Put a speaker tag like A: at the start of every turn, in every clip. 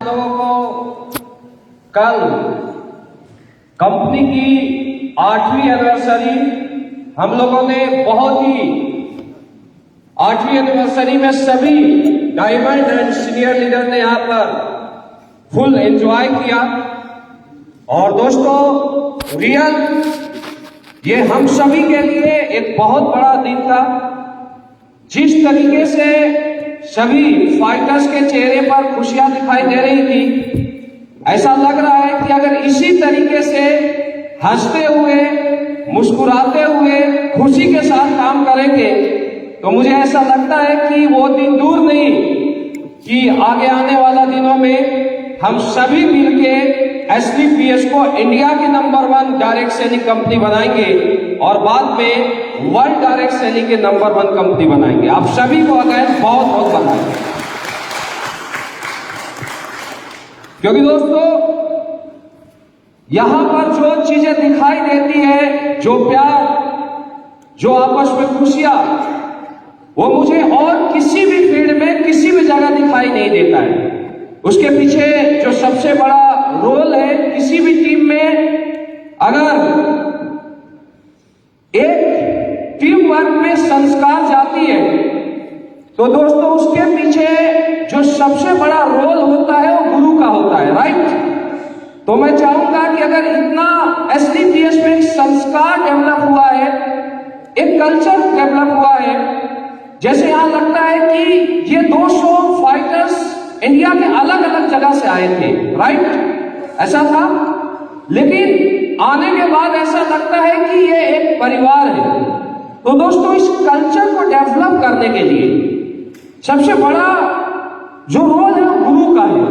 A: लोगों को कल कंपनी की 8वीं एनिवर्सरी हम लोगों ने बहुत ही 8वीं एनिवर्सरी में सभी डायमंड एंड सीनियर लीडर ने यहाँ पर फुल एंजॉय किया। और दोस्तों रियल ये हम सभी के लिए एक बहुत बड़ा दिन था। जिस तरीके से सभी फाइटर्स के चेहरे पर खुशियां दिखाई दे रही थी, ऐसा लग रहा है कि अगर इसी तरीके से हंसते हुए मुस्कुराते हुए खुशी के साथ काम करेंगे तो मुझे ऐसा लगता है कि वो दिन दूर नहीं कि आगे आने वाला दिनों में हम सभी मिलके एसलीपीएस को इंडिया की नंबर 1 डायरेक्ट सेलिंग कंपनी बनाएंगे और बाद में वर्ल्ड डायरेक्ट सेलिंग के नंबर 1 कंपनी बनाएंगे। आप सभी को अगर बहुत बहुत बधाई। क्योंकि दोस्तों यहां पर जो चीजें दिखाई देती है, जो प्यार, जो आपस में खुशियां, वो मुझे और किसी भी फील्ड में किसी भी जगह दिखाई नहीं देता है। उसके पीछे जो सबसे बड़ा रोल है किसी भी टीम में, अगर एक टीम वर्क में संस्कार जाती है तो दोस्तों उसके पीछे जो सबसे बड़ा रोल होता है वो गुरु का होता है, राइट। तो मैं चाहूंगा कि अगर इतना एसलीपीएस में एक संस्कार डेवलप हुआ है, एक कल्चर डेवलप हुआ है, जैसे यहां लगता है कि ये 200 फाइटर्स इंडिया के अलग अलग जगह से आए थे, राइट, ऐसा था। लेकिन आने के बाद ऐसा लगता है कि ये एक परिवार है। तो दोस्तों इस कल्चर को डेवलप करने के लिए सबसे बड़ा जो रोल है वो गुरु का है।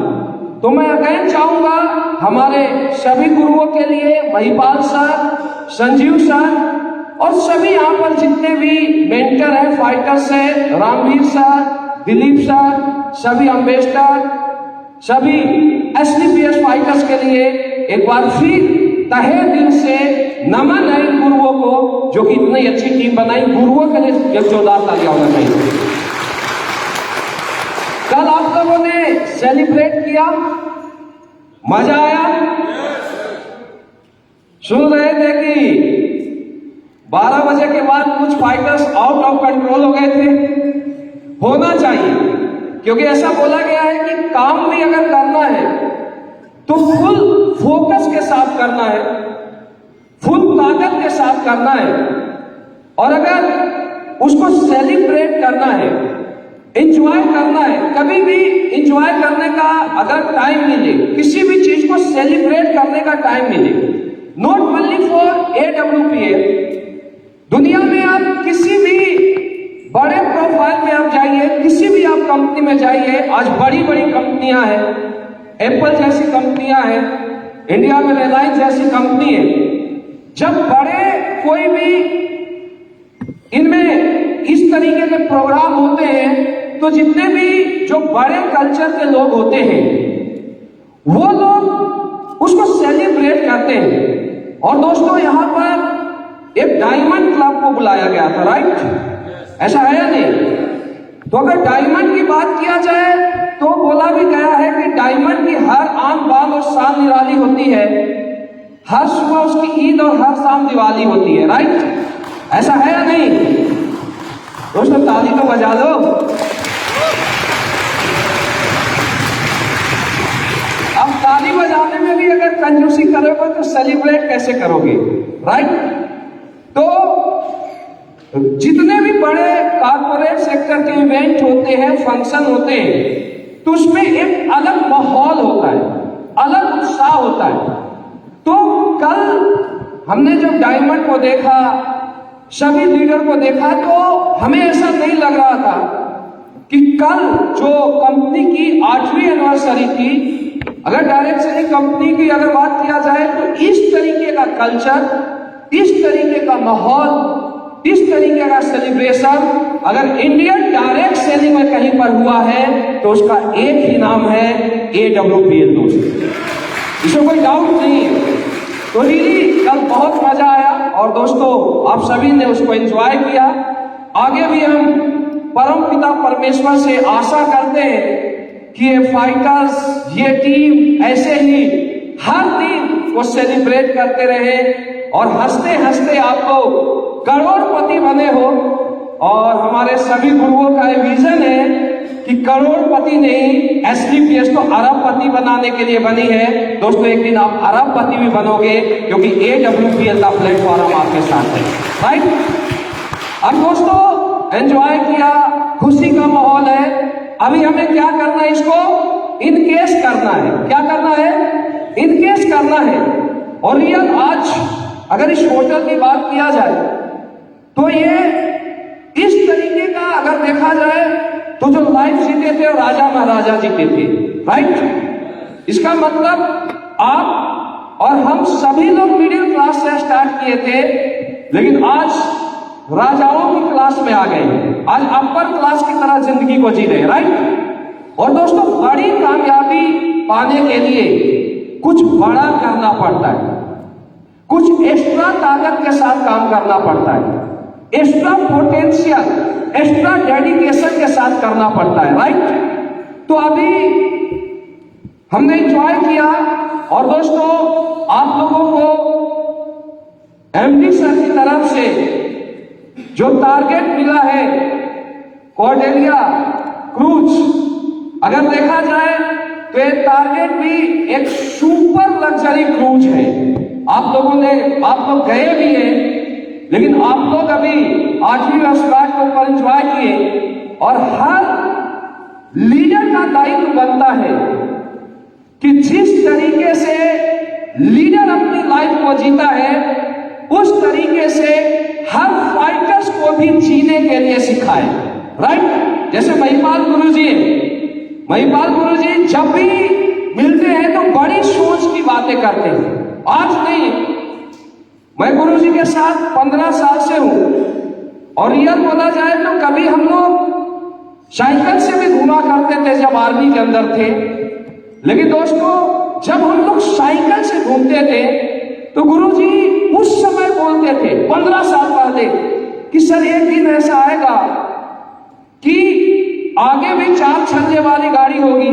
A: तो मैं अगेन चाहूंगा हमारे सभी गुरुओं के लिए, महिपाल सर, संजीव सर और सभी यहाँ पर जितने भी मेंटर हैं, फाइटर्स हैं, रामवीर सर, दिलीप सर, सभी अम्बेसडर, सभी एसलीपीएस फाइटर्स के लिए एक बार फिर तहे दिल से नमन है इन गुरुओं को जो कि इतनी अच्छी टीम बनाई। गुरुओं के लिए एक जोरदार तालियां होना चाहिए। कल आप लोगों ने सेलिब्रेट किया, मजा आया। सुन रहे थे कि 12 बजे के बाद कुछ फाइटर्स आउट ऑफ कंट्रोल हो गए थे। होना चाहिए, क्योंकि ऐसा बोला गया है कि काम भी अगर करना है तो फुल फोकस के साथ करना है, फुल ताकत के साथ करना है। और अगर उसको सेलिब्रेट करना है, एंजॉय करना है, कभी भी एंजॉय करने का अगर टाइम मिले, किसी भी चीज को सेलिब्रेट करने का टाइम मिले, नॉट ओनली फॉर AWPL, दुनिया में आप किसी भी बड़े प्रोफाइल में आप जाइए, किसी भी आप कंपनी में जाइए, आज बड़ी बड़ी कंपनियां हैं, एप्पल जैसी कंपनियां हैं, इंडिया में रिलायंस जैसी कंपनी है। जब बड़े कोई भी इनमें इस तरीके के प्रोग्राम होते हैं तो जितने भी जो बड़े कल्चर के लोग होते हैं वो लोग उसको सेलिब्रेट करते हैं। और दोस्तों यहां पर एक डायमंड क्लब को बुलाया गया था, राइट, ऐसा है या नहीं? तो अगर डायमंड की बात किया जाए तो बोला भी गया है कि डायमंड की हर आन बान और शान निराली होती है, हर सुबह उसकी ईद और हर शाम दिवाली होती है, राइट, ऐसा है या नहीं? दोस्तों ताली तो बजा दो। अब ताली बजाने में भी अगर कंजूसी करोगे तो सेलिब्रेट कैसे करोगे, राइट? तो जितने भी बड़े कॉर्पोरेट सेक्टर के इवेंट होते हैं, फंक्शन होते हैं, तो उसमें एक अलग माहौल होता है, अलग उत्साह होता है। तो कल हमने जब डायमंड को देखा, सभी लीडर को देखा, तो हमें ऐसा नहीं लग रहा था कि कल जो कंपनी की 8वीं एनिवर्सरी थी, अगर डायरेक्ट सेलिंग कंपनी की अगर बात किया जाए तो इस तरीके का कल्चर, इस तरीके का माहौल, इस तरीके का सेलिब्रेशन अगर इंडियन डायरेक्ट सेलिंग में कहीं पर हुआ है तो उसका एक ही नाम है AWPL दोस्तों, इसमें कोई डाउट नहीं है। तो रियली कल बहुत मजा आया और दोस्तों आप सभी ने उसको एंजॉय किया। आगे भी हम परम पिता परमेश्वर से आशा करते हैं कि ये फाइटर्स, ये टीम ऐसे ही हर दिन वो सेलिब्रेट करते रहे और हंसते हंसते आप लोग करोड़पति बने हो। और हमारे सभी गुरुओं का विजन है कि करोड़पति नहीं, एसडीपीएस तो अरबपति बनाने के लिए बनी है। दोस्तों एक दिन आप अरबपति भी बनोगे, क्योंकि AWPL का प्लेटफॉर्म आपके साथ है, राइट। अब दोस्तों एंजॉय किया, खुशी का माहौल है। अभी हमें क्या करना है, इसको इनकेस करना है। क्या करना है? इनकेस करना है। और रियल आज अगर इस होटल की बात किया जाए तो ये इस तरीके का अगर देखा जाए तो जो लाइफ जीते थे राजा महाराजा जीते थे, राइट। इसका मतलब आप और हम सभी लोग मिडिल क्लास से स्टार्ट किए थे, लेकिन आज राजाओं की क्लास में आ गए, आज अपर क्लास की तरह जिंदगी को जी रहे, राइट। और दोस्तों बड़ी कामयाबी पाने के लिए कुछ बड़ा करना पड़ता है, कुछ एक्स्ट्रा ताकत के साथ काम करना पड़ता है, एक्स्ट्रा पोटेंशियल, एक्स्ट्रा डेडिकेशन के साथ करना पड़ता है, राइट। तो अभी हमने एंजॉय किया और दोस्तों आप लोगों को एमडी सर की तरफ से जो टारगेट मिला है कॉर्डेलिया क्रूज, अगर देखा जाए तो ये टारगेट भी एक सुपर लग्जरी क्रूज है। आप लोग गए भी हैं, लेकिन आप लोग अभी 8वीं वर्षगांठ के ऊपर एंजॉय किए। और हर लीडर का दायित्व बनता है कि जिस तरीके से लीडर अपनी लाइफ को जीता है उस तरीके से हर फाइटर्स को भी जीने के लिए सिखाए, राइट। जैसे महिपाल गुरुजी जब भी मिलते हैं तो बड़ी सोच की बातें करते हैं। आज नहीं, मैं गुरुजी के साथ 15 साल से हूं और रियल बोला जाए तो कभी हम लोग साइकिल से भी घुमा करते थे जब आर्मी के अंदर थे। लेकिन दोस्तों जब हम लोग साइकिल से घूमते थे तो गुरुजी उस समय बोलते थे 15 साल पहले कि सर एक दिन ऐसा आएगा कि आगे भी 4 छल्ले वाली गाड़ी होगी,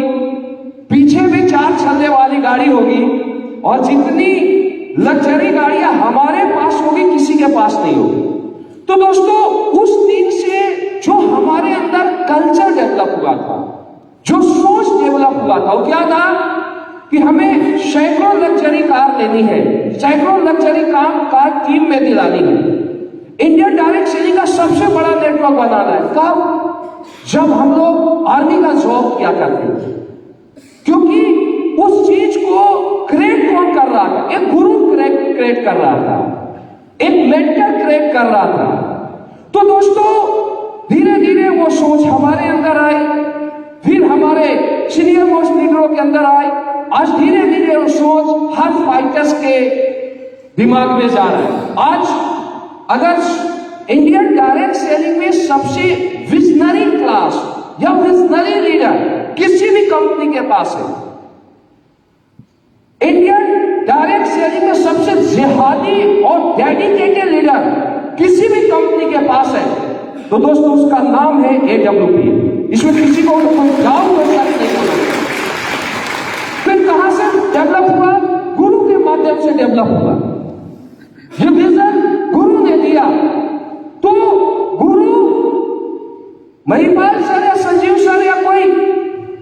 A: पीछे भी 4 छल्ले वाली गाड़ी होगी, और जितनी लग्जरी गाड़ियां हमारे पास होगी किसी के पास नहीं होगी। तो दोस्तों उस दिन से जो हमारे अंदर कल्चर डेवलप हुआ था, जो सोच डेवलप हुआ था, वो क्या था कि हमें सैकड़ों लग्जरी कार लेनी है, सैकड़ों लग्जरी कार टीम में दिलानी है, इंडियन डायरेक्ट सेलिंग का सबसे बड़ा नेटवर्क बनाना है। कब? जब हम लोग आर्मी का जॉब किया करते थे, क्योंकि उस चीज को क्रिएट कौन कर रहा था? एक गुरु क्रिएट कर रहा था, एक मेंटर क्रिएट कर रहा था। तो दोस्तों धीरे धीरे वो सोच हमारे अंदर आई, फिर हमारे सीनियर मोस्ट लीडरों के अंदर आई, आज धीरे धीरे वो सोच हर फाइटर्स के दिमाग में जा रहा है। आज अगर इंडियन डायरेक्ट सेलिंग में सबसे विजनरी क्लास या विजनरी लीडर किसी भी कंपनी के पास है, इंडियन डायरेक्ट सेलिंग में सबसे जिहादी और डेडिकेटेड लीडर किसी भी कंपनी के पास है, तो दोस्तों उसका नाम है AWPL। इसमें किसी को कोई डाउट हो सकता नहीं। फिर कहां से डेवलप हुआ? गुरु के माध्यम से डेवलप हुआ। ये विजन गुरु ने दिया। तो गुरु महिपाल सर या संजीव सर या कोई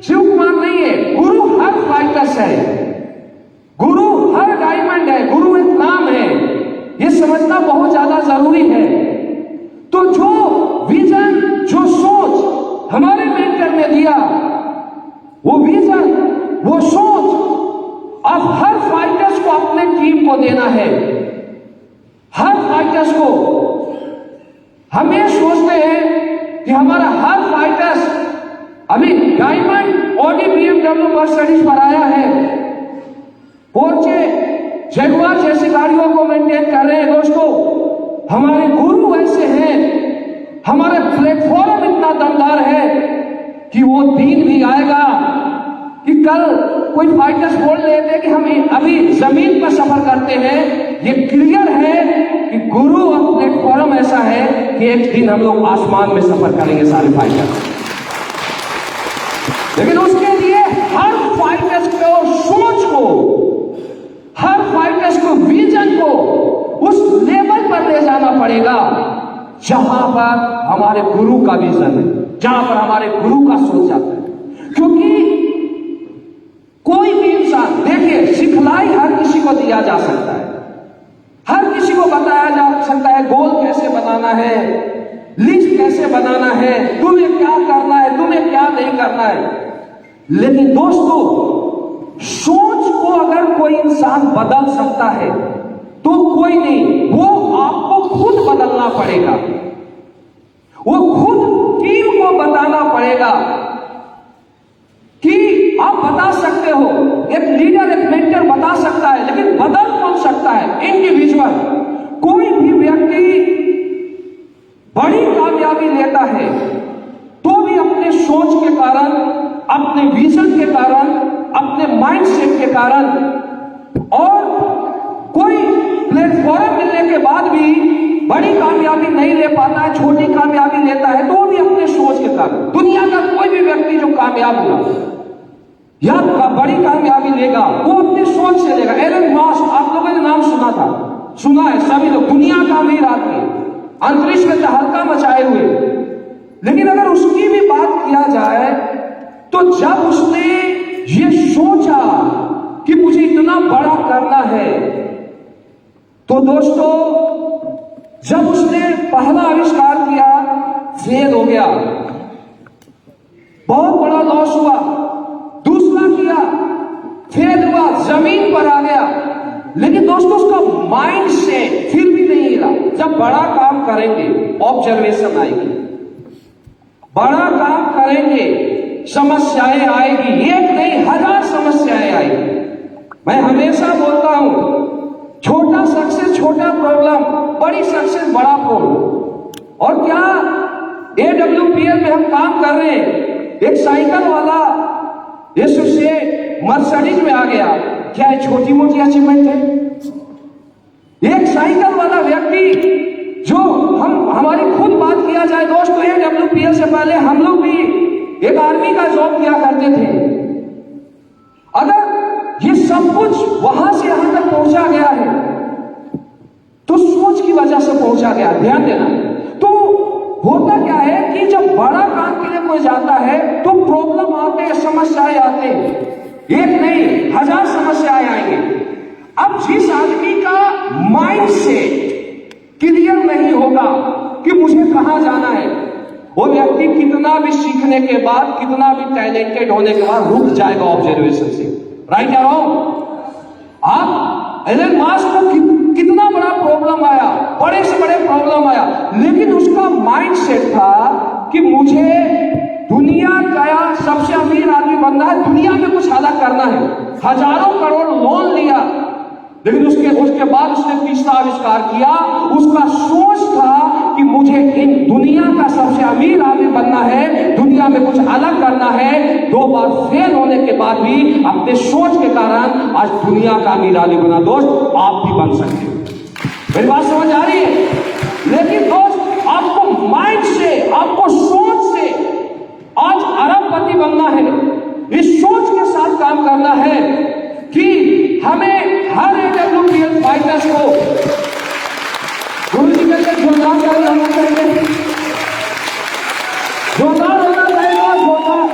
A: शिव कुमार नहीं है, गुरु हर फाइटर्स है, गुरु हर डायमंड है, गुरु एक नाम है। ये समझना बहुत ज्यादा जरूरी है। तो जो विजन, जो सोच हमारे मेंटर ने दिया, वो विजन, वो सोच अब हर फाइटर्स को अपने टीम को देना है। हर फाइटर्स को हम ये सोचते हैं कि हमारा हर फाइटर्स अभी डायमंड, ऑडी, BMW, मर्सिडीज पर आया है, पोर्चे, जगुआर जैसी गाड़ियों को मेंटेन कर रहे हैं। दोस्तों हमारे गुरु ऐसे हैं, हमारे प्लेटफॉर्म इतना दमदार है कि वो दिन भी आएगा कि कल कोई फाइटर्स बोल रहे थे कि हम अभी जमीन पर सफर करते हैं। ये क्लियर है कि गुरु और प्लेटफॉर्म ऐसा है कि एक दिन हम लोग आसमान में सफर करेंगे सारे फाइटर्स। लेकिन उसके लिए पड़ेगा जहां पर हमारे गुरु का विजन है, जहां पर हमारे गुरु का सोच आता है। क्योंकि कोई भी इंसान, देखिए, सिखलाई हर किसी को दिया जा सकता है, हर किसी को बताया जा सकता है गोल कैसे बनाना है, लिस्ट कैसे बनाना है, तुम्हें क्या करना है, तुम्हें क्या नहीं करना है। लेकिन दोस्तों, सोच को अगर कोई इंसान बदल सकता है तो कोई नहीं, वो आपको खुद बदलना पड़ेगा, वो खुद टीम को बताना पड़ेगा कि आप बता सकते हो। एक लीडर, एक मेंटर बता सकता है, लेकिन बदल कौन सकता है? इंडिविजुअल। कोई भी व्यक्ति बड़ी कामयाबी लेता है तो भी अपने सोच के कारण, अपने विजन के कारण, अपने माइंडसेट के कारण, और कोई प्लेटफॉर्म मिलने के बाद भी बड़ी कामयाबी नहीं ले पाता है, छोटी कामयाबी लेता है तो भी अपने सोच के कारण। दुनिया का कोई भी व्यक्ति जो कामयाब हुआ या बड़ी कामयाबी लेगा, वो अपनी सोच से लेगा। एलन मस्क, आप लोगों ने नाम सुना था, सुना है सभी लोग, दुनिया का अमीर आदमी, अंतरिक्ष में तहलका मचाए हुए। लेकिन अगर उसकी भी बात किया जाए तो जब उसने ये सोचा कि मुझे इतना बड़ा करना है, तो दोस्तों जब उसने पहला आविष्कार किया, फेल हो गया, बहुत बड़ा लॉस हुआ। दूसरा किया, फेल हुआ, जमीन पर आ गया। लेकिन दोस्तों उसका माइंड से फिर भी नहीं हिला। जब बड़ा काम करेंगे ऑब्जर्वेशन आएगी, बड़ा काम करेंगे समस्याएं आएगी, एक नहीं 1000 समस्याएं आएगी। मैं हमेशा बोलता हूं, छोटा सक्सेस छोटा प्रॉब्लम, बड़ी सक्सेस बड़ा प्रॉब्लम। और क्या AWPL में हम काम कर रहे हैं, एक साइकिल वाला यीशु से मर्सिडीज में आ गया, क्या ये छोटी मोटी अचीवमेंट है? एक साइकिल वाला व्यक्ति, जो हमारी खुद बात किया जाए दोस्तों, AWPL से पहले हम लोग भी एक आर्मी का जॉब किया करते थे। अगर ये सब कुछ वहां से यहां तक पहुंचा गया है तो सोच की वजह से पहुंचा गया। ध्यान देना। तो होता क्या है कि जब बड़ा काम के लिए कोई जाता है तो प्रॉब्लम आते हैं, समस्याएं आते हैं, एक नहीं 1000 समस्याएं आएंगे। अब जिस आदमी का माइंड सेट क्लियर नहीं होगा कि मुझे कहां जाना है, वो व्यक्ति कितना भी सीखने के बाद, कितना भी टैलेंटेड होने के बाद रुक जाएगा ऑब्जर्वेशन से। राइट या रॉन्ग? आप एलन मस्क को कितना बड़ा प्रॉब्लम आया, बड़े से बड़े प्रॉब्लम आया, लेकिन उसका माइंड सेट था कि मुझे दुनिया का सबसे अमीर आदमी बनना है, दुनिया में कुछ अलग करना है। हजारों करोड़ लोन लिया, लेकिन उसके बाद उसने तीसरा आविष्कार किया। उसका सोच था कि मुझे इन दुनिया का सबसे अमीर आदमी बनना है, दुनिया में कुछ अलग करना है। 2 बार फेल होने के बाद भी अपने सोच के कारण आज दुनिया का अमीर आदमी बना। दोस्त, आप भी बन सकते हो। मेरी बात समझ आ रही है? लेकिन दोस्त, आपको माइंड से, आपको सोच से आज अरबपति बनना है। इस सोच के साथ काम करना है कि हमें हर AWPL फाइटर्स को गुरु जी के लिए जोरदार होना चाहिए, जोरदार होना चाहिए, जोरदार।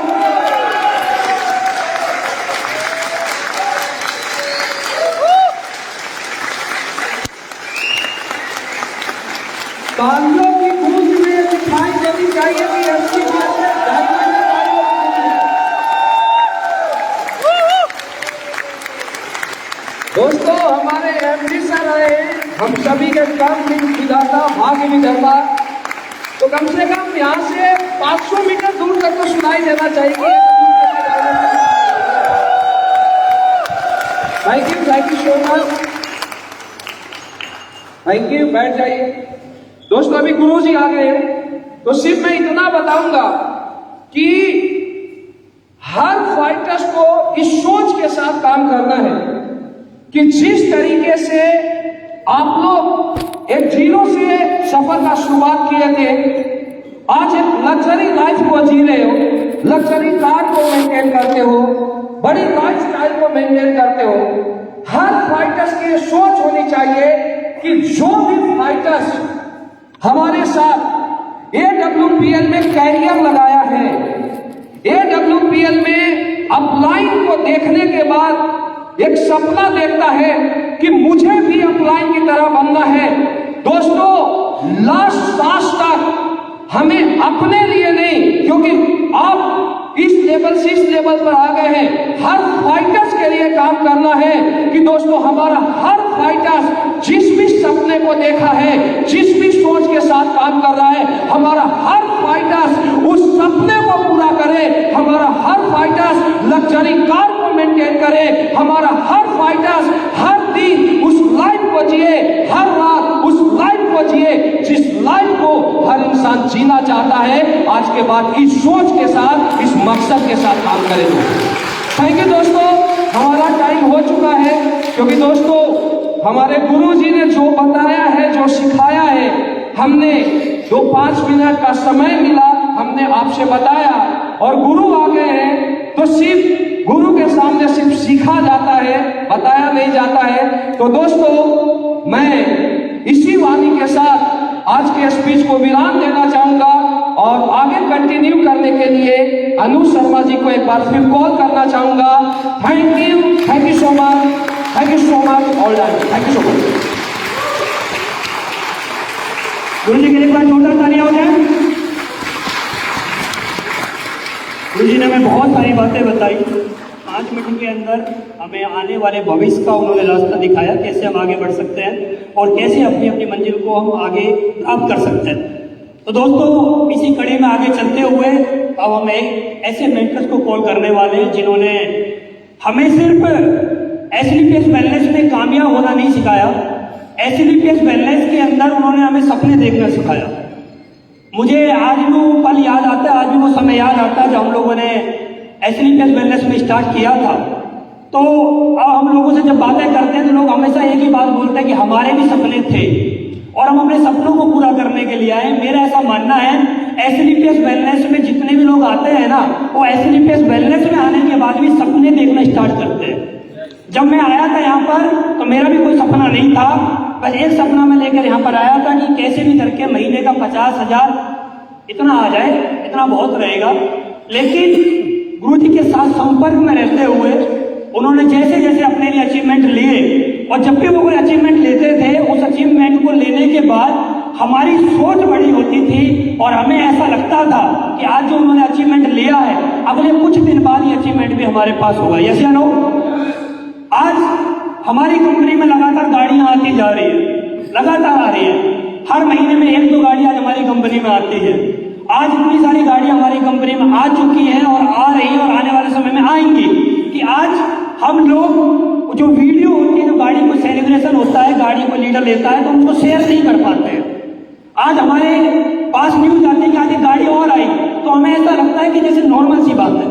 A: तालियों की गूंज में दिखाई देनी चाहिए कि अच्छी बात है। दोस्तों, हमारे MD सर आए, हम सभी के कर्म विधाता, भाग्य विधाता, तो कम से कम यहाँ से 500 मीटर दूर तक तो सुनाई देना चाहिए। Thank you so much, thank you. बैठ जाइए। दोस्तों, अभी गुरु जी आ गए, तो सिर्फ मैं इतना बताऊंगा कि हर फाइटर्स को इस सोच के साथ काम करना है कि जिस तरीके से आप लोग एक 0 से सफर का शुरुआत किए थे, आज एक लग्जरी लाइफ को जी रहे हो, लग्जरी कार को मेंटेन करते हो, बड़ी लाइफ स्टाइल को मेंटेन करते हो। हर फाइटर्स की सोच होनी चाहिए कि जो भी फाइटर्स हमारे साथ AWPL में कैरियर लगाया है। AWPL में अपलाइन को देखने के बाद एक सपना देखता है कि मुझे भी अपलाइन की तरह बनना है। दोस्तों, लास्ट सांस तक हमें अपने लिए नहीं, क्योंकि आप इस लेवल से इस लेवल पर आ गए हैं, हर फाइटर्स के लिए काम करना है कि दोस्तों हमारा हर फाइटर्स जिस भी सपने को देखा है, जिस भी सोच के साथ काम कर रहा है, हमारा हर फाइटर्स उस सपने को पूरा करे, हमारा हर फाइटर्स लग्जरी कार को मेंटेन करे, हमारा हर फाइटर्स हर दिन उस लाइफ को जिए, हर रात उस लाइफ को जिए जिस लाइफ को हर इंसान जीना चाहता है। आज के बाद इस सोच के साथ, इस मकसद के साथ काम करें। थैंक यू दोस्तों, हमारा टाइम हो चुका है, क्योंकि दोस्तों हमारे गुरुजी ने जो बताया है, जो सिखाया है, हमने जो 5 मिनट का समय मिला हमने आपसे बताया, और गुरु आ गए हैं तो सिर्फ गुरु के सामने सिर्फ सीखा जाता है, बताया नहीं जाता है। तो दोस्तों मैं इसी वाणी के साथ आज के स्पीच को विराम देना चाहूंगा, और आगे कंटिन्यू करने के लिए अनु शर्मा जी को एक बार फिर कॉल करना चाहूंगा। Thank you so much, thank you so much all time, thank you so much.
B: गुरु जी के लिए बार जोरदार तालियां हो जाए। गुरु जी ने हमें बहुत सारी बातें बताई। 5 मिनट के अंदर हमें आने वाले भविष्य का उन्होंने रास्ता दिखाया, कैसे हम आगे बढ़ सकते हैं और कैसे अपनी अपनी मंजिल को हम आगे प्राप्त कर सकते हैं। तो दोस्तों इसी कड़ी में आगे चलते हुए अब हम एक ऐसे मेंटर्स को कॉल करने वाले हैं जिन्होंने हमें सिर्फ SLPS वेलनेस में कामयाब होना नहीं सिखाया, SLPS वेलनेस के अंदर उन्होंने हमें सपने देखना सिखाया। मुझे आज भी वो पल याद आता है, आज भी वो समय याद आता है जब हम लोगों ने SLPS वेलनेस में स्टार्ट किया था। तो अब हम लोगों से जब बातें करते हैं तो लोग हमेशा एक ही बात बोलते हैं कि हमारे भी सपने थे और हम अपने सपनों को पूरा करने के लिए आए। मेरा ऐसा मानना है SLPS वेलनेस में जितने भी लोग आते हैं ना, वो SLPS वेलनेस में आने के बाद भी सपने देखना स्टार्ट करते हैं। जब मैं आया था यहाँ पर तो मेरा भी कोई सपना नहीं था, बस एक सपना मैं लेकर यहाँ पर आया था कि कैसे भी करके महीने का 50,000 इतना आ जाए, इतना बहुत रहेगा। लेकिन गुरु जी के साथ संपर्क में रहते हुए उन्होंने जैसे जैसे अपने लिए अचीवमेंट लिए, और जब भी वो कोई अचीवमेंट लेते थे, उस अचीवमेंट को लेने के बाद हमारी सोच बड़ी होती थी और हमें ऐसा लगता था कि आज जो उन्होंने अचीवमेंट लिया है, अगले कुछ दिन बाद ये अचीवमेंट भी हमारे पास होगा। यस या नो? आज हमारी कंपनी में लगातार गाड़ियां आती जा रही है, लगातार आ रही है। हर महीने में 1-2 गाड़ियां आज हमारी कंपनी में आती है। आज इतनी सारी गाड़ियां हमारी कंपनी में आ चुकी हैं और आ रही हैं और आने वाले समय में आएंगी कि आज हम लोग जो वीडियो होती है, जो गाड़ी को सेलिब्रेशन होता है, गाड़ी को लीडर लेता है, तो हम उसको शेयर नहीं कर पाते हैं। आज हमारे पास न्यूज आती है कि आज एक गाड़ी और आई, तो हमें ऐसा लगता है कि जैसे नॉर्मल सी बात है,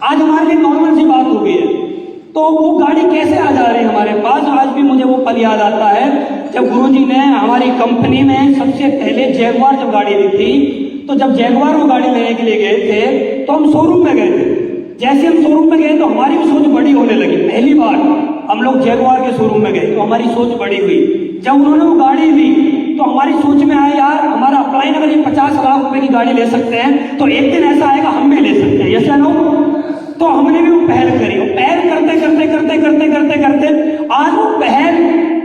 B: आज हमारे लिए नॉर्मल सी बात हो गई है। तो वो गाड़ी कैसे आ जा रही है हमारे पास? आज भी मुझे वो पल याद आता है जब गुरुजी ने हमारी कंपनी में सबसे पहले जैगवार जब गाड़ी दी थी, तो जब जैगवार वो गाड़ी लेने के लिए गए थे तो हम शोरूम में गए थे। जैसे हम शोरूम में गए तो हमारी भी सोच बड़ी होने लगी। पहली बार हम लोग जैगवार के शोरूम में गए तो हमारी सोच बड़ी हुई। जब उन्होंने वो गाड़ी दी तो हमारी सोच में आया, यार हमारा अपलाइन अगर ये 50 लाख रुपए की गाड़ी ले सकते हैं तो एक दिन ऐसा आएगा हम भी ले सकते हैं। यस या नो? तो हमने भी वो पहल करी। वो पहल करते करते करते करते करते करते आज वो पहल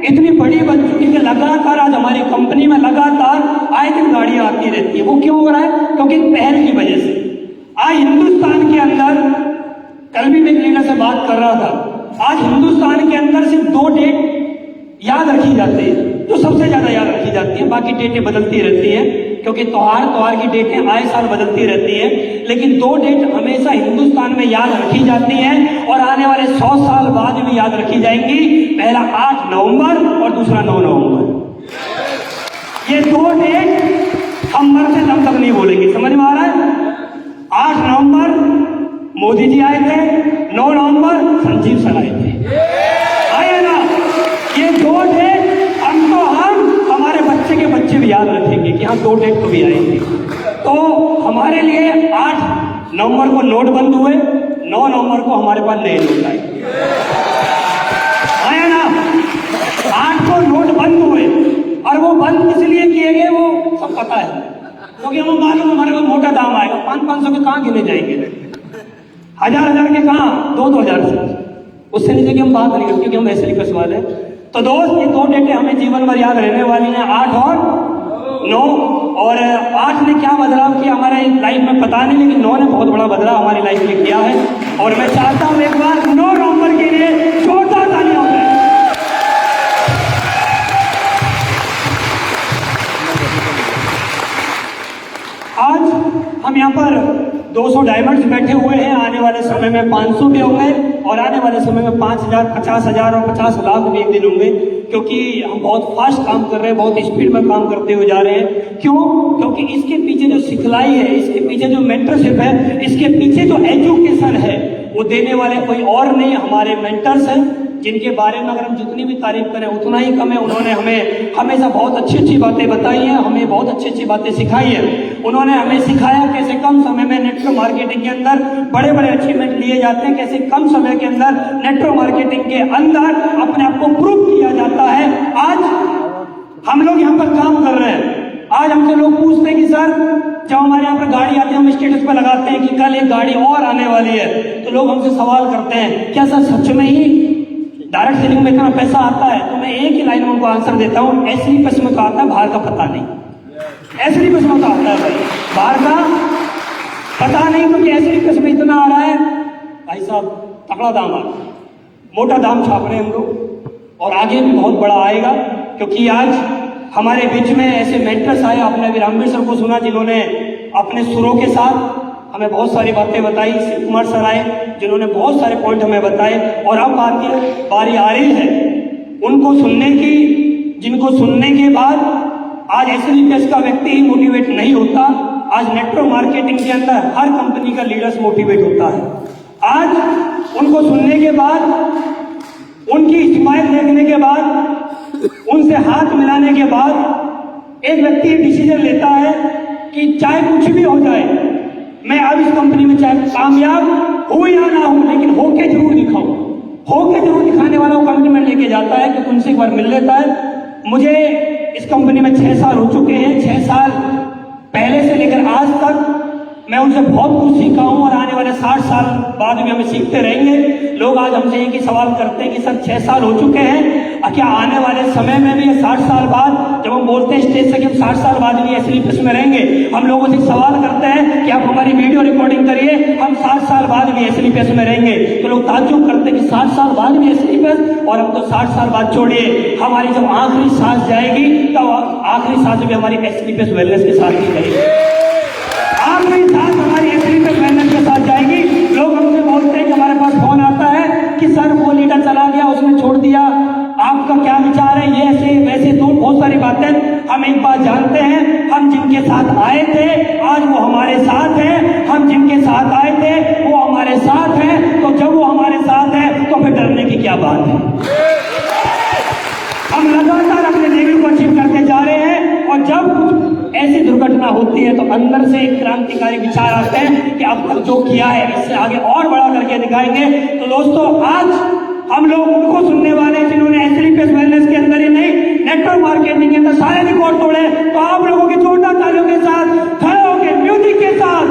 B: इतनी बड़ी बन चुकी कि लगातार आज हमारी कंपनी में लगातार आए दिन गाड़ियां आती रहती है। वो क्यों हो रहा है? क्योंकि पहल की वजह से। आज हिंदुस्तान के अंदर, कल भी मैं एक लीडर से बात कर रहा था, आज हिंदुस्तान के अंदर सिर्फ 2 डेट याद रखी जाती है, जो सबसे ज्यादा याद रखी जाती है। बाकी डेटें बदलती रहती हैं, क्योंकि त्योहार की डेटें आए साल बदलती रहती हैं, लेकिन 2 डेट हमेशा हिंदुस्तान में याद रखी जाती हैं और आने वाले 100 साल बाद भी याद रखी जाएंगी। पहला 8 नवंबर और दूसरा 9 नवंबर। ये 2 डेट हम मरते दम तक नहीं बोलेंगे। समझ में आ रहा है? 8 नवंबर मोदी जी आए थे, 9 नवंबर संजीव सर आए थे, आए ना? ये 2 डेट हम हमारे बच्चे के बच्चे भी याद रखेंगे कि हाँ 2 डेट तो भी आएंगे। तो हमारे लिए 8 नवंबर को नोट बंद हुए, 9 नवंबर को हमारे पास नए नोट आए, आया ना? 8 को नोट बंद हुए और वो बंद इसलिए किए गए, वो क्योंकि हमें मालूम हमारे पास मोटा दाम आएगा। 500 के कहाँ गिने जाएंगे, 1000 के कहाँ, 2-2000 से उससे नीचे की हम बात नहीं करते क्योंकि हम ऐसे लिखस वाले हैं। तो दोस्त ये 2 डेटें हमें जीवन भर याद रहने वाली हैं, 8 और 9। और 8 ने क्या बदलाव किया हमारे लाइफ में पता नहीं, लेकिन 9 ने बहुत बड़ा बदलाव हमारी लाइफ में किया है। और मैं चाहता हूं एक बार 9 नवंबर के लिए जोरदार तालियां हो जाए। आज हम यहाँ पर 200 डायमंड्स बैठे हुए हैं, आने वाले समय में 500 भी होंगे और आने वाले समय में 5000, 50,000 और 50 लाख भी एक दिन होंगे, क्योंकि हम बहुत फास्ट काम कर रहे हैं, बहुत स्पीड में काम करते हुए जा रहे हैं। क्यों? क्योंकि इसके पीछे जो सिखलाई है, इसके पीछे जो मेंटरशिप है, इसके पीछे जो एजुकेशन है, वो देने वाले कोई और नहीं, हमारे मेंटर्स हैं, जिनके बारे में अगर हम जितनी भी तारीफ करें उतना ही कम है। उन्होंने हमें हमेशा बहुत अच्छी अच्छी बातें बताई हैं, हमें बहुत अच्छी अच्छी बातें सिखाई हैं। उन्होंने हमें सिखाया कैसे कम समय में नेटवर्क मार्केटिंग के अंदर बड़े बड़े अचीवमेंट लिए जाते हैं, कैसे कम समय के अंदर नेटवर्क मार्केटिंग के अंदर अपने आप को प्रूव किया जाता है। आज हम लोग यहाँ पर काम कर रहे हैं। आज हमसे लोग पूछते हैं कि सर, जब हमारे यहाँ पर गाड़ी आती है हम स्टेटस पर लगाते हैं कि कल एक गाड़ी और आने वाली है, तो लोग हमसे सवाल करते हैं क्या सर सच में ही डायरेक्ट सेलिंग में इतना पैसा आता है? तो मैं एक ही लाइन में उनको आंसर देता हूँ, ऐसी किस्म का आता है, बाहर का पता नहीं। ऐसी किस्म का आता है भाई, बाहर का पता नहीं, क्योंकि ऐसी किस्म इतना आ रहा है भाई साहब, तगड़ा दाम आ रहा है, मोटा दाम छाप रहे हैं हम लोग, और आगे भी बहुत बड़ा आएगा। क्योंकि आज हमारे बीच में ऐसे मेंटर्स आए, आपने अभी रामवीर सर को सुना, जिन्होंने अपने सुरों के साथ हमें बहुत सारी बातें बताई। शिव कुमार सर आए, जिन्होंने बहुत सारे पॉइंट हमें बताए। और अब बारी आ रही है उनको सुनने की, जिनको सुनने के बाद आज एसएलपीएस का व्यक्ति ही मोटिवेट नहीं होता, आज नेटवर्क मार्केटिंग के अंदर हर कंपनी का लीडर्स मोटिवेट होता है। आज उनको सुनने के बाद, उनकी स्माइल देखने के बाद, उनसे हाथ मिलाने के बाद एक व्यक्ति डिसीजन लेता है कि चाहे कुछ भी हो जाए, मैं अब इस कंपनी में चाहे कामयाब हो या ना हो, लेकिन होके जरूर दिखाऊं। होके जरूर दिखाने वाला वो कमिटमेंट लेके जाता है कि उनसे एक बार मिल लेता है। मुझे इस कंपनी में 6 साल हो चुके हैं, 6 साल पहले से लेकर आज तक मैं उनसे बहुत कुछ सीखा हूं, और आने वाले 60 साल बाद भी हमें सीखते रहेंगे। लोग आज हमसे एक ही सवाल करते हैं कि सर 6 साल हो चुके हैं, क्या आने वाले समय में भी 60 साल बाद, जब हम बोलते हैं स्टेज से कि हम 60 साल बाद भी एसएलपीएस में रहेंगे, हम लोगों से सवाल करते हैं कि आप हमारी वीडियो रिकॉर्डिंग करिए, हम 60 साल बाद भी एसएलपीएस में रहेंगे। तो लोग ताज्जुब करते हैं कि 60 साल बाद भी एसएलपीएस, और हम तो 60 साल बाद छोड़िए, हमारी जब आखिरी सांस जाएगी तो आखिरी सांस भी हमारी एसएलपीएस वेलनेस के साथ ही जाएगी, आखिरी सांस हमारी एसएलपीएस वेलनेस के साथ जाएगी। लोग हमसे बोलते हैं कि हमारे पास फोन आता है कि सर वो लीडर चला गया, उसने छोड़ दिया, आपका क्या विचार है? ये ऐसे वैसे तो बहुत सारी बातें। हम एक बात जानते हैं, हम जिनके साथ आए थे आज वो हमारे साथ हैं, हम जिनके साथ आए थे वो हमारे साथ हैं। तो जब वो हमारे साथ है तो फिर डरने की क्या बात है? हम लगातार अपने लेवल को अचीव करते जा रहे हैं, और जब ऐसी दुर्घटना होती है तो अंदर से एक क्रांतिकारी विचार आते हैं कि अब तक जो किया है इससे आगे और बड़ा करके दिखाएंगे। तो दोस्तों, आज हम लोग उनको सुनने वाले जिन्होंने एसएलपीएस वेलनेस के अंदर ही नहीं, नेटवर्क मार्केटिंग के अंदर सारे रिकॉर्ड तोड़े। तो आप लोगों की जोरदार तालियों के साथ, खड़े होकर म्यूजिक के साथ,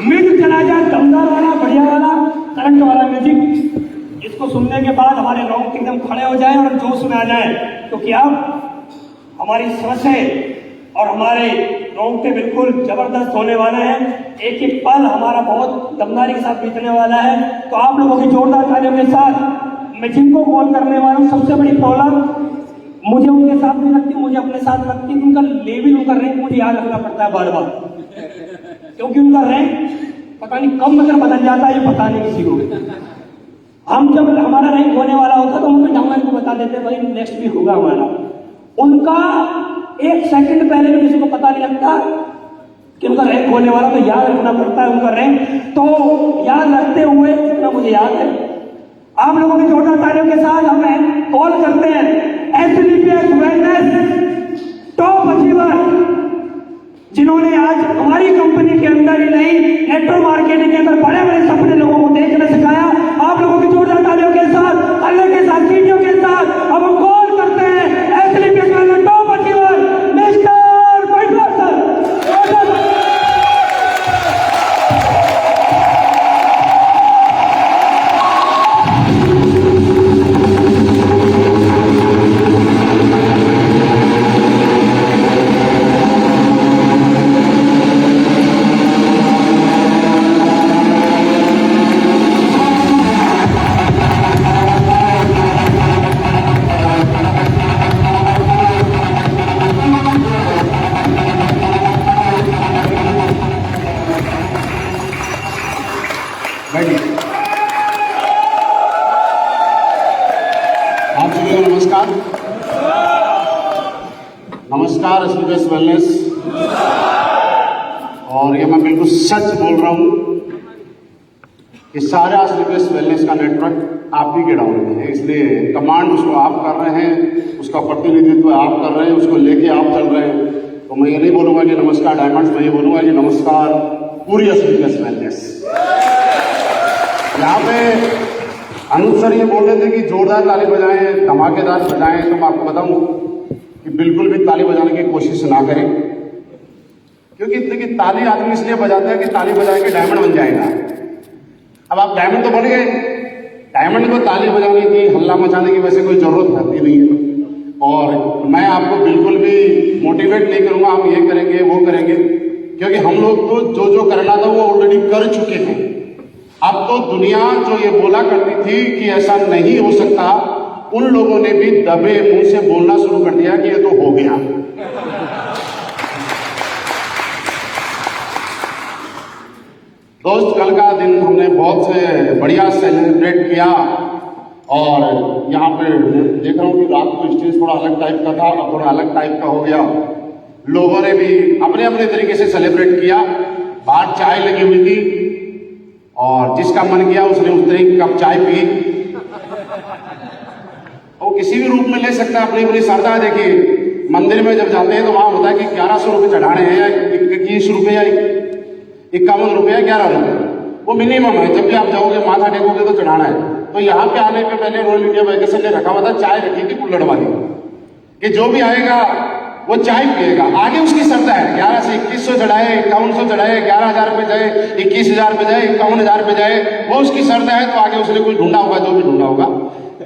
B: म्यूजिक चला जाए, दमदार वाला, बढ़िया वाला, करंट वाला म्यूजिक, जिसको सुनने के बाद हमारे रोंगटे एकदम खड़े हो जाए और जोश में आ जाए। क्योंकि अब हमारी सांसें और हमारे रोंगटे बिल्कुल जबरदस्त होने वाले हैं। एक एक पल हमारा बहुत दमदारी के साथ बीतने वाला है। तो आप लोगों की जोरदार तालियों के साथ मैं जिनको कॉल करने वाला हूँ, सबसे बड़ी प्रॉब्लम मुझे उनके साथ नहीं लगती, मुझे अपने साथ लगती है। उनका लेवल, उनका रैंक मुझे याद रखना पड़ता है बार बार, क्योंकि उनका रैंक पता नहीं कब नजर बदल जाता है, ये पता नहीं किसी को। हम जब हमारा रैंक होने वाला होता तो उनको डाउनलाइन को बता देते भाई नेक्स्ट भी होगा हमारा। उनका 1 सेकंड पहले भी किसी को पता नहीं लगता कि उनका रैंक होने वाला, तो याद रखना पड़ता है उनका रैंक। तो याद रखते हुए जितना मुझे याद है, आप लोगों की जोरदार तालियों के साथ हमें कॉल करते हैं एसएलपीएस वेलनेस टॉप अचीवर, जिन्होंने आज हमारी कंपनी के अंदर ही नहीं, नेटवर्क मार्केटिंग के अंदर बड़े बड़े सपने लोगों को देखना सिखाया। आप लोगों की जोरदार तालियों के साथ, अल्लाह के साथ, चीटियों के साथ अब हम कॉल करते हैं SLPS wellness top achiever mister Baithwa sir.
C: सभी को नमस्कार। नमस्कार एसबीएस वेलनेस। और ये मैं बिल्कुल सच बोल रहा हूँ कि सारा एसबीएस वेलनेस का नेटवर्क आप ही के डाउन में है, इसलिए कमांड उसको आप कर रहे हैं, उसका प्रतिनिधित्व आप कर रहे हैं, उसको लेके आप चल रहे हैं। तो मैं ये नहीं बोलूंगा कि नमस्कार डायमंड्स, मैं ये बोलूंगा कि नमस्कार पूरी एसबीएस वेलनेस। यहाँ पे अनूप सर ये बोल रहे थे कि जोरदार ताली बजाएं, धमाकेदार बजाएं, तो मैं आपको बताऊं कि बिल्कुल भी ताली बजाने की कोशिश ना करें, क्योंकि देखिए ताली आदमी इसलिए बजाता है कि ताली बजा के डायमंड बन जाएगा। अब आप डायमंड तो बन गए, डायमंड को ताली बजाने की, हल्ला मचाने की वैसे कोई जरूरत होती नहीं है। और मैं आपको बिल्कुल भी मोटिवेट नहीं करूंगा हम ये करेंगे वो करेंगे, क्योंकि हम लोग तो जो करना था वो ऑलरेडी कर चुके हैं। अब तो दुनिया जो ये बोला करती थी कि ऐसा नहीं हो सकता, उन लोगों ने भी दबे मुंह से बोलना शुरू कर दिया कि ये तो हो गया। दोस्त, कल का दिन हमने बहुत से बढ़िया सेलिब्रेट किया और यहाँ पे देख रहा हूँ कि रात को स्टेज थोड़ा अलग टाइप का था, अब थोड़ा अलग टाइप का हो गया। लोगों ने भी अपने अपने तरीके से सेलिब्रेट किया। बाहर चाय लगी हुई थी और जिसका मन किया उसने उतने ही कप चाय पी। वो किसी भी रूप में ले सकता है, अपनी अपनी श्रद्धा है। देखिए मंदिर में जब जाते हैं तो वहां होता है कि 1100 रुपये चढ़ाने हैं या 21 रुपये या 51 रुपये 11 रुपये, वो मिनिमम है। जब भी आप जाओगे माथा टेकोगे तो चढ़ाना है। तो यहाँ पे आने पे पहले रॉयल इंडिया वैकेशन ने रखा हुआ था, चाय रखी थी कुल्हड़ वाली, कि जो भी आएगा वो चाय पिएगा। आगे उसकी श्रद्धा है, 11 से 2100 चढ़ाए, 5100 चढ़ाए, 11,000 पे जाए, 21,000 पे जाए, 51,000 पे जाए, वो उसकी श्रद्धा है। तो आगे उसने कोई ढूंढा होगा, जो भी ढूंढा होगा।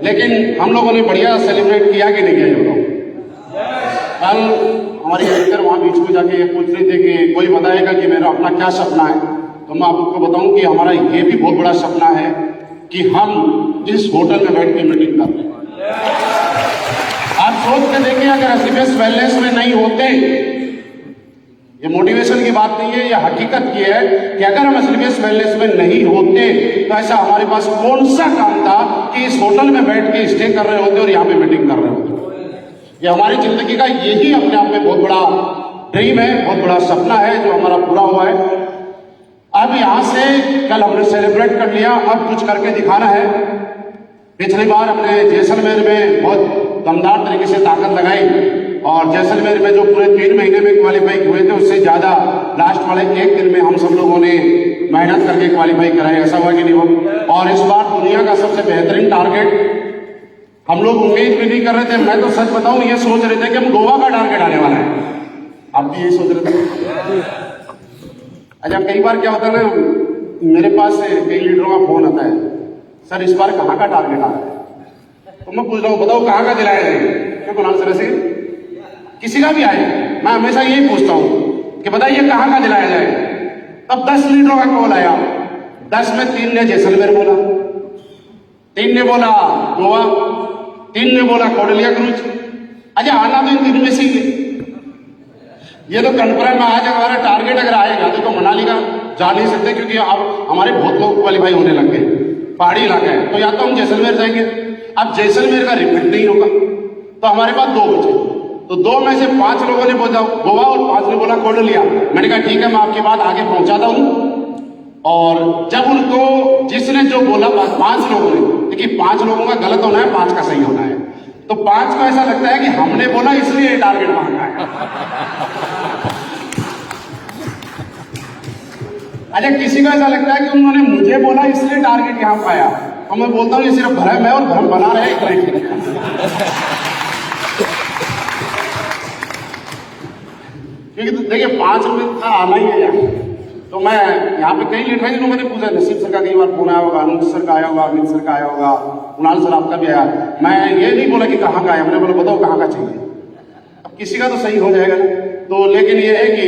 C: लेकिन हम लोगों ने बढ़िया सेलिब्रेट किया कि नहीं किया ये बताओ। कल हमारी एडिटर वहां बीच में जाके ये पूछ रहे थे कि कोई बताएगा कि मेरा अपना क्या सपना है। तो मैं आपको बताऊं कि हमारा ये भी बहुत बड़ा सपना है कि हम इस होटल में बैठ के मीटिंग कर रहे हैं। आप सोच के देखिए, अगर एसबीएस वेलनेस में नहीं होते, ये मोटिवेशन की बात नहीं है, ये हकीकत की है कि अगर हम एसबीएस वेलनेस में नहीं होते तो ऐसा हमारे पास कौन सा काम था कि इस होटल में बैठ के स्टे कर रहे होते और यहाँ पे मीटिंग कर रहे होते। ये हमारी जिंदगी का यही अपने आप में बहुत बड़ा ड्रीम है, बहुत बड़ा सपना है जो हमारा पूरा हुआ है। अब यहां से कल हमने सेलिब्रेट कर लिया, अब कुछ करके दिखाना है। पिछली बार हमने जैसलमेर में बहुत दमदार तरीके से ताकत लगाई और जैसलमेर में जो पूरे 3 महीने में क्वालिफाई हुए थे उससे ज्यादा लास्ट वाले 1 दिन में हम सब लोगों ने मेहनत करके क्वालिफाई कराए। ऐसा हुआ कि नहीं हुआ। और इस बार दुनिया का सबसे बेहतरीन टारगेट हम लोग उम्मीद भी नहीं कर रहे थे। मैं तो सच बताऊं, ये सोच रहे थे कि हम गोवा का टारगेट आने वाला है। आप भी यही सोच रहे थे। अच्छा, कई बार क्या होता है ना, मेरे पास कई लीडरों का फोन आता है, सर इस बार कहाँ का टारगेट आ रहा है। तो मैं पूछ रहा हूँ बताओ कहाँ का दिलाया जाएगा, क्योंकि नाम से किसी का भी आए मैं हमेशा यही पूछता हूँ कि बताइए कहाँ का दिलाया जाए। तब 10 लीडरों का कॉल आया। 10 में 3 ने जैसलमेर बोला, 3 ने बोला गोवा, 3 ने बोला कोडलिया क्रूज। अच्छा, आना तो इन 3 में से ही। ये तो कन्फर्म आज हमारा टारगेट अगर आएगा तो मनाली का जा नहीं सकते, क्योंकि अब हमारे बहुत लोग क्वालिफाई होने लग गए। पहाड़ी इलाका है, तो या तो हम जैसलमेर जाएंगे। अब जैसलमेर का रिपीट नहीं होगा तो हमारे पास 2 बचे। तो 2 में से 5 लोगों ने बोला गोवा और 5 ने बोला कोडलिया। मैंने कहा ठीक है, मैं आपकी बात आगे पहुंचाता हूं। और जब उनको जिसने जो बोला 5 लोगों ने, देखिए 5 लोगों का गलत होना है, 5 का सही होना है। तो 5 को ऐसा लगता है कि हमने बोला इसलिए टारगेट मांगा है। अच्छा, किसी को ऐसा लगता है कि उन्होंने मुझे बोला इसलिए टारगेट यहां पाया। तो मैं बोलता हूं ये सिर्फ भ्रम है और भ्रम बना रहे क्योंकि तो देखिए 5 मिनट का आना ही है यहाँ। तो मैं यहाँ पे कई लीडर हैं, मैंने पूछा, नसीब सर का कई बार फोन आया होगा, अनूप सर का आया होगा, अमित सर का आया होगा, कुणाल सर आपका भी आया। मैं ये नहीं बोला कि कहाँ का आया, मैंने बोला बताओ कहाँ का चाहिए। अब किसी का तो सही हो जाएगा ना। तो लेकिन ये है कि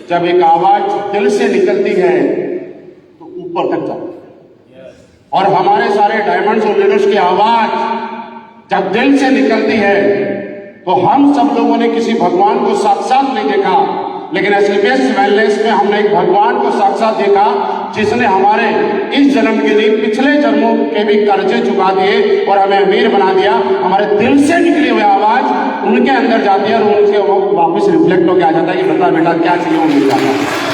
C: जब एक आवाज दिल से निकलती है तो ऊपर तक जाती है। और हमारे सारे डायमंड्स और लीडर्स की आवाज जब दिल से निकलती है तो हम सब लोगों ने किसी भगवान को साक्षात नहीं देखा, लेकिन एसलीपीएस वेलनेस में हमने एक भगवान को साक्षात देखा, जिसने हमारे इस जन्म के लिए पिछले जन्मों के भी कर्जे चुका दिए और हमें अमीर बना दिया। हमारे दिल से निकली हुई आवाज उनके अंदर जाती है और उनसे वापस रिफ्लेक्ट होकर आ जाता है कि बता बेटा क्या चाहिए, वो मिल जाता है।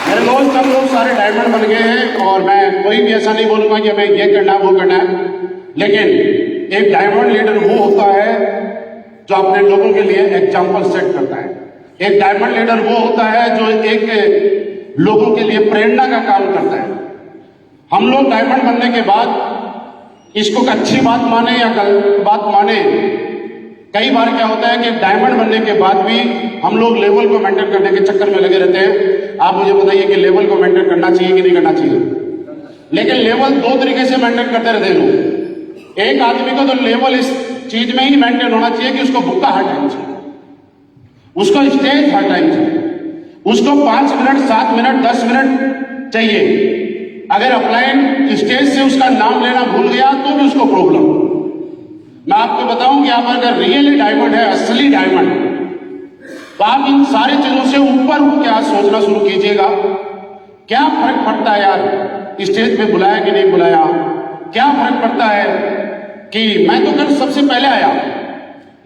C: मेरे दोस्त सब लोग सारे डायमंड बन गए हैं और मैं कोई भी ऐसा नहीं बोलूंगा कि हमें ये करना है वो करना है, लेकिन एक डायमंड लीडर वो होता है जो अपने लोगों के लिए एग्जाम्पल सेट करता है। एक डायमंड लीडर वो होता है जो एक लोगों के लिए प्रेरणा का काम करता है। हम लोग डायमंड बनने के बाद इसको अच्छी बात माने या गलत बात माने, कई बार क्या होता है कि डायमंड बनने के बाद भी हम लोग लेवल को मेंटेन करने के चक्कर में लगे रहते हैं। आप मुझे बताइए कि लेवल को मेंटेन करना चाहिए कि नहीं करना चाहिए? लेकिन लेवल दो तरीके से मेंटेन करते रहते हैं लोग। एक आदमी को तो लेवल इस चीज में ही मेंटेन होना चाहिए कि उसको बुक्का हर टाइम चाहिए, उसको स्टेज हर टाइम चाहिए, उसको 5 मिनट 7 मिनट 10 मिनट चाहिए। अगर अपलाइन स्टेज से उसका नाम लेना भूल गया तो भी उसको प्रॉब्लम। मैं आपको बताऊं कि आप अगर रियली डायमंड है, असली डायमंड, तो आप इन सारी चीजों से ऊपर उठ के आज सोचना शुरू कीजिएगा। क्या फर्क पड़ता है यार स्टेज पे बुलाया कि नहीं बुलाया? क्या फर्क पड़ता है कि मैं तो कल सबसे पहले आया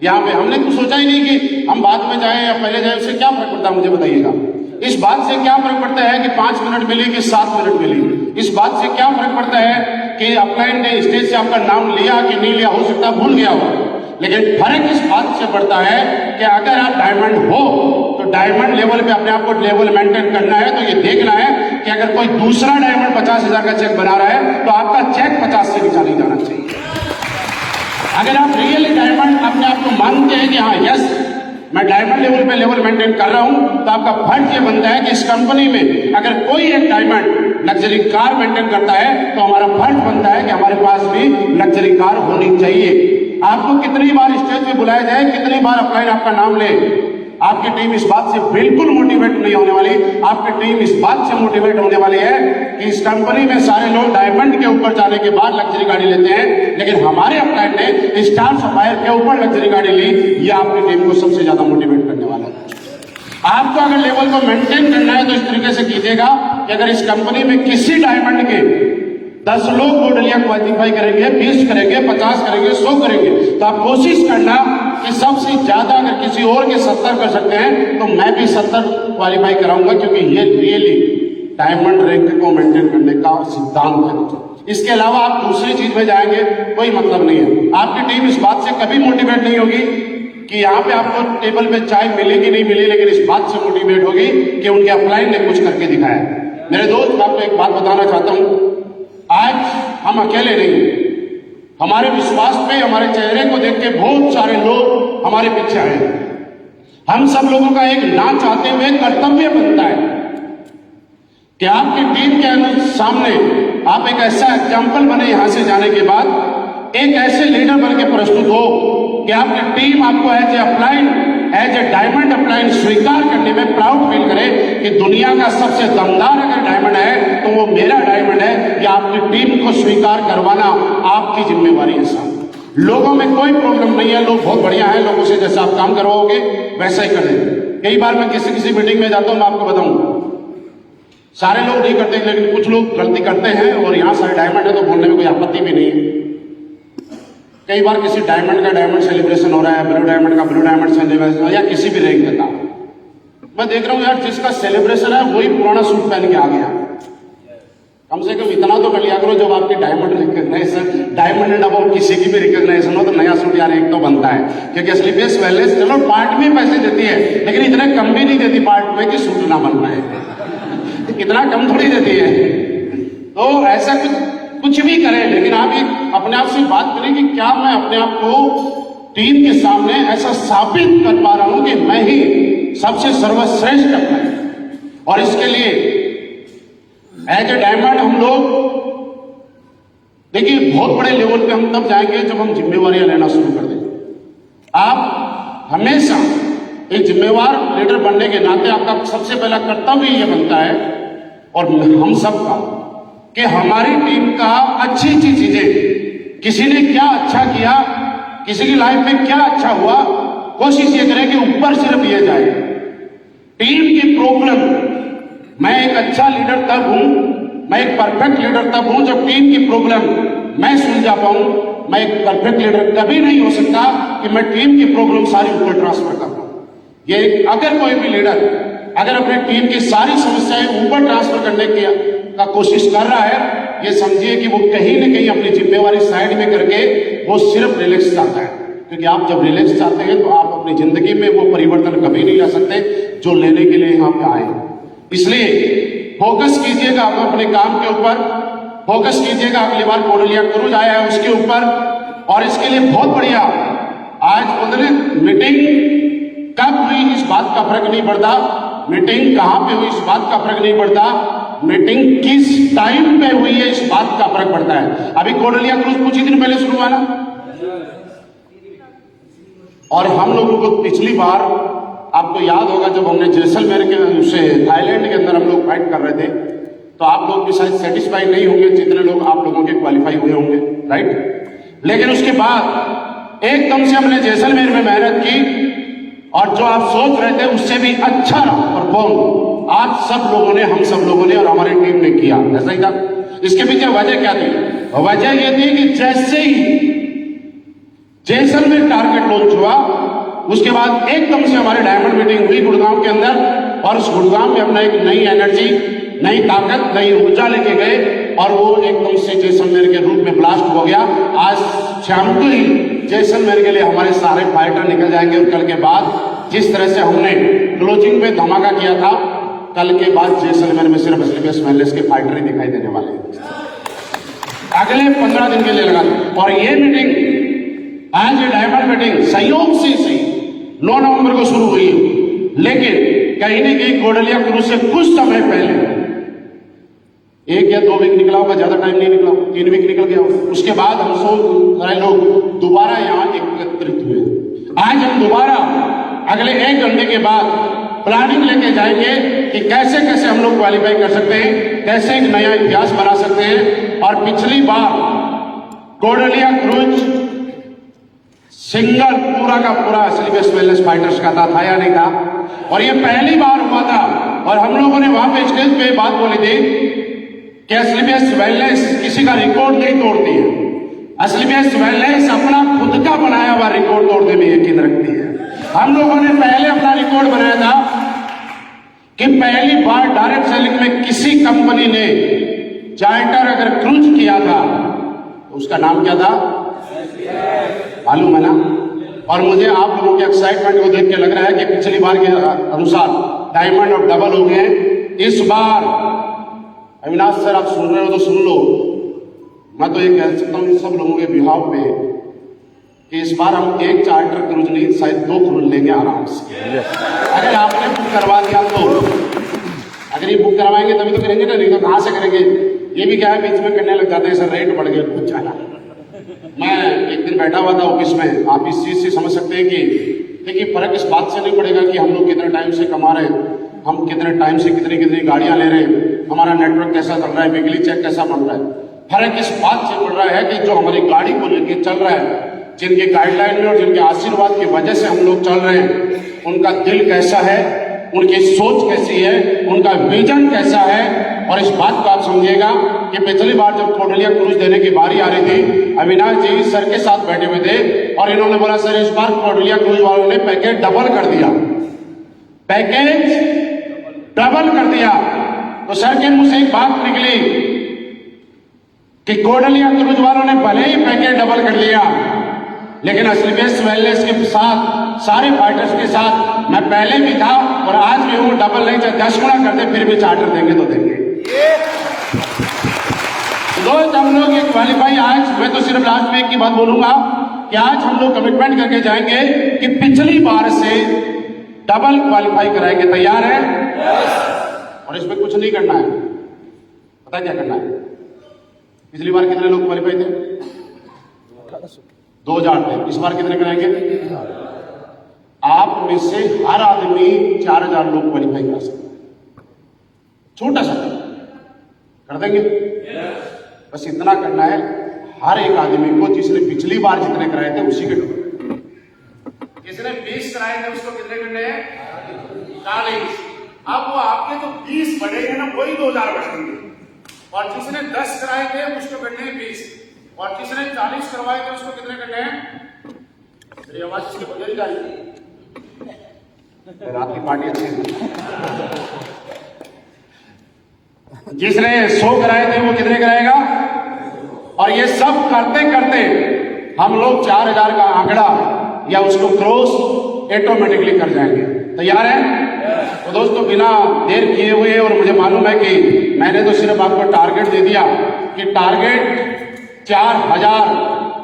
C: यहाँ पे, हमने कुछ सोचा ही नहीं कि हम बाद में जाए या पहले जाए, उससे क्या फर्क पड़ता है मुझे बताइएगा। इस बात से क्या फर्क पड़ता है कि 5 मिनट मिली कि 7 मिनट मिली? इस बात से क्या फर्क पड़ता है कि अपलाइन ने स्टेज से आपका नाम लिया कि नहीं लिया? हो सकता है भूल गया हो, लेकिन फर्क इस बात से पड़ता है कि अगर आप डायमंड हो तो डायमंड लेवल पे अपने आप को लेवल मेंटेन करना है। तो ये देखना है कि अगर कोई दूसरा डायमंड 50,000 का चेक बना रहा है तो आपका चेक 50 से नीचा नहीं जाना चाहिए। अगर आप रियली डायमंड अपने आप को मानते हैं कि हाँ यस मैं डायमंड लेवल पे लेवल मेंटेन कर रहा हूं, तो आपका फर्ज ये बनता है कि इस कंपनी में अगर कोई एक डायमंड लग्जरी कार मेंटेन करता है तो हमारा फर्ज बनता है कि हमारे पास भी लग्जरी कार होनी चाहिए। आपको कितनी बार स्टेज पे बुलाया जाए, कितनी बार अपलाइन आपका नाम ले, आपकी टीम इस बात से बिल्कुल मोटिवेट नहीं होने वाली। आपकी टीम इस बात से मोटिवेट होने वाली है कि इस कंपनी में सारे लोग डायमंड के ऊपर जाने के बाद लग्जरी गाड़ी लेते हैं, लेकिन हमारे अपलाइन ने स्टार सफायर के ऊपर लग्जरी गाड़ी ली। ये आपकी टीम को सबसे ज्यादा मोटिवेट करने वाला है। आपको अगर लेवल को मेंटेन करना है तो इस तरीके से कीजिएगा कि अगर इस कंपनी में किसी डायमंड के 10 लोग गोल्डलिया क्वालिफाई करेंगे, 20 करेंगे, 50 करेंगे, 100 करेंगे, तो आप कोशिश करना कि सबसे ज्यादा अगर किसी और के 70 कर सकते हैं तो मैं भी 70 क्वालिफाई कराऊंगा, क्योंकि ये रियली डायमंड रैंक को मेंटेन करने का सिद्धांत है। इसके अलावा आप दूसरी चीज में जाएंगे कोई मतलब नहीं है। आपकी टीम इस बात से कभी मोटिवेट नहीं होगी कि यहाँ पे आपको टेबल पे चाय मिलेगी नहीं मिली, लेकिन इस बात से मोटिवेट होगी कि उनके अपलाइन ने कुछ करके दिखाया। मेरे दोस्त, मैं आपको एक बात बताना चाहता हूं, आज हम अकेले नहीं, हमारे विश्वास पे, हमारे चेहरे को देख के बहुत सारे लोग हमारे पीछे आए। हम सब लोगों का एक ना चाहते हुए कर्तव्य बनता है कि आपकी टीम के सामने आप एक ऐसा एग्जाम्पल बने यहां से जाने के बाद, एक ऐसे लीडर बन के प्रस्तुत हो कि आपकी टीम आपको as a upline, as a diamond upline स्वीकार करने में प्राउड फील करे कि दुनिया का सबसे दमदार अगर डायमंड है तो वो मेरा डायमंड है। या आपकी टीम को स्वीकार करवाना आपकी जिम्मेवारी है साहब। लोगों में कोई प्रॉब्लम नहीं है, लोग बहुत बढ़िया हैं, लोगों से जैसा आप काम करवाओगे वैसा ही कर देंगे। कई बार मैं किसी मीटिंग में जाता हूं, मैं आपको बताऊं, सारे लोग नहीं करते, लेकिन कुछ लोग गलती करते हैं और यहां सारे डायमंड है तो बोलने में कोई आपत्ति भी नहीं है। कई बार किसी डायमंड का डायमंड सेलिब्रेशन हो रहा है, ब्लू डायमंड का ब्लू डायमंड सेलिब्रेशन, या किसी भी रैंक का, मैं देख रहा हूं यार जिसका सेलिब्रेशन है वही पुराना सूट पहन के आ गया। कम से कम इतना तो कर लिया करो जब आपकी diamond recognition, diamond and above किसी की भी रिकॉग्नाइजेशन हो तो नया सूट यार एक तो बनता है, क्योंकि एसलीपीएस वेलनेस चलो पार्ट में पैसे देती है, लेकिन इतने कम भी नहीं देती पार्ट में कि सूट ना बन पाए, इतना कम थोड़ी देती है। तो ऐसा कुछ भी करें, लेकिन आप एक अपने आप से बात करें कि क्या मैं अपने आप को टीम के सामने ऐसा साबित कर पा रहा हूं कि मैं ही सबसे सर्वश्रेष्ठ अपना। और इसके लिए एज ए डायमंड हम लोग देखिए बहुत बड़े लेवल पे हम तब जाएंगे जब हम जिम्मेवारियां लेना शुरू कर दें। आप हमेशा एक जिम्मेवार लीडर बनने के नाते आपका सबसे पहला कर्तव्य यह बनता है, और हम सबका, कि हमारी टीम का अच्छी चीजें, किसी ने क्या अच्छा किया, किसी की लाइफ में क्या अच्छा हुआ, कोशिश ये करें कि ऊपर सिर्फ ये जाए। टीम की प्रॉब्लम, मैं एक अच्छा लीडर तब हूं, मैं एक परफेक्ट लीडर तब हूं जब टीम की प्रॉब्लम मैं सुलझा पाऊं। मैं एक परफेक्ट लीडर कभी नहीं हो सकता कि मैं टीम की प्रॉब्लम सारी ऊपर ट्रांसफर कर पाऊं। ये अगर कोई भी लीडर अगर अपने टीम की सारी समस्याएं ऊपर ट्रांसफर करने का कोशिश कर रहा है, ये समझिए कि वो कहीं ना कहीं अपनी जिम्मेवारी साइड में करके वो सिर्फ रिलैक्स चाहता है। क्योंकि आप जब रिलैक्स चाहते हैं तो आप अपनी जिंदगी में वो परिवर्तन कभी नहीं ला सकते जो लेने के लिए यहाँ पे आए। इसलिए फोकस कीजिएगा आप अपने काम के ऊपर, फोकस कीजिएगा। अगली बार कोडलिया क्रूज आया है उसके ऊपर, और इसके लिए बहुत बढ़िया आज बोले मीटिंग कब हुई इस बात का फर्क नहीं पड़ता, मीटिंग कहां पे हुई इस बात का फर्क नहीं पड़ता, मीटिंग किस टाइम पे हुई है इस बात का फर्क पड़ता है। अभी कोडलिया क्रूज कुछ ही दिन पहले शुरू हुआ ना, और हम लोगों को पिछली बार आपको याद होगा जब हमने जैसलमेर के उसे थाईलैंड के अंदर हम लोग फाइट कर रहे थे, तो आप लोग भी शायद सेटिस्फाई नहीं होंगे जितने लोग आप लोगों के क्वालिफाई हुए होंगे, राइट। लेकिन उसके बाद एकदम से हमने जैसलमेर में मेहनत की, और जो आप सोच रहे थे उससे भी अच्छा परफॉर्म आप सब लोगों ने, हम सब लोगों ने और हमारी टीम ने किया। ऐसा ही था। इसके पीछे वजह क्या थी? वजह यह थी कि जैसे ही जैसलमेर टारगेट लॉन्च हुआ उसके बाद एकदम से हमारी डायमंड मीटिंग हुई गुड़गांव के अंदर, और उस गुड़गांव में अपना एक नई एनर्जी, नई ताकत, नई ऊर्जा लेके गए, और वो एकदम से जैसलमेर के रूप में ब्लास्ट हो गया। आज शाम को ही जैसलमेर के लिए हमारे सारे फाइटर निकल जाएंगे, और कल के बाद जिस तरह से हमने क्लोजिंग में धमाका किया था, कल के बाद जैसलमेर में सिर्फ SLBS के फाइटर ही दिखाई देने वाले हैं। अगले 15 दिन के लिए लगा, और ये मीटिंग आज ये डायमंड मीटिंग सहयोग से सही 9 नवंबर को शुरू हुई, लेकिन कहीं न कहीं कोडलिया क्रूज से कुछ समय पहले 1 या 2 वीक निकला होगा, ज्यादा टाइम नहीं निकला, 3 वीक निकल गया। उसके बाद हम सारे लोग दोबारा यहाँ एकत्रित हुए। आज हम दोबारा अगले 1 घंटे के बाद प्लानिंग लेके जाएंगे कि कैसे कैसे हम लोग क्वालिफाई कर सकते हैं, कैसे एक नया इतिहास बना सकते हैं। और पिछली बार कोडलिया क्रूज सिंगल पूरा का पूरा SLBS फाइटर्स का था या नहीं था, और ये पहली बार हुआ था। और हम लोगों ने वहां पे स्टेज पे बात बोली थी कि SLBS किसी का रिकॉर्ड नहीं तोड़ती है, SLBS अपना खुद का बनाया हुआ रिकॉर्ड तोड़ने में यकीन रखती है। हम लोगों ने पहले अपना रिकॉर्ड बनाया था कि पहली बार डायरेक्ट सेलिंग में किसी कंपनी ने चार्टर अगर क्रूज किया था तो उसका नाम क्या था, मालूम है ना। और मुझे आप लोगों के एक्साइटमेंट को देख के लग रहा है कि पिछली बार के अनुसार डायमंड और डबल हो गए। इस बार अविनाश सर आप सुन रहे हो तो सुन लो, मैं तो ये कह सकता हूँ सब लोगों के बिहाव पे कि इस बार हम 1 चार्टर क्रूज नहीं शायद 2 क्रूज लेंगे आराम से। अगर आपने बुक करवा दिया तो, अगर ये बुक करवाएंगे तभी तो करेंगे ना, नहीं तो कहां से करेंगे। ये भी क्या है बीच में करने लग जाते हैं, सर रेट बढ़ गया कुछ ज्यादा। मैं एक दिन बैठा हुआ था ऑफिस में, आप इस चीज से समझ सकते हैं कि देखिए फर्क इस बात से नहीं पड़ेगा कि हम लोग कितने टाइम से कमा रहे हैं, हम कितने टाइम से कितनी कितनी गाड़ियां ले रहे हैं, हमारा नेटवर्क कैसा चल रहा है, बिजली चेक कैसा बढ़ रहा है। फर्क इस बात से पड़ रहा है कि जो हमारी गाड़ी को लेके चल रहा है, जिनके गाइडलाइन में और जिनके आशीर्वाद की वजह से हम लोग चल रहे हैं, उनका दिल कैसा है, उनकी सोच कैसी है, उनका विजन कैसा है। और इस बात को आप समझिएगा कि पिछली बार जब कोडलिया क्रूज देने की बारी आ रही थी, अविनाश जी सर के साथ बैठे हुए थे और इन्होंने बोला सर इस बार कोडलिया क्रूज वालों ने पैकेज डबल कर दिया, पैकेज डबल कर दिया। तो सर के मुंह से एक बात निकली कि कोडलिया क्रूज वालों ने भले ही पैकेज डबल कर लिया, लेकिन SLBS के साथ सारे फाइटर्स के साथ मैं पहले भी था और आज भी हूं। डबल नहीं चाहे 10 गुना करते फिर भी चार्टर देंगे तो देंगे। दोस्त हम लोग ये क्वालिफाई, आज मैं तो सिर्फ लास्ट में एक की बात बोलूंगा कि आज हम लोग कमिटमेंट करके जाएंगे कि पिछली बार से डबल क्वालिफाई कराएंगे। तैयार है? और इसमें कुछ नहीं करना है, पता क्या करना है। पिछली बार कितने लोग क्वालिफाई थे? 2000 थे। इस बार कितने कराएंगे? आप में से हर आदमी 4000 लोग क्वालिफाई कर सकते हैं। छोटा सा कर देंगे, बस इतना करना है हर एक आदमी को जिसने पिछली बार जितने कराए थे उसी के डबल। जिसने 20 कराए थे उसको कितने करने हैं? 40। अब वो आपके तो 20 बढ़ेंगे ना, वही 2000 बढ़ेंगे। और जिसने 10 कराए थे उसको करने हैं 20, और जिसने 40 करवाए थे उसको कितने करने हैं? मेरी आवाज इसके बदल जाएगी। रात की पार्टी अच्छी है। जिसने 100 कराए थे वो कितने कराएगा? और ये सब करते करते हम लोग 4000 का आंकड़ा या उसको क्रॉस ऑटोमेटिकली कर जाएंगे। तैयार है? तो दोस्तों बिना देर किए हुए, और मुझे मालूम है कि मैंने तो सिर्फ आपको टारगेट दे दिया कि टारगेट 4000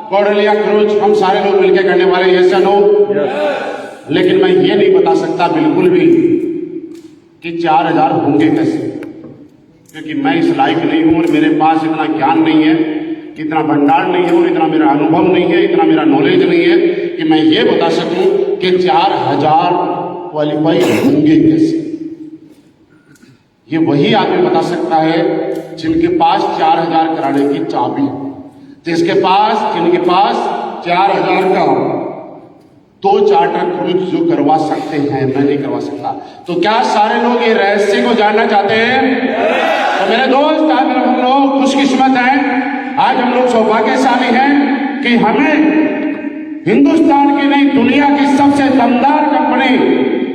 C: कोर्डेलिया क्रूज हम सारे लोग मिलकर करने वाले, यस या नो? लेकिन मैं ये नहीं बता सकता बिल्कुल भी कि 4000 होंगे कैसे, क्योंकि मैं इस लायक नहीं हूं और मेरे पास इतना ज्ञान नहीं है, इतना भंडार नहीं है और इतना मेरा अनुभव नहीं है, इतना मेरा नॉलेज नहीं है कि मैं ये बता सकूं कि 4000 क्वालिफाई होंगे कैसे। ये वही आदमी बता सकता है जिनके पास 4000 कराने की चाबी, जिनके पास 4000 का 2 चार्टर क्रूज जो करवा सकते हैं। मैं नहीं करवा सकता। तो क्या सारे लोग ये रहस्य को जानना चाहते हैं? तो मेरे दोस्त, आज हम लोग खुशकिस्मत हैं, आज हम लोग सौभाग्यशाली हैं कि हमें हिंदुस्तान की नहीं दुनिया की सबसे दमदार कंपनी,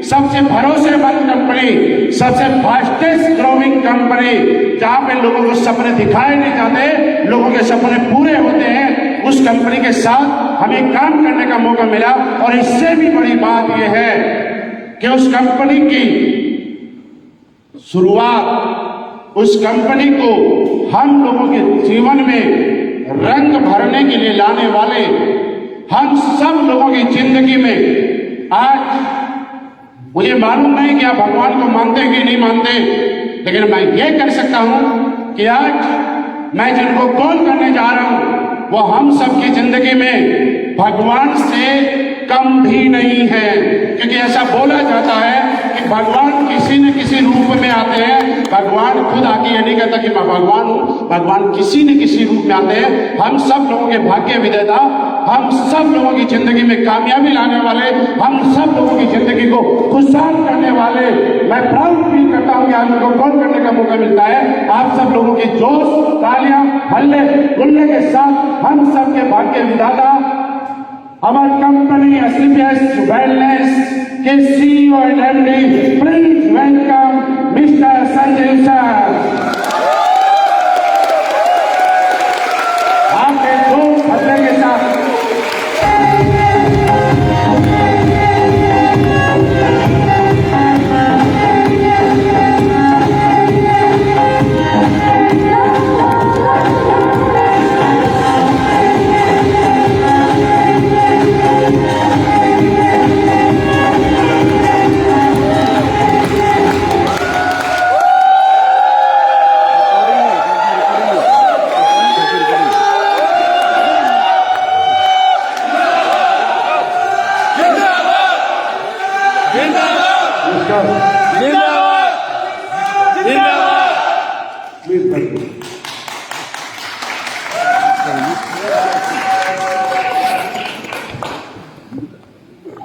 C: सबसे भरोसेमंद कंपनी, सबसे फास्टेस्ट ग्रोइंग कंपनी, जहां पे लोगों को सपने दिखाए नहीं जाते, लोगों के सपने पूरे होते हैं, उस कंपनी के साथ हमें काम करने का मौका मिला। और इससे भी बड़ी बात यह है कि उस कंपनी की शुरुआत, उस कंपनी को हम लोगों के जीवन में रंग भरने के लिए लाने वाले, हम सब लोगों की जिंदगी में आज, मुझे मालूम नहीं कि आप भगवान को मानते हैं कि नहीं मानते, लेकिन मैं ये कर सकता हूं कि आज मैं जिनको कॉल करने जा रहा हूं वो हम सबकी जिंदगी में भगवान से कम भी नहीं है। क्योंकि ऐसा बोला जाता है कि भगवान किसी न किसी रूप में आते हैं। भगवान खुद आके ये नहीं कहता कि मैं भगवान हूं, भगवान किसी न किसी रूप में आते हैं। हम सब लोगों के भाग्य विधाता, हम सब लोगों की जिंदगी में कामयाबी लाने वाले, हम सब लोगों की जिंदगी को खुशहाल करने वाले, मैं प्राउड फील करता हूं कि आज मुझको कॉल करने का मौका मिलता है। आप सब लोगों के जोश, तालियां, हल्ले गुल्ले के साथ हम सब के भाग्य विधाता, हमारी कंपनी एससीपीएस वेलनेस के CEO and MD, please welcome mister Sanjeev sir. आपके दो हल्ले के साथ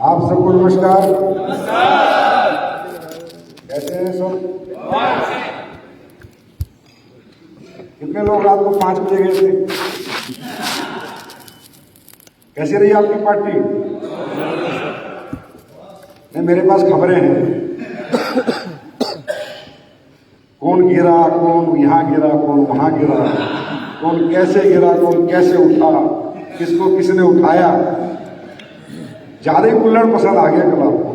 D: आप सबको नमस्कार। कैसे हैं सब? कितने लोग रात को 5 बजे गए थे? कैसी रही आपकी पार्टी? नहीं, मेरे पास खबरें हैं। कौन गिरा, कौन यहाँ गिरा, कौन वहां गिरा, कौन कैसे गिरा, कौन कैसे उठा, किसको किसने उठाया। ज्यादा ही कुल्लड़ पसंद आ गया कल आपको।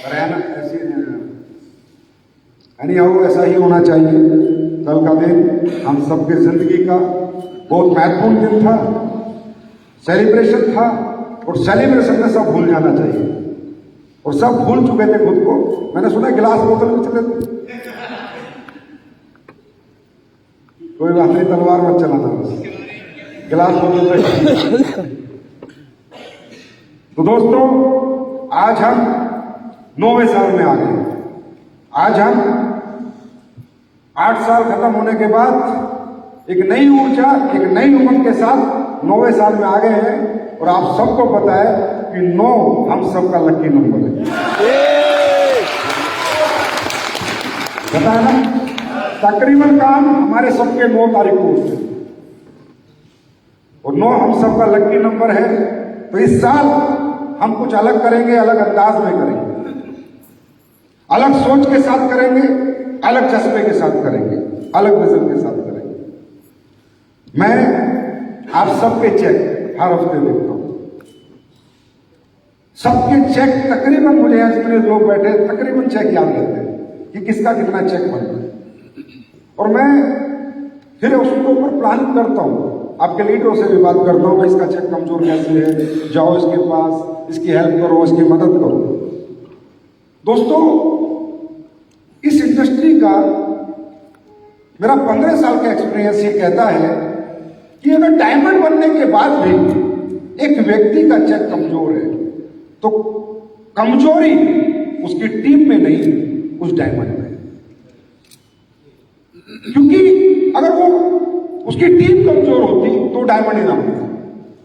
D: रहना ऐसे ऐसा ही होना चाहिए। कल का दिन हम सबके जिंदगी का बहुत महत्वपूर्ण दिन था, सेलिब्रेशन था, और सेलिब्रेशन में सब भूल जाना चाहिए। और सब भूल चुके थे खुद को। मैंने सुना गिलास बोतल में चले थे। कोई बात नहीं, तलवार मत चलाना, बस गिलास बोतल पे। तो दोस्तों, आज हम 9वें साल में आ गए। आज हम 8 साल खत्म होने के बाद एक नई ऊर्जा, एक नई उमंग के साथ 9वें साल में आ गए हैं। और आप सबको पता है कि 9 हम सबका लकी नंबर है। बताया ना, तकरीबन काम हमारे सबके 9 तारीख को होते हैं और 9 हम सबका लकी नंबर है। तो इस साल हम कुछ अलग करेंगे, अलग अंदाज में करेंगे, अलग सोच के साथ करेंगे, अलग जज्बे के साथ करेंगे, अलग विजन के साथ करेंगे। मैं आप सबके चेक हर हफ्ते देखता हूं, सबके चेक तकरीबन, मुझे यहाँ जितने लोग बैठे तकरीबन चेक याद रहते हैं कि किसका कितना चेक बन गया। और मैं फिर उसके ऊपर प्लानिंग करता हूं, आपके लीडरों से भी बात करता हूं, इसका चेक कमजोर कैसे है, जाओ इसके पास, इसकी हेल्प करो, इसकी मदद करो। दोस्तों, इस इंडस्ट्री का मेरा 15 साल का एक्सपीरियंस ये कहता है कि अगर डायमंड बनने के बाद भी एक व्यक्ति का चेक कमजोर है तो कमजोरी उसकी टीम में नहीं, उस डायमंड में। क्योंकि अगर वो उसकी टीम कमजोर होती तो डायमंड ही ना बनता,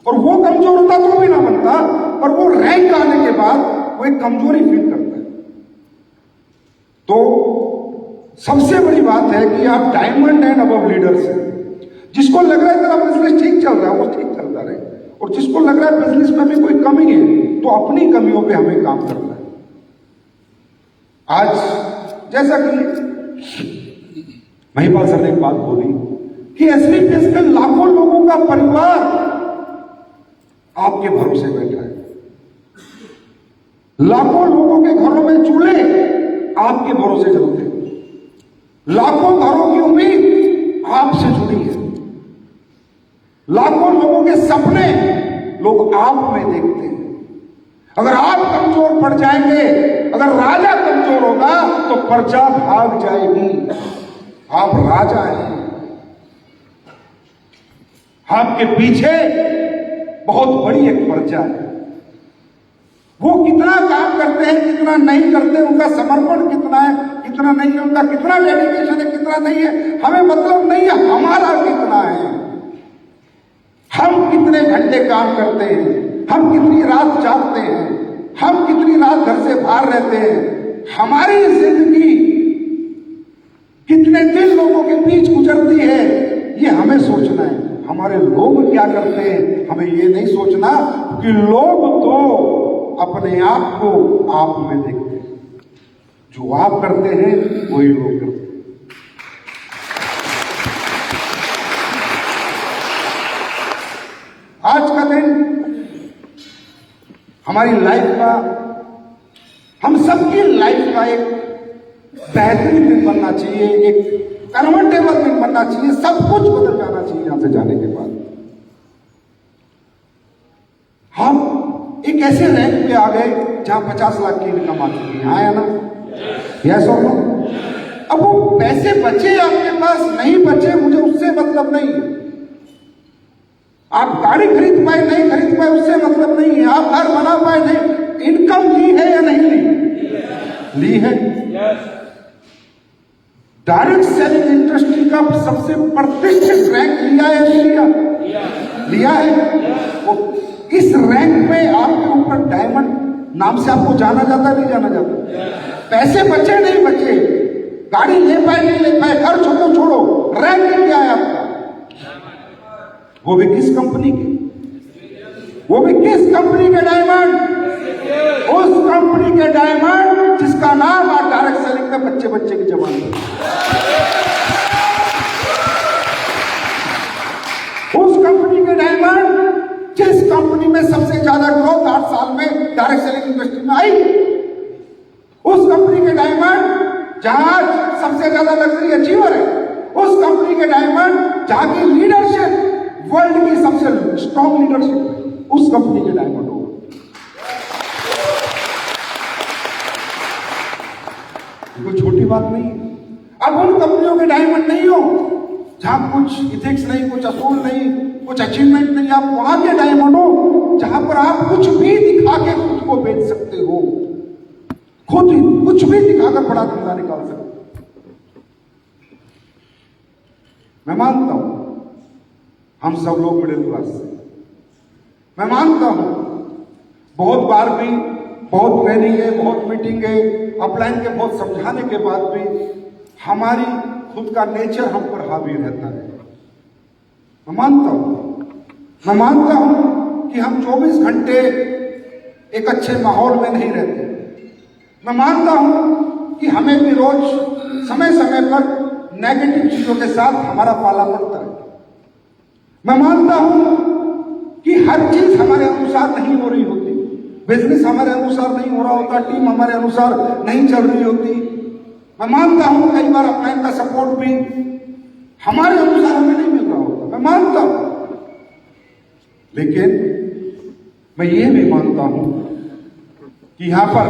D: और वो कमजोर होता तो भी ना बनता, और वो रैंक आने के बाद वो एक कमजोरी फील करता है। तो सबसे बड़ी बात है कि आप डायमंड एंड अबव लीडर्स हैं। जिसको लग रहा है तेरा बिजनेस ठीक चल रहा है वो ठीक चलता रहे, और जिसको लग रहा है बिजनेस में भी कोई कमी है तो अपनी कमियों पे हमें काम करना है। आज जैसा कि महिपाल सर ने एक बात बोली कि एसवीपीएस के लाखों लोगों का परिवार आपके भरोसे बैठा है, लाखों लोगों के घरों में चूल्हे आपके भरोसे जलते हैं, लाखों घरों की उम्मीद आपसे जुड़ी है, लाखों लोगों के सपने लोग आप में देखते हैं। अगर आप कमजोर पड़ जाएंगे, अगर राजा कमजोर होगा तो प्रजा भाग जाएगी। आप राजा हैं, आपके पीछे बहुत बड़ी एक प्रजा है। वो कितना काम करते हैं, कितना नहीं करते, उनका समर्पण कितना है, कितना नहीं है, उनका कितना डेडिकेशन है, कितना नहीं है, हमें मतलब नहीं है, हमारा कितना है। हम कितने घंटे काम करते हैं, हम कितनी रात जागते हैं, हम कितनी रात घर से बाहर रहते हैं, हमारी जिंदगी कितने दिन लोगों के बीच गुजरती है, ये हमें सोचना है। हमारे लोग क्या करते हैं हमें ये नहीं सोचना, कि लोग तो अपने आप को आप में देखते हैं, जो आप करते हैं वही लोग करते हैं। आज का दिन हमारी लाइफ का, हम सबकी लाइफ का एक बेहतरीन दिन बनना चाहिए, एक कन्वर्टेबल दिन बनना चाहिए। सब कुछ बदल जाना चाहिए यहां से जाने के बाद। हम एक ऐसे रैंक पे आ गए जहां 50 लाख की इनकम आ चुकी है, हाँ या ना? यस और नो? अब वो पैसे बचे आपके पास, नहीं बचे, मुझे उससे मतलब नहीं है। आप गाड़ी खरीद पाए नहीं खरीद पाए उससे मतलब नहीं है, आप घर बना पाए नहीं, इनकम ली है या नहीं ली? ली है। डायरेक्ट सेलिंग इंडस्ट्री का सबसे प्रतिष्ठित रैंक लिया है, नहीं लिया? लिया है। वो इस रैंक में आपके ऊपर डायमंड नाम से आपको जाना जाता नहीं जाना जाता? पैसे बचे नहीं बचे, गाड़ी ले पाए नहीं ले पाए, घर छोड़ो छोड़ो, रैंक क्या है आपका? वो भी किस कंपनी के? वो भी किस कंपनी के डायमंड? उस कंपनी के डायमंड जिसका नाम आज डायरेक्ट सेलिंग में बच्चे बच्चे की जबान है। उस कंपनी के डायमंड जिस कंपनी में सबसे ज्यादा ग्रोथ 8 साल में डायरेक्ट सेलिंग इंडस्ट्री में आई। उस कंपनी के डायमंड जहां सबसे ज्यादा लग्जरी अचीवर है। उस कंपनी के डायमंड जहां की लीडरशिप वर्ल्ड की सबसे स्ट्रॉन्ग लीडरशिप, उस कंपनी के डायमंड होगा। कोई छोटी बात नहीं है। अब उन कंपनियों के डायमंड नहीं हो जहां कुछ इथिक्स नहीं, कुछ असूल नहीं, कुछ अचीवमेंट नहीं, आप वहां के डायमंड हो जहां पर आप कुछ भी दिखा के खुद को बेच सकते हो, खुद कुछ भी दिखाकर बड़ा धंधा निकाल सकते हो। मैं मानता हूं हम सब लोग मिडिल क्लास से, मैं मानता हूं बहुत बार भी, बहुत ट्रेनिंग है, बहुत मीटिंग है, अपलाइन के बहुत समझाने के बाद भी हमारी खुद का नेचर हम पर हावी रहता है। मैं मानता हूं कि हम 24 घंटे एक अच्छे माहौल में नहीं रहते। मैं मानता हूं कि हमें भी रोज समय समय पर नेगेटिव चीजों के साथ हमारा पाला पड़ता है। मैं मानता हूं कि हर चीज हमारे अनुसार नहीं हो रही होती, बिजनेस हमारे अनुसार नहीं हो रहा होता, टीम हमारे अनुसार नहीं चल रही होती। मैं मानता हूं कई बार अपलाइन का सपोर्ट भी हमारे अनुसार हमें नहीं मिल रहा होता, मैं मानता हूं। लेकिन मैं ये भी मानता हूं कि यहां पर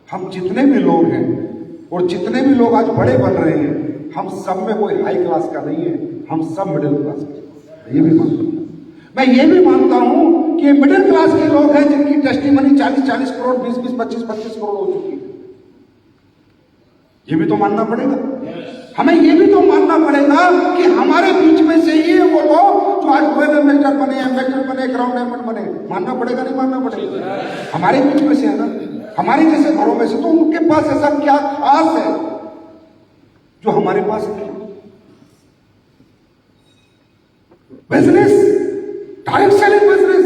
D: हम जितने भी लोग हैं और जितने भी लोग आज बड़े बन रहे हैं, हम सब में कोई हाई क्लास का नहीं है, हम सब मिडिल क्लास के। ये भी मानता हूं मैं, ये भी मानता हूं कि मिडिल क्लास के लोग हैं जिनकी टेस्टिमनी 40-40 करोड़, 20-20, 25-25 करोड़ हो चुकी है। ये भी तो मानना पड़ेगा, हमें ये भी तो मानना पड़ेगा कि हमारे बीच में से ही वो लोग जो आज वेब इन्वेस्टर बने, एम्बेसडर बने, क्राउन डायमंड बने, मानना पड़ेगा नहीं मानना पड़ेगा? हमारे बीच में से है ना, हमारे जैसे घरों में से। तो उनके पास ऐसा क्या खास है जो हमारे पास नहीं? बिजनेस, डायरेक्ट सेलिंग बिजनेस,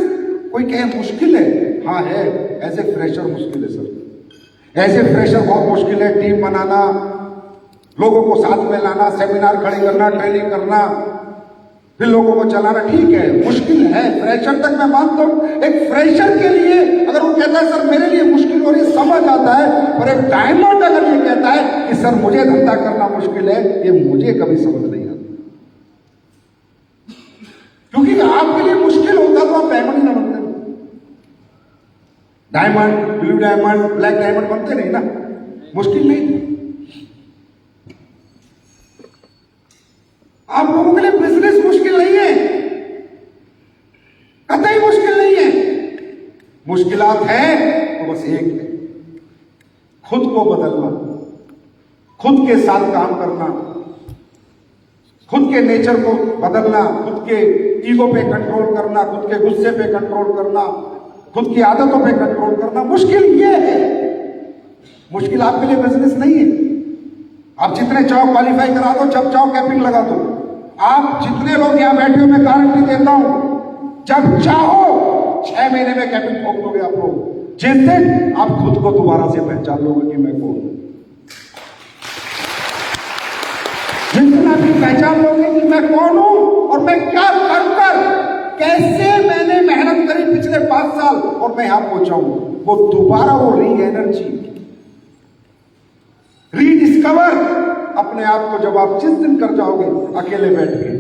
D: कोई कहे मुश्किल है, हाँ है। एज ए फ्रेशर मुश्किल है सर, एज ए फ्रेशर बहुत मुश्किल है। टीम बनाना, लोगों को साथ में लाना, सेमिनार खड़े करना, ट्रेनिंग करना, फिर लोगों को चलाना, ठीक है मुश्किल है। फ्रेशर तक मैं मानता हूं, एक फ्रेशर के लिए अगर वो कहता है सर मेरे लिए मुश्किल हो रही है, समझ आता है। पर एक डायमंड अगर ये कहता है कि सर मुझे धंधा करना मुश्किल है, ये मुझे कभी समझ नहीं आता। क्योंकि आपके लिए मुश्किल होता तो आप डायमंड ही ना बनते। Diamond, blue diamond, black diamond बनते नहीं ना, मुश्किल नहीं। आप लोगों के लिए बिजनेस मुश्किल नहीं है, कतई मुश्किल नहीं है। मुश्किलात है तो बस एक है, खुद को बदलना, खुद के साथ काम करना, खुद के नेचर को बदलना, खुद के ईगो पे कंट्रोल करना, खुद के गुस्से पे कंट्रोल करना, खुद की आदतों पे कंट्रोल करना। मुश्किल ये है, मुश्किल आपके लिए बिजनेस नहीं है। आप जितने चाहो क्वालिफाई करा दो, जब चाहो कैपिंग लगा दो। आप जितने लोग यहां बैठे हो, मैं गारंटी देता हूं, जब चाहो 6 महीने में कैपिंग ठोक दोगे आप लोग। जिस दिन आप खुद को दोबारा से पहचान लोगे कि मैं कौन हूं, जिस दिन आप पहचान लोगे कि मैं कौन हूं और मैं क्या कर कैसे मैंने मेहनत करी पिछले 5 साल और मैं यहां पहुंचा हूं, वो दोबारा वो री एनर्जी, रीडिस्कवर अपने आप को जब आप जिस दिन कर जाओगे, अकेले बैठ के,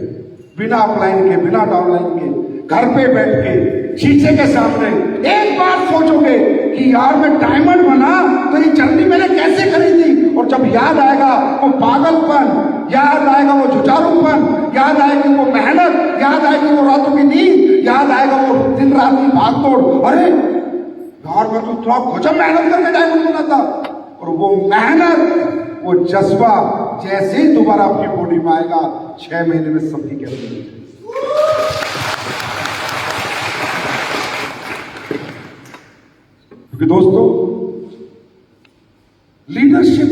D: बिना अपलाइन के, बिना डाउनलाइन के, घर पे बैठ के, शीशे के सामने एक बार सोचोगे कि यार मैं डायमंड बना तो ये जर्नी मैंने कैसे खरीदी। और जब याद आएगा वो पागलपन, याद आएगा वो जुझारूपन, याद आएगी वो मेहनत, याद आएगी वो रातों की नींद, याद आएगा वो दिन रात की भागदौड़। अरे यार मैं तो थोड़ा गजब मेहनत करके डायमंड बना था। और वो मेहनत, वो जज्बा जैसे ही दोबारा आपकी बॉडी में आएगा, 6 महीने में सबकी कहती है। क्योंकि दोस्तों, लीडरशिप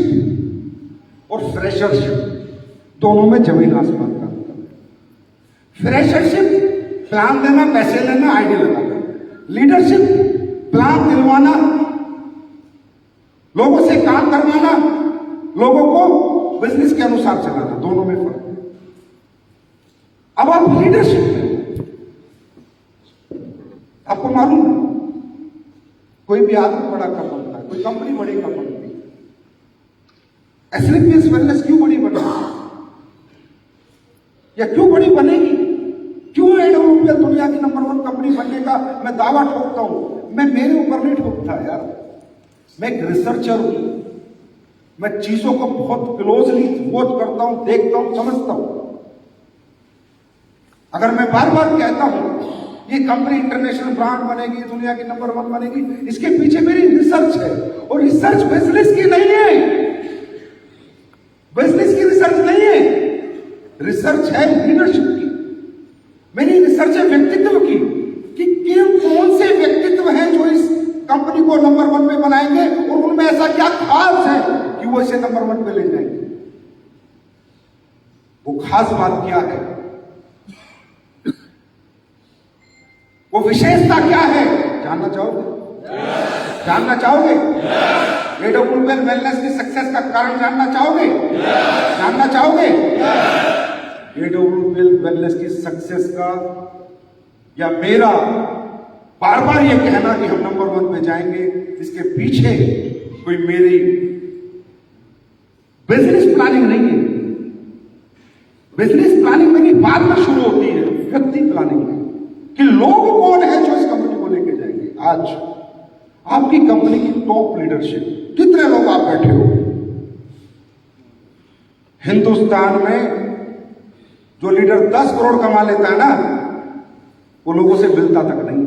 D: और फ्रेशरशिप दोनों में जमीन आसमान का अंतर है। फ्रेशरशिप प्लान देना, पैसे लेना, आइडिया लगाना। लीडरशिप प्लान दिलवाना, लोगों से काम करवाना, लोगों को बिजनेस के अनुसार चलाना, दोनों में फर्क है। अब आप लीडरशिप में, आपको मालूम है कोई भी आदमी बड़ा कर बनता है, कोई कंपनी बड़ी कर बनती है। एसएलपीएस वेलनेस क्यों बड़ी बनी या क्यों बड़ी बनेगी? क्यों एडब्ल्यूपीएल दुनिया की नंबर 1 कंपनी बनने का मैं दावा ठोकता हूं? मैं मेरे ऊपर नहीं ठोकता यार, मैं एक रिसर्चर हूं। मैं चीजों को बहुत क्लोजली वॉच करता हूं, देखता हूं, समझता हूं। अगर मैं बार बार कहता हूं ये कंपनी इंटरनेशनल ब्रांड बनेगी, दुनिया की नंबर 1 बनेगी, इसके पीछे मेरी रिसर्च है। और रिसर्च बिजनेस की नहीं है, बिजनेस की रिसर्च नहीं है, रिसर्च है लीडरशिप की। कैसे नंबर 1 पे ले जाएंगे? वो खास बात क्या है, वो विशेषता क्या है, जानना चाहोगे? जानना चाहोगे? AWL वेलनेस की सक्सेस का कारण जानना चाहोगे? जानना चाहोगे? AWL वेलनेस की सक्सेस का या मेरा बार बार ये कहना कि हम नंबर 1 पे जाएंगे, इसके पीछे कोई मेरी बिजनेस प्लानिंग नहीं है। बिजनेस प्लानिंग मेरी बाद में शुरू होती है, व्यक्ति प्लानिंग में, कि लोग कौन है जो इस कंपनी को लेके जाएंगे। आज आपकी कंपनी की टॉप लीडरशिप, कितने लोग आप बैठे हो, हिंदुस्तान में जो लीडर 10 करोड़ कमा लेता है ना, वो लोगों से मिलता तक नहीं।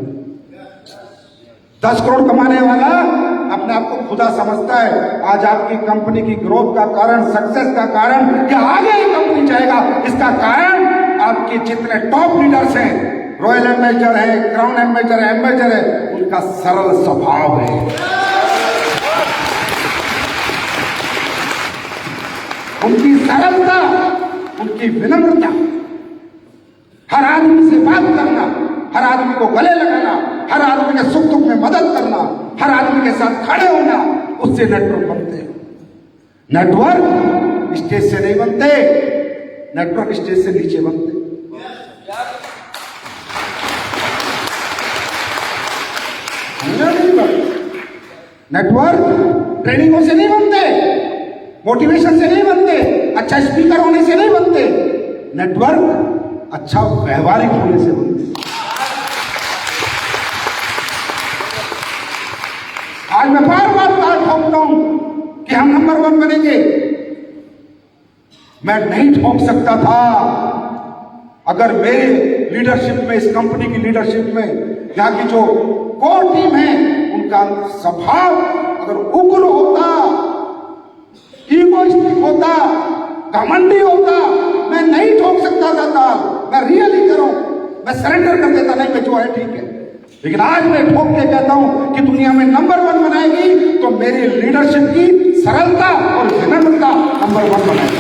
D: 10 करोड़ कमाने वाला अपने आप को खुदा समझता है। आज आपकी कंपनी की ग्रोथ का कारण, सक्सेस का कारण, कि आगे ही कंपनी जाएगा, इसका कारण आपके जितने टॉप लीडर्स हैं, रॉयल एम्बेसडर है, क्राउन एम्बेसडर है, उनका सरल स्वभाव है। उनकी सरलता, उनकी विनम्रता, हर आदमी से बात करना, हर आदमी को गले लगाना, हर आदमी के सुख दुख में मदद करना, हर आदमी के साथ खड़े होना, उससे नेटवर्क बनते हैं। नेटवर्क स्टेज से नहीं बनते, नेटवर्क स्टेज से नीचे बनते। नेटवर्क ट्रेनिंगों से नहीं बनते, मोटिवेशन से नहीं बनते, अच्छा स्पीकर होने से नहीं बनते। नेटवर्क अच्छा व्यवहारिक होने से बनते। आज मैं बार बार ताल ठोकता हूं कि हम नंबर 1 बनेंगे। मैं नहीं ठोक सकता था अगर मेरे लीडरशिप में, इस कंपनी की लीडरशिप में, यहां की जो कोर टीम है, उनका स्वभाव अगर उग्र होता, ईगोइस्टिक होता, घमंडी होता, मैं नहीं ठोक सकता था ताल। मैं रियली करूं, मैं सरेंडर कर देता, नहीं मैं जो है ठीक है। लेकिन आज मैं ठोक के कहता हूं कि दुनिया में नंबर 1 बनाएगी तो मेरी लीडरशिप की सरलता और विनम्रता नंबर 1 बनाएगी।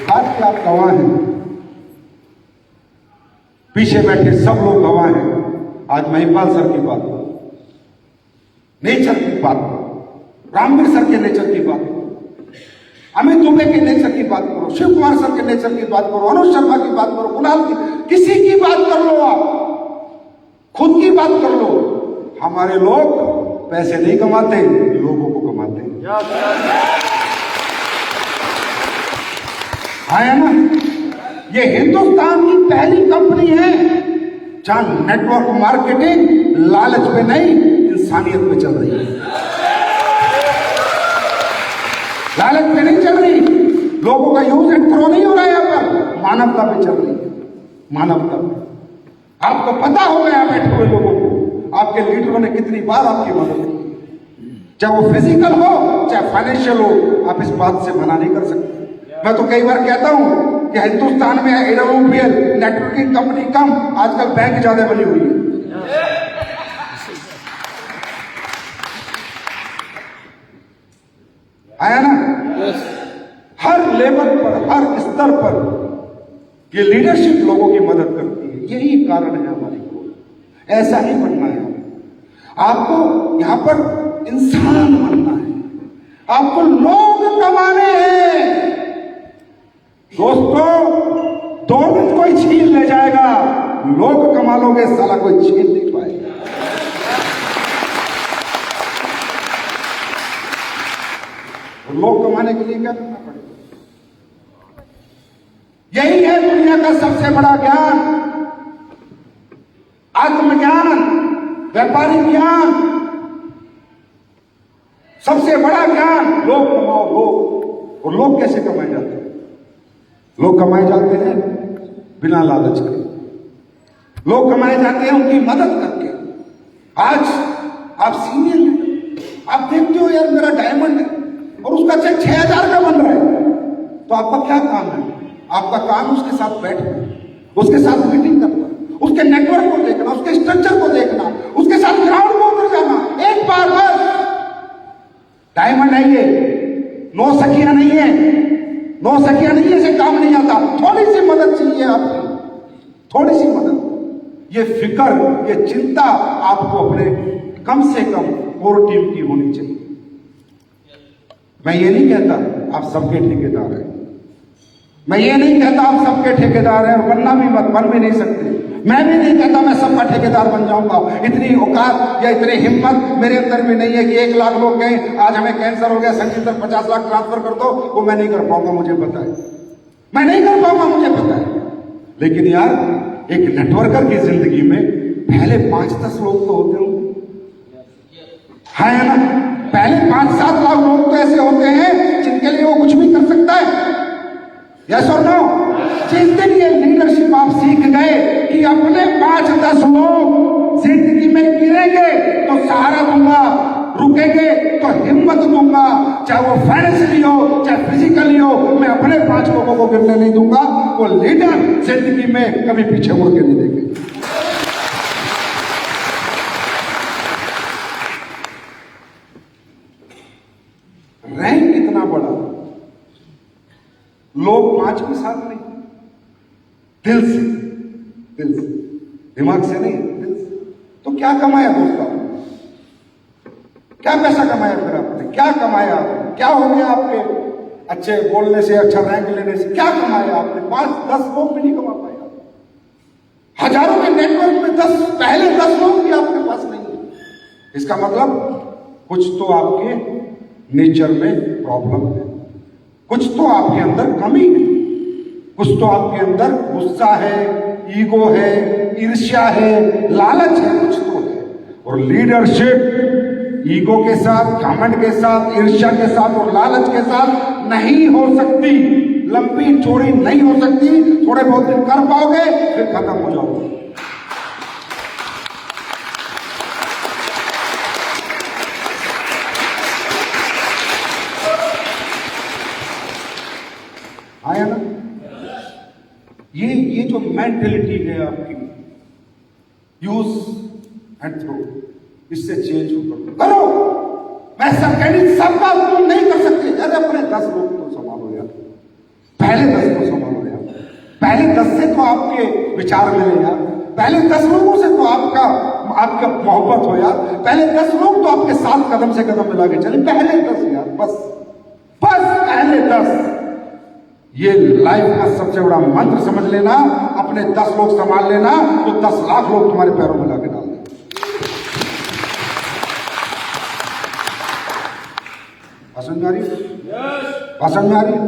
D: बात के आप गवाह हैं, पीछे बैठे सब लोग गवाह हैं। आज महिपाल सर की बात करो, नेचर की बात करो, रामवीर सर के नेचर की बात करो, अमित दुबे के नेचर की बात करो, शिव कुमार सर के नेचर की बात करो, अनुज शर्मा की बात करो, कुणाल की, किसी की बात कर लो, आप खुद की बात कर लो। हमारे लोग पैसे नहीं कमाते, लोगों को कमाते हैं। आया ना, ये हिंदुस्तान की पहली कंपनी है जहां नेटवर्क मार्केटिंग लालच पे नहीं, इंसानियत पे चल रही है। लालच पे नहीं चल रही, लोगों का यूज एंड थ्रो नहीं हो रहा है, यहां पर मानवता पे चल रही है। मानवता पे आपको पता होगा, यहां बैठे हुए लोगों को आपके लीडरों ने कितनी बार आपकी मदद की, चाहे वो फिजिकल हो चाहे फाइनेंशियल हो, आप इस बात से मना नहीं कर सकते। मैं तो कई बार कहता हूं कि हिंदुस्तान में AWL नेटवर्किंग कंपनी कम, आजकल बैंक ज्यादा बनी हुई है। आया ना, हर लेवल पर, हर स्तर पर ये लीडरशिप लोगों की मदद करती है। यही कारण है हमारी ग्रोथ। ऐसा ही बनना है, आपको यहां पर इंसान बनना है, आपको लोग कमाने हैं। दोस्तों, 2 मिनट कोई छीन ले जाएगा, लोग कमा लोगे, साला कोई छीन नहीं पाएगा। लोग कमाने के लिए क्या करना पड़ेगा? यही है दुनिया का सबसे बड़ा ज्ञान, आत्मज्ञान, व्यापारिक ज्ञान, सबसे बड़ा ज्ञान। लोग कमाओ, लोग। और लोग कैसे कमाए जाते हैं? लोग कमाए जाते हैं बिना लालच के, लोग कमाए जाते हैं उनकी मदद करके। आज आप सीनियर लीडर, आप देखते हो यार मेरा डायमंड है और उसका चेक 6000 का बन रहा है, तो आपका क्या काम है? आपका काम उसके साथ बैठना, उसके साथ मीटिंग करना, उसके नेटवर्क को देखना, उसके स्ट्रक्चर को देखना, उसके साथ ग्राउंड को उतर जाना, एक बार बस। डायमंड है ये, 9 सखियां नहीं है, 9 सखियां नहीं है, से काम नहीं आता। थोड़ी सी मदद चाहिए आपकी, थोड़ी सी मदद। ये फिक्र, ये चिंता आपको अपने कम से कम कोर टीम की होनी चाहिए। मैं ये नहीं कहता आप सबके ठेकेदार हैं, मैं ये नहीं कहता आप सबके ठेकेदार हैं, और बनना भी मत, बन भी नहीं सकते। मैं भी नहीं कहता मैं सबका ठेकेदार बन जाऊंगा। इतनी औकात या इतनी हिम्मत मेरे अंदर भी नहीं है कि 1 लाख लोग कहें आज हमें कैंसर हो गया, संजीव तक 50 लाख ट्रांसफर कर दो। वो मैं नहीं कर पाऊंगा, मुझे पता है, मैं नहीं कर पाऊंगा, मुझे पता है। लेकिन यार, एक नेटवर्कर की जिंदगी में पहले 5-10 लोग तो होते होंगे, है ना? पहले 5-7 लाख लोग तो ऐसे होते हैं जिनके लिए वो कुछ भी कर सकता है। यस और नो? जिस दिन ये लीडरशिप आप सीख गए कि अपने 5-10 लोग जिंदगी में गिरेंगे तो सहारा दूंगा, रुकेंगे तो हिम्मत दूंगा, चाहे वो फाइनेंशियली हो चाहे फिजिकली हो, मैं अपने 5 लोगों को गिरने नहीं दूंगा। वो लीडर जिंदगी में कभी पीछे मुड़ के नहीं देंगे। रैंक इतना बड़ा, लोग 5 के साथ नहीं, दिल से, दिल से, दिमाग से नहीं, दिल से। तो क्या कमाया दोस्तों? क्या पैसा कमाया फिर आपने? क्या कमाया आपने? क्या हो गया आपके अच्छे बोलने से, अच्छा रैंक लेने से? क्या कमाया आपने? 5-10 लोग भी नहीं कमा पाए। हजारों के नेटवर्क में पहले 10 लोग भी आपके पास नहीं है। इसका मतलब कुछ तो आपके नेचर में प्रॉब्लम है, कुछ तो आपके अंदर कमी है, कुछ तो आपके अंदर गुस्सा है, ईगो है, ईर्ष्या है, लालच है, कुछ तो है। और लीडरशिप ईगो के साथ, घमंड के साथ, ईर्ष्या के साथ और लालच के साथ नहीं हो सकती, लंबी चौड़ी नहीं हो सकती। थोड़े बहुत दिन कर पाओगे फिर खत्म हो जाओगे। आया ना? ये जो मेंटेलिटी है आपकी, यूज एंड थ्रो, इससे चेंज करो। मैं सब कहती, सब बात तुम नहीं कर सकते। अरे अपने 10 लोग तो संभालो यार, पहले 10 को संभालो यार, पहले 10 से तो आपके विचार मिले यार, पहले 10 लोगों से तो आपका मोहब्बत हो यार, पहले 10 लोग तो आपके साथ कदम से कदम मिला के चले, पहले 10 यार, बस पहले 10। ये लाइफ का सबसे बड़ा मंत्र समझ लेना। अपने 10 लोग संभाल लेना तो 10 लाख लोग तुम्हारे पैरों में लाके डाल देंगे। पसंद आ रही है? पसंद आ रही है?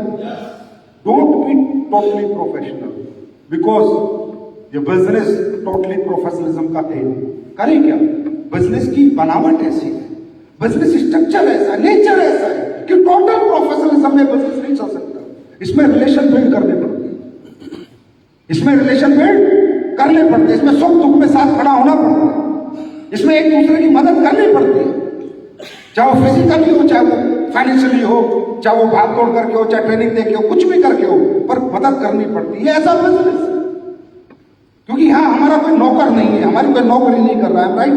D: Don't be totally professional, because ये बिजनेस टोटली प्रोफेशनलिज्म का है। करें क्या? बिजनेस की बनावट ऐसी है, बिजनेस स्ट्रक्चर ऐसा, नेचर ऐसा है कि टोटल प्रोफेशनलिज्म में बिजनेस नहीं चल सकता। इसमें रिलेशन बिल्ड करने पड़ते हैं, इसमें रिलेशन बिल्ड करने पड़ते हैं, इसमें सुख दुख में साथ खड़ा होना पड़ता है, इसमें एक दूसरे की मदद करनी पड़ती है, चाहे वो फिजिकली हो, चाहे वो फाइनेंशियली हो, चाहे वो भाग दौड़ करके हो, चाहे ट्रेनिंग देके हो, कुछ भी करके हो, पर मदद करनी पड़ती है। ऐसा बिजनेस, क्योंकि यहाँ हमारा कोई नौकर नहीं है, हमारी कोई नौकरी नहीं कर रहा है। I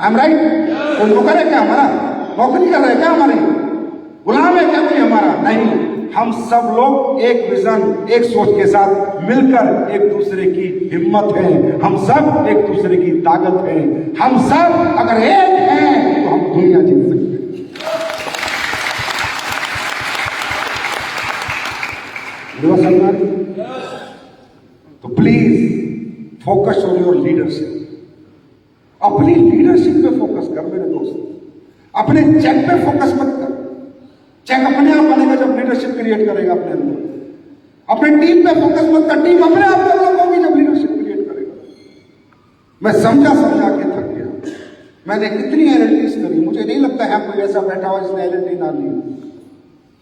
D: am right? कोई नौकर है क्या हमारा? नौकरी कर रहा है क्या हमारी? गुलाम है क्या कोई हमारा? नहीं। हम सब लोग एक विजन, एक सोच के साथ मिलकर एक दूसरे की हिम्मत है, हम सब एक दूसरे की ताकत है। हम सब अगर एक हैं तो हम दुनिया जीत सकते हैं। तो please focus on your leadership. अपनी लीडरशिप पे फोकस कर मेरे दोस्त, अपने चेक पे फोकस मत कर। चेक अपने आप बनेगा जब लीडरशिप क्रिएट करेगा अपने अंदर। अपने टीम पे फोकस मत कर, टीम अपने आप डेवलप होगी जब लीडरशिप क्रिएट करेगा। मैं समझा के थक गया। मैंने कितनी एलएलटीज करी, मुझे नहीं लगता है कोई ऐसा बैठा हुआ जिसने एलएलटी ना ली।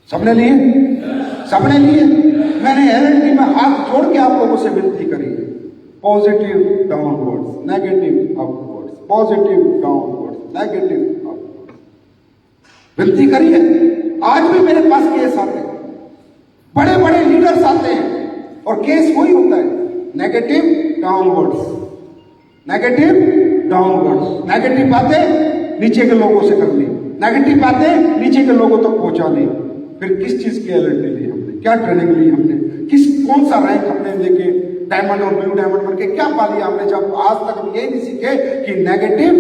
D: सबने लिए, सबने लिए। मैंने एलएलटी में हाथ जोड़ के आप लोगों से विनती करी है, positive downwards, negative upwards, positive downwards, negative upwards, विनती करी है। आज भी मेरे पास केस आते हैं, बड़े बड़े लीडर्स आते हैं और केस वही होता है, negative downwards, negative downwards. Negative बातें नीचे के लोगों से करनी, नेगेटिव बातें नीचे के लोगों तक पहुंचानी। फिर किस चीज की अलर्ट ली हमने, क्या ट्रेनिंग ली हमने, कौन सा रैंक हमने लेके डायमंड और ब्लू डायमंड बन के क्या पा लिया हमने, जब आज तक हम यही नहीं सीखे कि नेगेटिव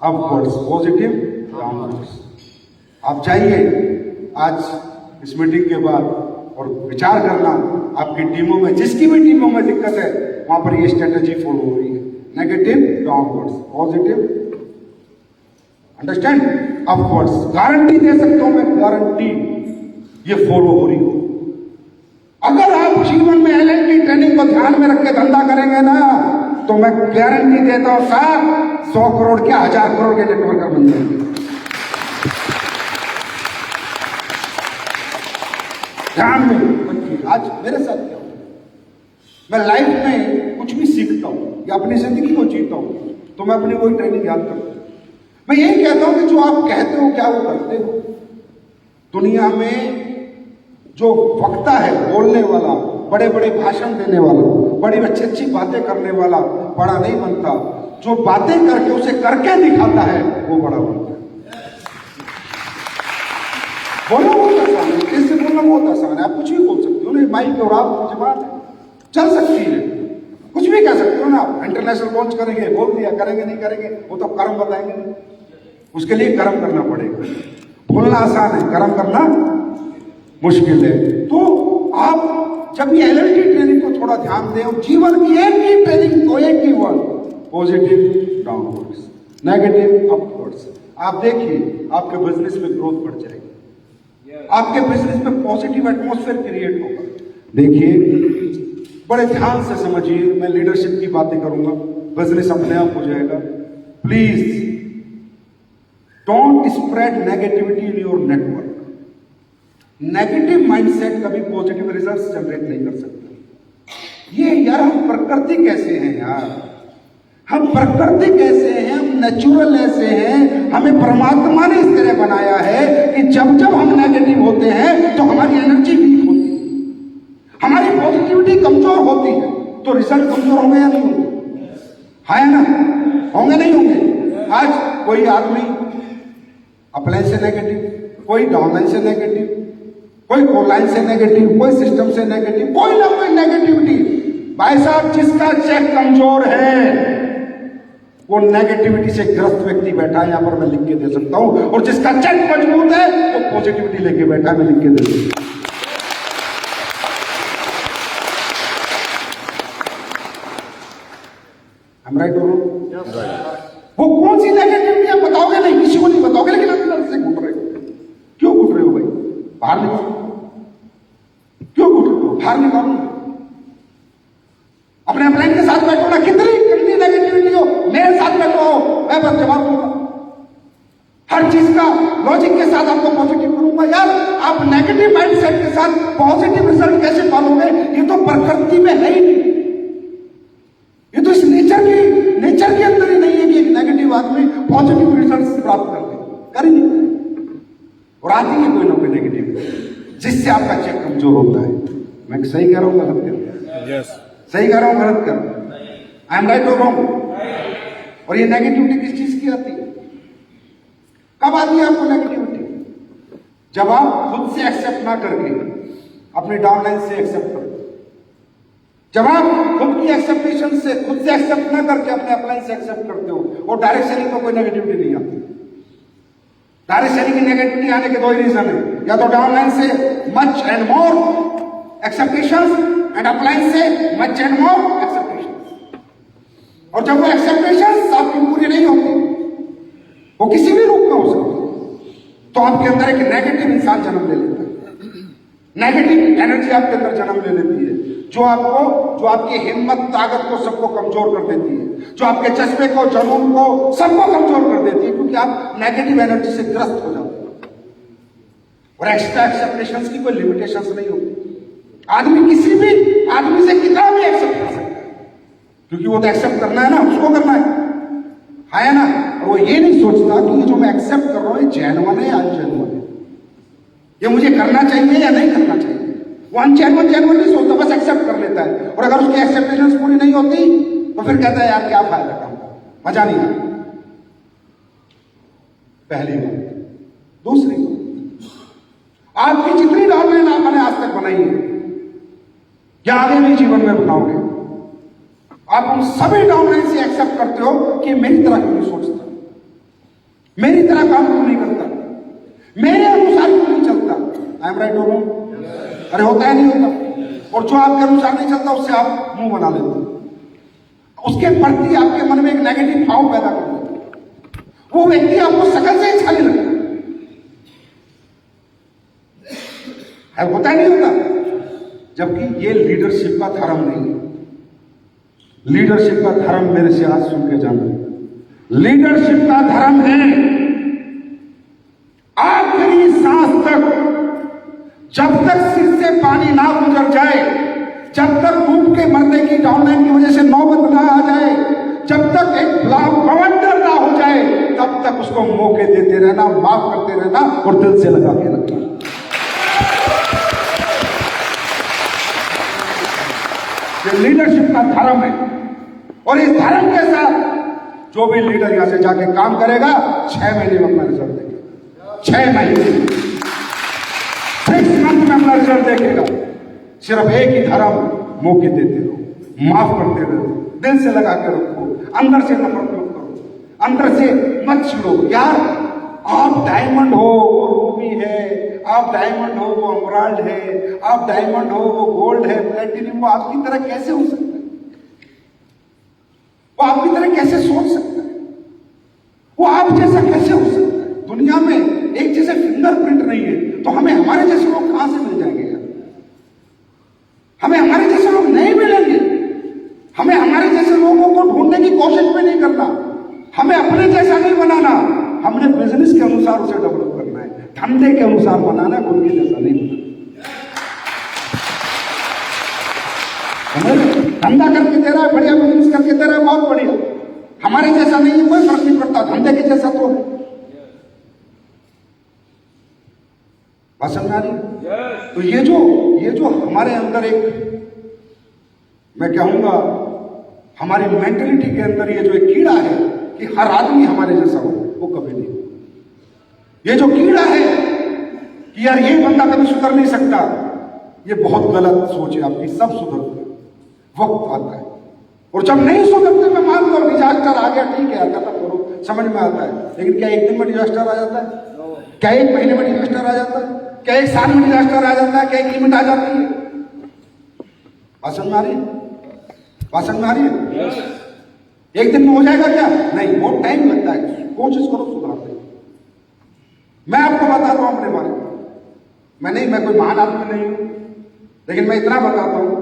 D: अपवर्ड्स, पॉजिटिव डाउनवर्ड्स। आप जाइए आज इस मीटिंग के बाद और विचार करना, आपकी टीमों में, जिसकी भी टीमों में दिक्कत है वहां पर ये स्ट्रेटेजी फॉलो हो रही है, negative downwards, positive understand upwards. Guarantee दे सकता हूं मैं, गारंटी ये फॉलो हो रही हो। अगर आप जीवन में एलएनटी ट्रेनिंग को ध्यान में रख के धंधा करेंगे ना, तो मैं गारंटी देता हूं साहब 100 करोड़ क्या 1000 करोड़ के नेटवर्कर बन जाएंगे। ध्यान में रखिए। आज मेरे साथ क्या होता है, मैं लाइफ में कुछ भी सीखता हूं या अपनी जिंदगी को जीता हूं तो मैं अपनी वही ट्रेनिंग याद करता हूं। मैं यही कहता हूं कि जो आप कहते हो क्या वो करते हो। दुनिया में जो वक्ता है, बोलने वाला, बड़े बड़े भाषण देने वाला, बड़ी अच्छी अच्छी बातें करने वाला बड़ा नहीं बनता, जो बातें करके उसे करके दिखाता है वो बड़ा बनता है। बोलना बहुत आसान है, कैसे बोलना बहुत आसान है, आप कुछ भी बोल सकते हो ना, माइक और आप जबान चल सकती है, कुछ भी कह सकते हो ना। आप इंटरनेशनल लॉन्च करेंगे, बोल दिया, करेंगे नहीं करेंगे वो तो कर्म बताएंगे, उसके लिए कर्म करना पड़ेगा। बोलना आसान है, कर्म करना मुश्किल है। तो आप जब ये एलएनटी ट्रेनिंग को थोड़ा ध्यान दें, जीवन की एक ही ट्रेनिंग को, एक ही word, positive downwards, negative upwards, आप देखिए आपके बिजनेस में ग्रोथ बढ़ जाएगी, आपके बिजनेस में पॉजिटिव एटमॉस्फेयर क्रिएट होगा। देखिए बड़े ध्यान से समझिए, मैं लीडरशिप की बातें करूंगा, बिजनेस अपने आप हो जाएगा। Please don't spread negativity in your network. Negative mindset कभी पॉजिटिव रिजल्ट्स जनरेट नहीं कर सकते। ये यार हम प्रकृति कैसे हैं यार, हम प्रकृति कैसे हैं, हम नेचुरल ऐसे हैं, हमें परमात्मा ने इस तरह बनाया है कि जब जब हम नेगेटिव होते हैं तो हमारी एनर्जी वीक होती है, हमारी पॉजिटिविटी कमजोर होती है, तो रिजल्ट कमजोर होंगे या नहीं होंगे, है ना, होंगे नहीं होंगे। आज कोई आदमी अपलाइन से नेगेटिव, कोई डाउनलाइन से नेगेटिव, कोई कोलाइन से नेगेटिव, कोई सिस्टम से नेगेटिव, कोई ना कोई नेगेटिविटी। भाई साहब जिसका चेक कमजोर है वो नेगेटिविटी से ग्रस्त व्यक्ति बैठा है, यहां पर मैं लिख के दे सकता हूं, और जिसका चेक मजबूत है वो पॉजिटिविटी लेके बैठा है, मैं लिख के दे सकता हूं। हम राइट हो, वो कौन सी नेगेटिविटी आप बताओगे नहीं, किसी को नहीं बताओगे, लेकिन अंदर से घुट रहे हो। क्यों घुट रहे हो भाई, बाहर निकालो, क्यों घुट रहे हो, बाहर निकालो। अपने अपलाइन के साथ बैठो ना, कितनी कितनी नेगेटिविटी हो, मेरे साथ बैठो, मैं बस जवाब दूंगा, हर चीज का लॉजिक के साथ आपको पॉजिटिव करूंगा। यार आप नेगेटिव माइंडसेट के साथ पॉजिटिव रिजल्ट कैसे पालोगे, ये तो प्रकृति में है ही नहीं, ये तो इस नेचर के अंदर ही नहीं है कि एक नेगेटिव आदमी पॉजिटिव रिजल्ट प्राप्त कर ही नहीं, और आती है कोई ना कोई नेगेटिव जिससे आपका चेक कमजोर होता है। मैं सही कह रहा हूं गलत कर, सही कह रहा हूं गलत कर, आई एम राइट और रॉन्ग। और ये नेगेटिविटी किस चीज की आती है, कब आती है आपको नेगेटिविटी, जब आप खुद से एक्सेप्ट ना करके अपने डाउनलाइन से एक्सेप्ट करो, जब आप खुद की एक्सेप्टेशन से, खुद से एक्सेप्ट ना करके अपने अपलाइन से एक्सेप्ट करते हो, और डायरेक्ट सेलिंग में कोई नेगेटिविटी नहीं आती। डायरेक्ट सेलिंग की नेगेटिविटी आने के दो ही रीजन है, या तो डाउनलाइन से much and more expectations and upline से मच एंड मोर एक्सेप्टेशंस। और जब वो एक्सेप्टेशंस आपकी पूरी नहीं होती, वो किसी भी रूप में हो सकती, तो आपके अंदर एक नेगेटिव इंसान जन्म ले लेता है, नेगेटिव एनर्जी आपके अंदर जन्म ले लेती है, जो आपकी हिम्मत ताकत को सबको कमजोर कर देती है, जो आपके जज्बे को, जुनून को सबको कमजोर कर देती है, क्योंकि आप नेगेटिव एनर्जी से ग्रस्त हो जाते हो। और एक्स्ट्रा एक्सेप्टेशंस की कोई लिमिटेशंस नहीं होती, आदमी किसी भी आदमी से कितना भी एक्सेप्ट कर सकता है, क्योंकि वो तो एक्सेप्ट करना है ना, उसको करना है ना। और वो ये नहीं सोचता कि ये जो मैं एक्सेप्ट कर रहा हूं ये जेन्युइन है या अनजेन्युइन है, ये मुझे करना चाहिए या नहीं करना चाहिए। वो अनजेन्युइन नहीं सोचता, बस एक्सेप्ट कर लेता है, और अगर उसकी एक्सेप्टेशंस पूरी नहीं होती तो फिर कहता है यार क्या फायदा काम, मजा नहीं आया। पहली बात। दूसरी बात, आपकी जितनी डाउनलाइन आपने आज तक बनाई है या आगे भी जीवन में बनाओगे, आप उन सभी डाउनलाइन से एक्सेप्ट करते हो कि मेरी तरह क्यों नहीं सोचता, मेरी तरह काम क्यों नहीं करता, मेरे अनुसार क्यों नहीं चलता। आई एम राइट और रॉन्ग? अरे होता है नहीं होता। और जो आपके अनुसार नहीं चलता उससे आप मुंह बना लेते हो, उसके प्रति आपके मन में एक नेगेटिव भाव पैदा कर देते, वो व्यक्ति आपको शकल से अच्छा नहीं लगता है। होता नहीं होता? जबकि ये लीडरशिप का धर्म नहीं है। लीडरशिप का धर्म मेरे से आज सुन के जाना, लीडरशिप का धर्म है आखिरी सांस तक, जब तक सिर से पानी ना गुजर जाए, जब तक डूब के मरने की डाउनलाइन की वजह से नौबत ना आ जाए, जब तक एक बवंडर ना हो जाए, तब तक उसको मौके देते रहना, माफ करते रहना और दिल से लगा के रखना। ये लीडरशिप का धर्म है। और इस धर्म के साथ जो भी लीडर यहां से जाके काम करेगा 6 महीने में अपना रिजल्ट देखेगा। 6 महीने 6 मंथ में अपना रिजल्ट देखेगा। सिर्फ एक ही धर्म, मौके देते रहो, माफ करते रहो, दिल से लगा के रखो, अंदर से नफरत मत करो, अंदर से मत छिड़ो। यार आप डायमंड हो वो रूबी है, आप डायमंड हो वो एमराल्ड है, आप डायमंड हो वो गोल्ड है, प्लेटिनियम, वो आपकी तरह कैसे हो सकता है? वो आपकी तरह कैसे सोच सकता है? वो आप जैसा कैसे हो सकता है? दुनिया में एक जैसे फिंगरप्रिंट नहीं है, तो हमें हमारे जैसे लोग कहां से मिल जाएंगे यार? हमें हमारे जैसे लोग नहीं मिलेंगे। हमें हमारे जैसे लोगों को ढूंढने की कोशिश भी नहीं करना, हमें अपने जैसा नहीं बनाना, हमने बिजनेस के अनुसार उसे डेवलप करना है, धंधे के अनुसार बनाना है, उनके जैसा नहीं बनाना। धंधा करके दे रहा है बढ़िया, बिजनेस करके दे रहा है बहुत बढ़िया, हमारे जैसा नहीं है, कोई फर्क नहीं पड़ता, धंधे के जैसा तो है। बात समझ आ रही है? तो ये जो हमारे अंदर एक, मैं कहूंगा हमारी मेंटलिटी के अंदर ये जो एक कीड़ा है कि हर आदमी हमारे जैसा हो, वो कभी नहीं। ये जो कीड़ा है कि यार ये बंदा कभी सुधर नहीं सकता, ये बहुत गलत सोच है आपकी। सब सुधरते, वक्त आता है, और जब नहीं सुधरते, मैं मान लो डिजास्टर आ गया, ठीक है, खत्म करो, समझ में आता है। लेकिन क्या एक दिन में डिजास्टर आ जाता है? क्या एक महीने में डिजास्टर आ जाता है? क्या एक साल में डिजास्टर आ जाता है? क्या एक लिमिट आ जाती है? भाषण में आ रही है? भाषण में आ रही है? एक दिन में हो जाएगा क्या? नहीं, बहुत टाइम लगता है। कोशिश करो सुधारने। मैं आपको बताता हूं अपने बारे में, मैं कोई महान आदमी नहीं हूं, लेकिन मैं इतना बताता हूं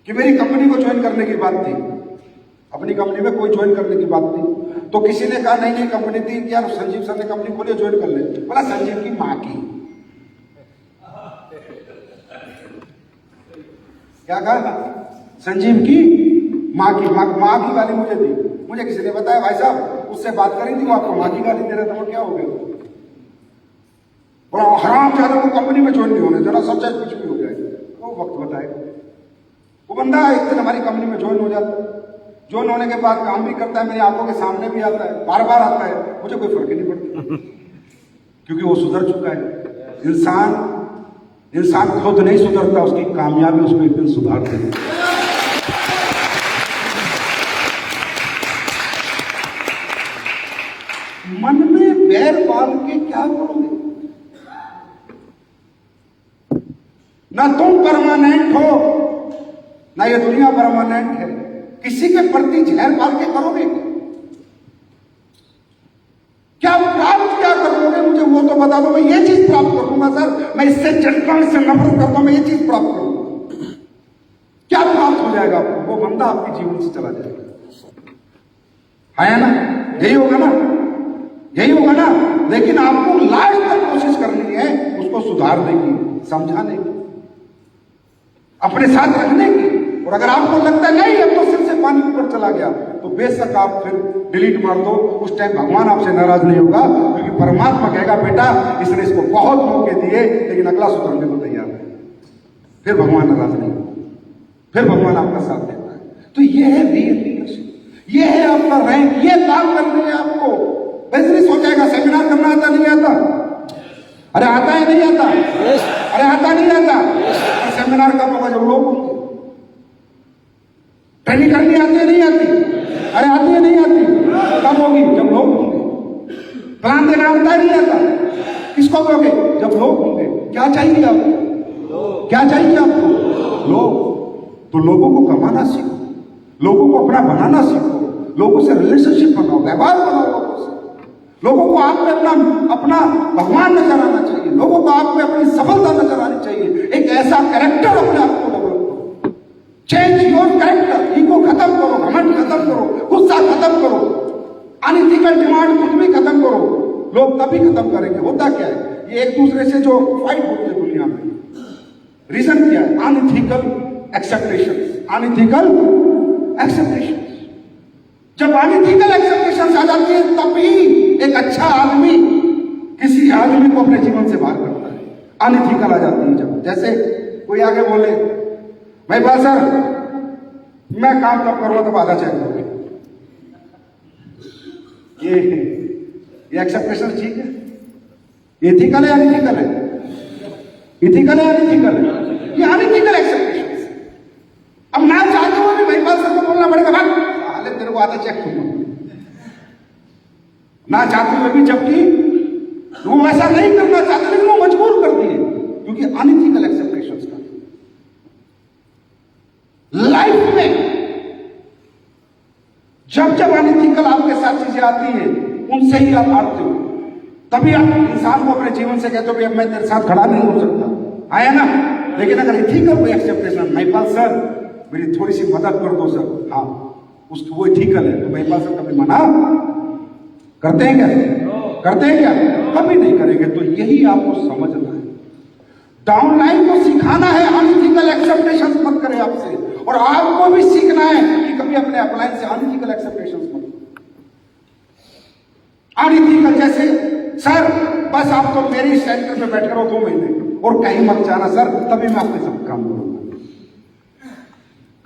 D: कि मेरी कंपनी को ज्वाइन करने की बात थी, अपनी कंपनी में कोई ज्वाइन करने की बात थी, तो किसी ने कहा नहीं कंपनी थी कि यार संजीव सर ने कंपनी खोली, ज्वाइन कर ले। बोला संजीव की मां की, क्या कहा? संजीव की मां की। मां की गाली मुझे दी, मुझे किसी ने बताया भाई साहब उससे बात करी थी, वो आपको मां की गाली दे रहा था, वो क्या हो गया? बोला हराम ज्यादा को कंपनी में ज्वाइन नहीं होने, जरा सच्चाई कुछ भी हो जाए, वो वक्त बताएगा। वो बंदा एक दिन हमारी कंपनी में ज्वाइन हो जाता है, ज्वाइन होने के बाद काम भी करता है, मेरी आंखों के सामने भी आता है, बार बार आता है, मुझे कोई फर्क ही नहीं पड़ता, क्योंकि वो सुधर चुका है। इंसान खुद नहीं सुधरता, उसकी कामयाबी उसको एक दिन सुधार देती है। मन में बैर बांध के क्या करोगे? ना तुम परमानेंट हो, ना ये दुनिया परमानेंट है। किसी के प्रति जहर पाल के करोगे क्या? प्राप्त क्या करोगे? मुझे वो तो बता दो, मैं ये चीज प्राप्त करूंगा सर, मैं इससे चटकान से नफरत करता हूं, मैं ये चीज प्राप्त करूंगा। क्या प्राप्त हो जाएगा आपको? वो बंदा आपके जीवन से चला जाएगा, है ना? यही होगा ना, यही होगा ना। लेकिन आपको लास्ट तक कोशिश करनी है उसको सुधारने की, समझाने की, अपने साथ रखने की। और अगर आपको लगता है नहीं अब तो सिर से पानी ऊपर चला गया, तो बेशक आप फिर डिलीट मार दो, उस टाइम भगवान आपसे नाराज नहीं होगा, क्योंकि परमात्मा कहेगा बेटा इसने इसको बहुत मौके दिए लेकिन अगला सुधरने को तैयार है, फिर भगवान नाराज नहीं होगा, फिर भगवान आपका साथ देता है। तो ये है रियल लीडरशिप, ये है आपका रैंक, ये काम करनी है आपको। वैसे नहीं सोचेगा सेमिनार करना आता नहीं आता, अरे आता है नहीं आता, अरे आता नहीं आता। सेमिनार कब होगा? जब लोग होंगे। ट्रेनिंग करनी आती है नहीं आती, अरे आती है नहीं आती, कब होगी? जब लोग होंगे। प्लान देना आता है नहीं आता, किसको कहोगे? जब लोग होंगे। क्या चाहिए आपको? क्या चाहिए आपको? लोग। तो लोगों को कमाना सीखो, लोगों को अपना बनाना सीखो, लोगों से रिलेशनशिप बनाओ, व्यवहार बनाओ लोगों से। लोगों को आप में अपना भगवान नजर आना चाहिए, लोगों को आप में अपनी सफलता नजर आनी चाहिए। एक ऐसा कैरेक्टर अपने आप को डेवलप करो, चेंज योर कैरेक्टर। ईगो खत्म करो, घमंड खत्म करो, गुस्सा खत्म करो, अनइथिकल डिमांड खुद भी खत्म करो। लोग तभी खत्म करेंगे। होता क्या है? ये एक दूसरे से जो फाइट होती है दुनिया में, रीजन क्या है? Unethical acceptation, unethical acceptation. जब अनइथिकल एक्सेप्टेशन आ जाती है तभी एक अच्छा आदमी किसी आदमी को अपने जीवन से बाहर करता है। अनइथिकल आ जाती है जब, जैसे कोई आगे बोले भाई बस सर मैं काम तब करूंगा तब आधा चेक करोगे, ये एक्सेप्टेशन ठीक है? इथिकल है अनइथिकल है? इथिकल है अनइथिकल है? ये अनइथिकल एक्सेप्टेशन। अब ना चाहते हुए भी भाई बस सर को बोलना पड़ेगा, भाग हाले तेरे को आधा चेक करूंगा, ना चाहते हुए भी, जबकि वो वैसा नहीं करना चाहते लेकिन वो मजबूर कर दिए, क्योंकि अनइथिकल एक्सेप्टेशन का। लाइफ में जब जब अनइथिकल आपके साथ चीजें आती है उनसे ही आप हारते हो। तभी आप इंसान को अपने जीवन से कहते हो कि अब मैं तेरे साथ खड़ा नहीं हो सकता, आया ना। लेकिन अगर इथिकल कोई एक्सेप्टेशन, महिपाल सर मेरी थोड़ी सी मदद कर दो सर, हाँ उसको वो इथिकल है, तो महिपाल सर कभी मना करते हैं क्या? करते हैं क्या? कभी नहीं करेंगे। तो यही आपको समझना है, डाउनलाइन को सिखाना है अनइथिकल एक्सेप्टेशन मत करे आपसे, और आपको भी सीखना है कि कभी अपने अपलाइन से अनइथिकल एक्सेप्टेशन मत। अनइथिकल जैसे सर बस आप तो मेरे सेंटर में बैठे रहो 2 महीने और कहीं मत जाना सर, तभी मैं आपके सब काम करूंगा।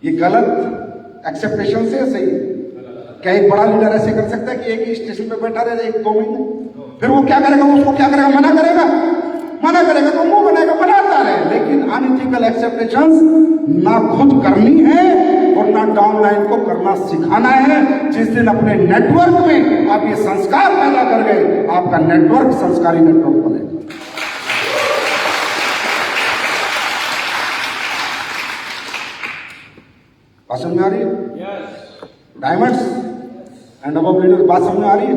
D: ये गलत एक्सेप्टेशन से सही है क्या? एक बड़ा लीडर ऐसे कर सकता है कि एक ही स्टेशन पे बैठा रहे 1-2 महीने, फिर वो क्या करेगा? उसको क्या करेगा? मना करेगा, मना करेगा तो मुंह बनाएगा, बनाता रहे। लेकिन अनइथिकल एक्सेप्टेशंस ना खुद करनी है और ना डाउनलाइन को करना सिखाना है। जिस दिन अपने नेटवर्क में आप ये संस्कार पैदा कर गए, आपका नेटवर्क संस्कारी नेटवर्क बनेगा। बात समझ में आ रही है? डायमंड्स एंड अबव लीडर्स, बात समझ में आ रही है?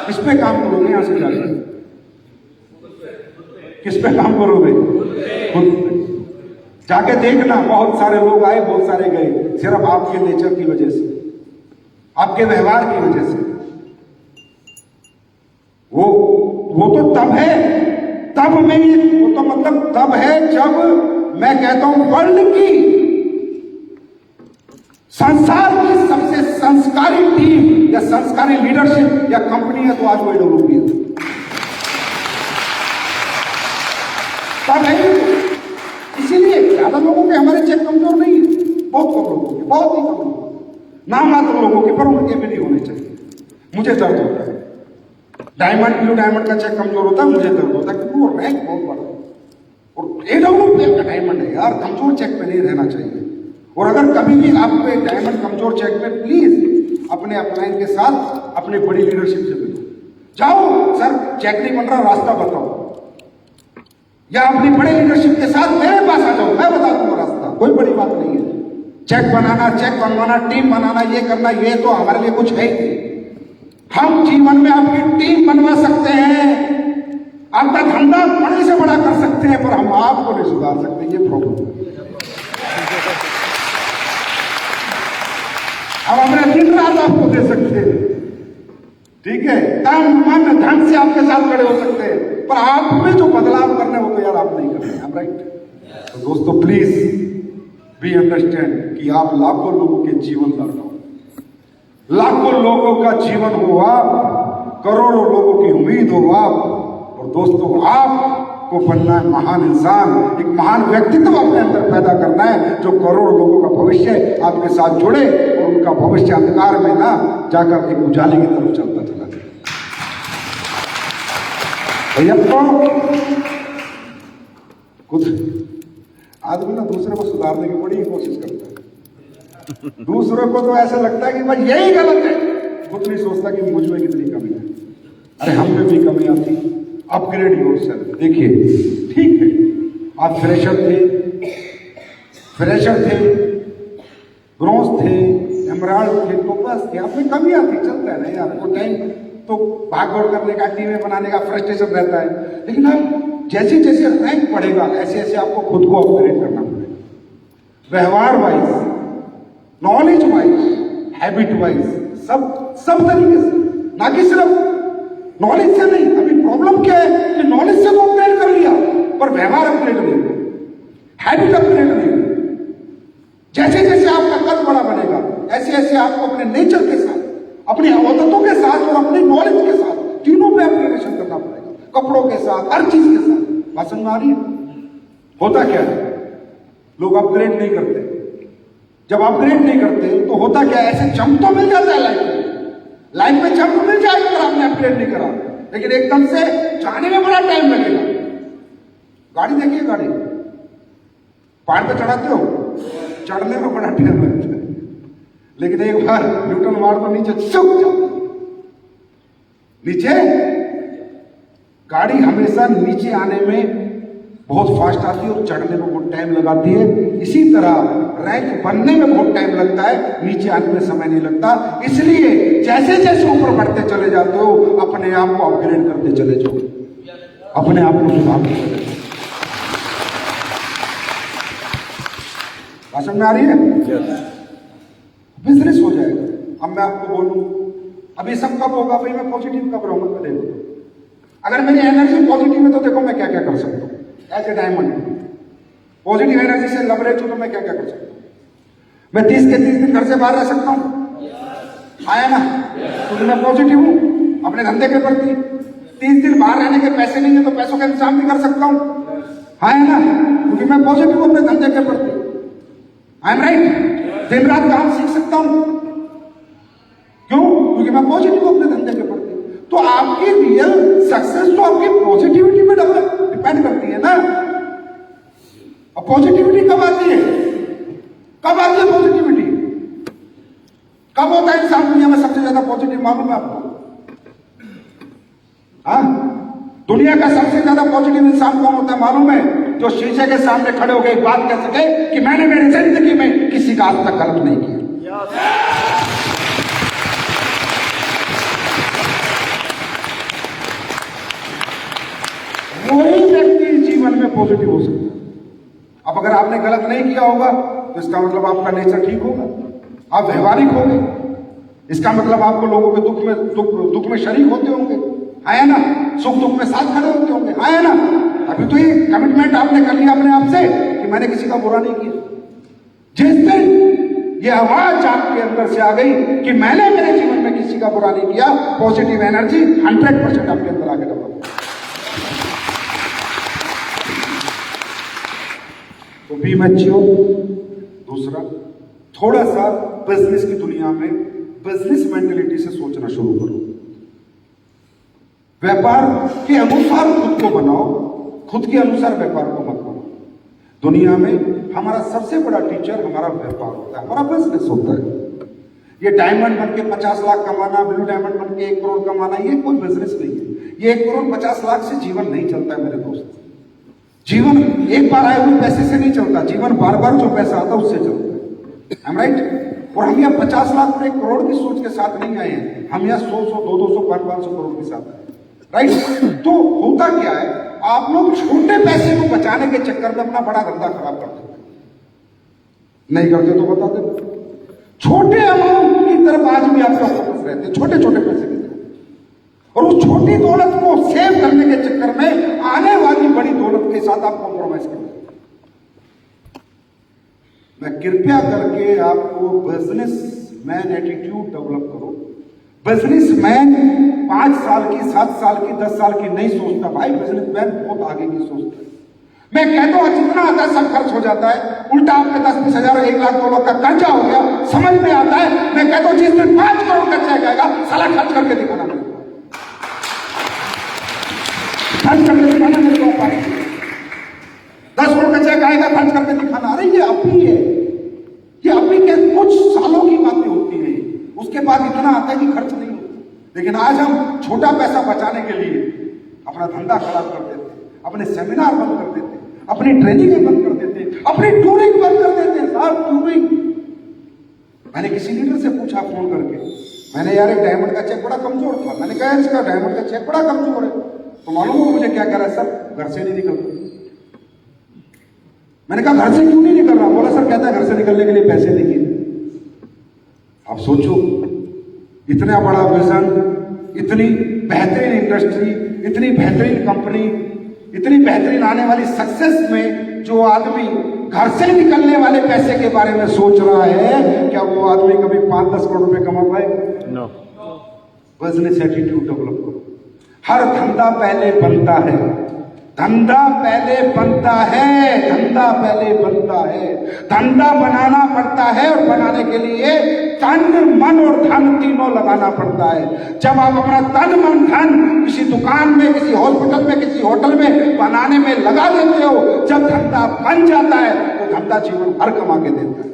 D: किस पे काम करोगे? यहां से जाके किस पे काम करोगे? खुद जाके देखना। बहुत सारे लोग आए, बहुत सारे गए, सिर्फ आपके नेचर की वजह से, आपके व्यवहार की वजह से। वो तो तब है, तब मैं, वो तो मतलब तब है जब मैं कहता हूं वर्ल्ड की, संसार की सबसे संस्कारी टीम या संस्कारी लीडरशिप या कंपनी है तो आज वो AWP है। तब है। इसीलिए ज्यादा लोगों के हमारे चेक कमजोर नहीं है, बहुत कम लोगों के, बहुत ही कम लोगों, नाम मात्र लोगों के, पर उनके भी नहीं होने चाहिए। मुझे दर्द होता है, डायमंड ब्लू डायमंड का चेक कमजोर होता है, मुझे दर्द होता है, क्योंकि वो रैंक बहुत बड़ा है और AWP का डायमंड है यार, कमजोर चेक पे नहीं रहना चाहिए। और अगर कभी भी आपको एक डायमंड कमजोर चेक में, प्लीज अपने अपलाइन के साथ अपने बड़ी लीडरशिप से मिलो। जाओ सर चेक नहीं बन रहा, रास्ता बताओ, या अपनी बड़े लीडरशिप के साथ मेरे पास आ जाओ, मैं बता दूंगा रास्ता, कोई बड़ी बात नहीं है। चेक बनाना, चेक बनवाना, टीम बनाना, ये करना, ये तो हमारे लिए कुछ है ही नहीं। हम जीवन में आपकी टीम बनवा सकते हैं, आपका धंधा बड़े से बड़ा कर सकते हैं, पर हम आपको नहीं सुधार सकते, ये प्रॉब्लम है। हम अपने दिन रात आपको दे सकते हैं, ठीक है, तन मन धन से आपके साथ खड़े हो सकते हैं, पर आप में जो बदलाव करने हो तो यार आप नहीं कर रहे हैं, राइट? तो दोस्तों प्लीज बी अंडरस्टैंड कि आप लाखों लोगों के जीवन दाता हो, लाखों लोगों का जीवन हो आप, करोड़ों लोगों की उम्मीद हो आप, और दोस्तों आप को बनना है, महान इंसान, एक महान व्यक्तित्व अपने अंदर पैदा करना है जो करोड़ों लोगों का भविष्य आपके साथ जुड़े और उनका भविष्य अंधकार में ना जाकर एक उजाले की तरफ चलता चला जाए। भैया खुद आदमी ना दूसरे को सुधारने की बड़ी कोशिश करता है, दूसरों को तो ऐसा लगता है कि भाई यही गलत है, खुद नहीं सोचता कि मुझ में कितनी कमी है। अरे हम में भी कमियां थी, अपग्रेड योरसेल्फ। देखिए ठीक है, आप फ्रेशर थे, ब्रोंज थे, एमराल्ड थे, टोपस थे, आप में कमियां थी, चलता है ना, आपको टाइम तो भाग दौड़ करने का, टीमें बनाने का फ्रस्ट्रेशन रहता है, लेकिन आप जैसे जैसे रैंक बढ़ेगा ऐसे ऐसे आपको खुद को अपग्रेड करना पड़ेगा, व्यवहार wise, knowledge wise, habit wise, सब तरीके से, ना कि सिर्फ नॉलेज से नहीं। अभी प्रॉब्लम क्या है कि नॉलेज से तो अपग्रेड कर लिया पर व्यवहार अपग्रेड नहीं, हैबिट अपग्रेड नहीं। जैसे जैसे आपका कद बड़ा बनेगा ऐसे ऐसे आपको अपने नेचर के साथ, अपनी आदतों के साथ और अपनी नॉलेज के साथ तीनों पे अपग्रेडेशन करना पड़ेगा, कपड़ों के साथ, हर चीज के साथ। बात समझ में आ रही है? होता क्या है, लोग अपग्रेड नहीं करते। जब अपग्रेड नहीं करते तो होता क्या है, ऐसे जंप तो मिल जाता है लाइफ में जंप मिल जाएगा अगर आपने अपग्रेड नहीं करा, लेकिन एकदम से जाने में बड़ा टाइम लगेगा। गाड़ी देखिए, गाड़ी पहाड़ पे चढ़ाते हो, चढ़ने में बड़ा टाइम लगता है, लेकिन एक बार न्यूटन मार तो नीचे चुप जाओ। नीचे गाड़ी हमेशा नीचे आने में बहुत फास्ट आती है और चढ़ने में बहुत टाइम लगाती है। इसी तरह रैंक बनने में बहुत टाइम लगता है, नीचे आने में समय नहीं लगता। इसलिए जैसे जैसे ऊपर बढ़ते चले जाते हो अपने आप को अपग्रेड करते चले जाओ, अपने आप को सुधारते चले जाओ। समझ में आ रही है? बिजनेस हो जाएगा। अब मैं आपको बोलूं, अभी सब कब होगा भाई, मैं पॉजिटिव कब रहूंगा, देखो अगर मेरी एनर्जी पॉजिटिव है तो देखो मैं क्या क्या कर सकता हूँ। As a diamond positive energy से लबरेज हूं तो मैं क्या क्या कर सकता हूँ। मैं 30 के 30 दिन घर से बाहर रह सकता हूँ, आया ना, क्योंकि मैं पॉजिटिव हूं अपने धंधे के प्रति। 30 दिन बाहर रहने के पैसे नहीं है तो पैसों का इंतजाम भी कर सकता हूँ, आया ना, क्योंकि मैं पॉजिटिव हूं अपने धंधे के प्रति। I am right. दिन रात काम सीख सकता हूं, क्यों? क्योंकि मैं पॉजिटिव हूं अपने धंधे के प्रति। तो आपकी रियल सक्सेस तो आपकी पॉजिटिविटी में डिपेंड करती है ना। अब पॉजिटिविटी कब आती है, कब आती है पॉजिटिविटी? कब होता है इंसान दुनिया में सबसे ज्यादा पॉजिटिव, मालूम है आपको? हाँ, दुनिया का सबसे ज्यादा पॉजिटिव इंसान कौन होता है मालूम है? जो शीशे के सामने खड़े होकर एक बात कह सके कि मैंने मेरी जिंदगी में किसी का आज तक गलत नहीं किया। वही व्यक्ति जीवन में पॉजिटिव हो सकता है। अब अगर आपने गलत नहीं किया होगा तो इसका मतलब आपका नेचर ठीक होगा, आप व्यवहारिक होंगे, इसका मतलब आपको लोगों के दुख में शरीक होते होंगे, आया ना, सुख दुख में साथ खड़े होते होंगे, आया ना। अभी तो ये कमिटमेंट आपने कर लिया अपने आप से कि मैंने किसी का बुरा नहीं किया। जिस दिन ये आवाज आपके अंदर से आ गई कि मैंने मेरे जीवन में किसी का बुरा नहीं किया, पॉजिटिव एनर्जी 100% आपके अंदर आगे डेवलप। तो बी मैच्योर। दूसरा, थोड़ा सा बिजनेस की दुनिया में बिजनेस मेंटेलिटी से सोचना शुरू करो। व्यापार के अनुसार खुद को बनाओ, खुद के अनुसार व्यापार को मत बनाओ। दुनिया में हमारा सबसे बड़ा टीचर हमारा व्यापार होता है, हमारा बिजनेस होता है। ये डायमंड बन के 50 लाख कमाना, ब्लू डायमंड बन के 1 करोड़ कमाना, ये कोई बिजनेस नहीं है। ये 1 करोड़ 50 लाख से जीवन नहीं चलता है मेरे दोस्त। जीवन एक बार आए हुए पैसे से नहीं चलता, जीवन बार बार जो पैसा आता है उससे चलता है। राइट? और हम यहाँ 50 लाख और 1 करोड़ की सोच के साथ नहीं आए हैं, हम यहाँ 100, 200, 500 करोड़ के साथ आए। राइट? तो होता क्या है, आप लोग छोटे पैसे को बचाने के चक्कर में अपना बड़ा धंधा खराब कर देते हैं। नहीं करते तो बता देते। छोटे अमाउंट की तरफ आज भी आपका फोकस रहते हैं, छोटे छोटे पैसे की तरफ, और उस छोटी दौलत को सेव करने के चक्कर में आने वाली बड़ी दौलत के साथ आप कॉम्प्रोमाइज करते हैं। मैं कृपया करके आपको बिजनेस मैन एटीट्यूड डेवलप करो, बिजनेसमैन 5 साल की, 7 साल की, 10 साल की नहीं सोचता भाई, बिजनेसमैन बहुत आगे की सोचता है। मैं कहता हूं जितना आता है सब खर्च हो जाता है, उल्टा आपके 10-20 हजार 1 लाख 2 लाख का कर्जा हो गया, समझ में आता है। मैं कहता हूं जिस दिन 5 करोड़ का चेक आएगा साला खर्च करके दिखाना मेरे को, खर्च करके दिखाना मेरे को। 10 करोड़ का चेक आएगा, खर्च करके दिखाना। अरे ये अभी है, ये अभी के कुछ सालों की बातें होती है, उसके बाद इतना आता है कि खर्च नहीं होता। लेकिन आज हम छोटा पैसा बचाने के लिए अपना धंधा खराब कर देते, अपने सेमिनार बंद कर देते, अपनी ट्रेनिंग बंद कर देते, अपनी टूरिंग बंद कर देते। साहब टूरिंग, मैंने किसी लीडर से पूछा फोन करके, मैंने यार एक डायमंड का चेक बड़ा कमजोर था, मैंने कहा इसका डायमंड का चेक बड़ा कमजोर है, तो मालूम हो मुझे क्या कह रहा है, सर घर से नहीं निकलता। मैंने कहा घर से क्यों नहीं निकल रहा? बोला सर कहता है घर से निकलने के लिए पैसे नहीं है। आप सोचो, इतना बड़ा विजन, इतनी बेहतरीन इंडस्ट्री, इतनी बेहतरीन कंपनी, इतनी बेहतरीन आने वाली सक्सेस में जो आदमी घर से निकलने वाले पैसे के बारे में सोच रहा है, क्या वो आदमी कभी 5-10 करोड़ रुपए कमा पाएगा? नो। बिजनेस एटीट्यूड डेवलप करो। हर धंधा पहले बनता है, धंधा पहले बनता है, धंधा पहले बनता है, धंधा बनाना पड़ता है और बनाने के लिए तन मन और धन तीनों लगाना पड़ता है। जब आप अपना तन मन धन किसी दुकान में, किसी हॉस्पिटल में, किसी होटल में बनाने में लगा देते हो, जब धंधा बन जाता है तो धंधा जीवन भर कमा के देता है।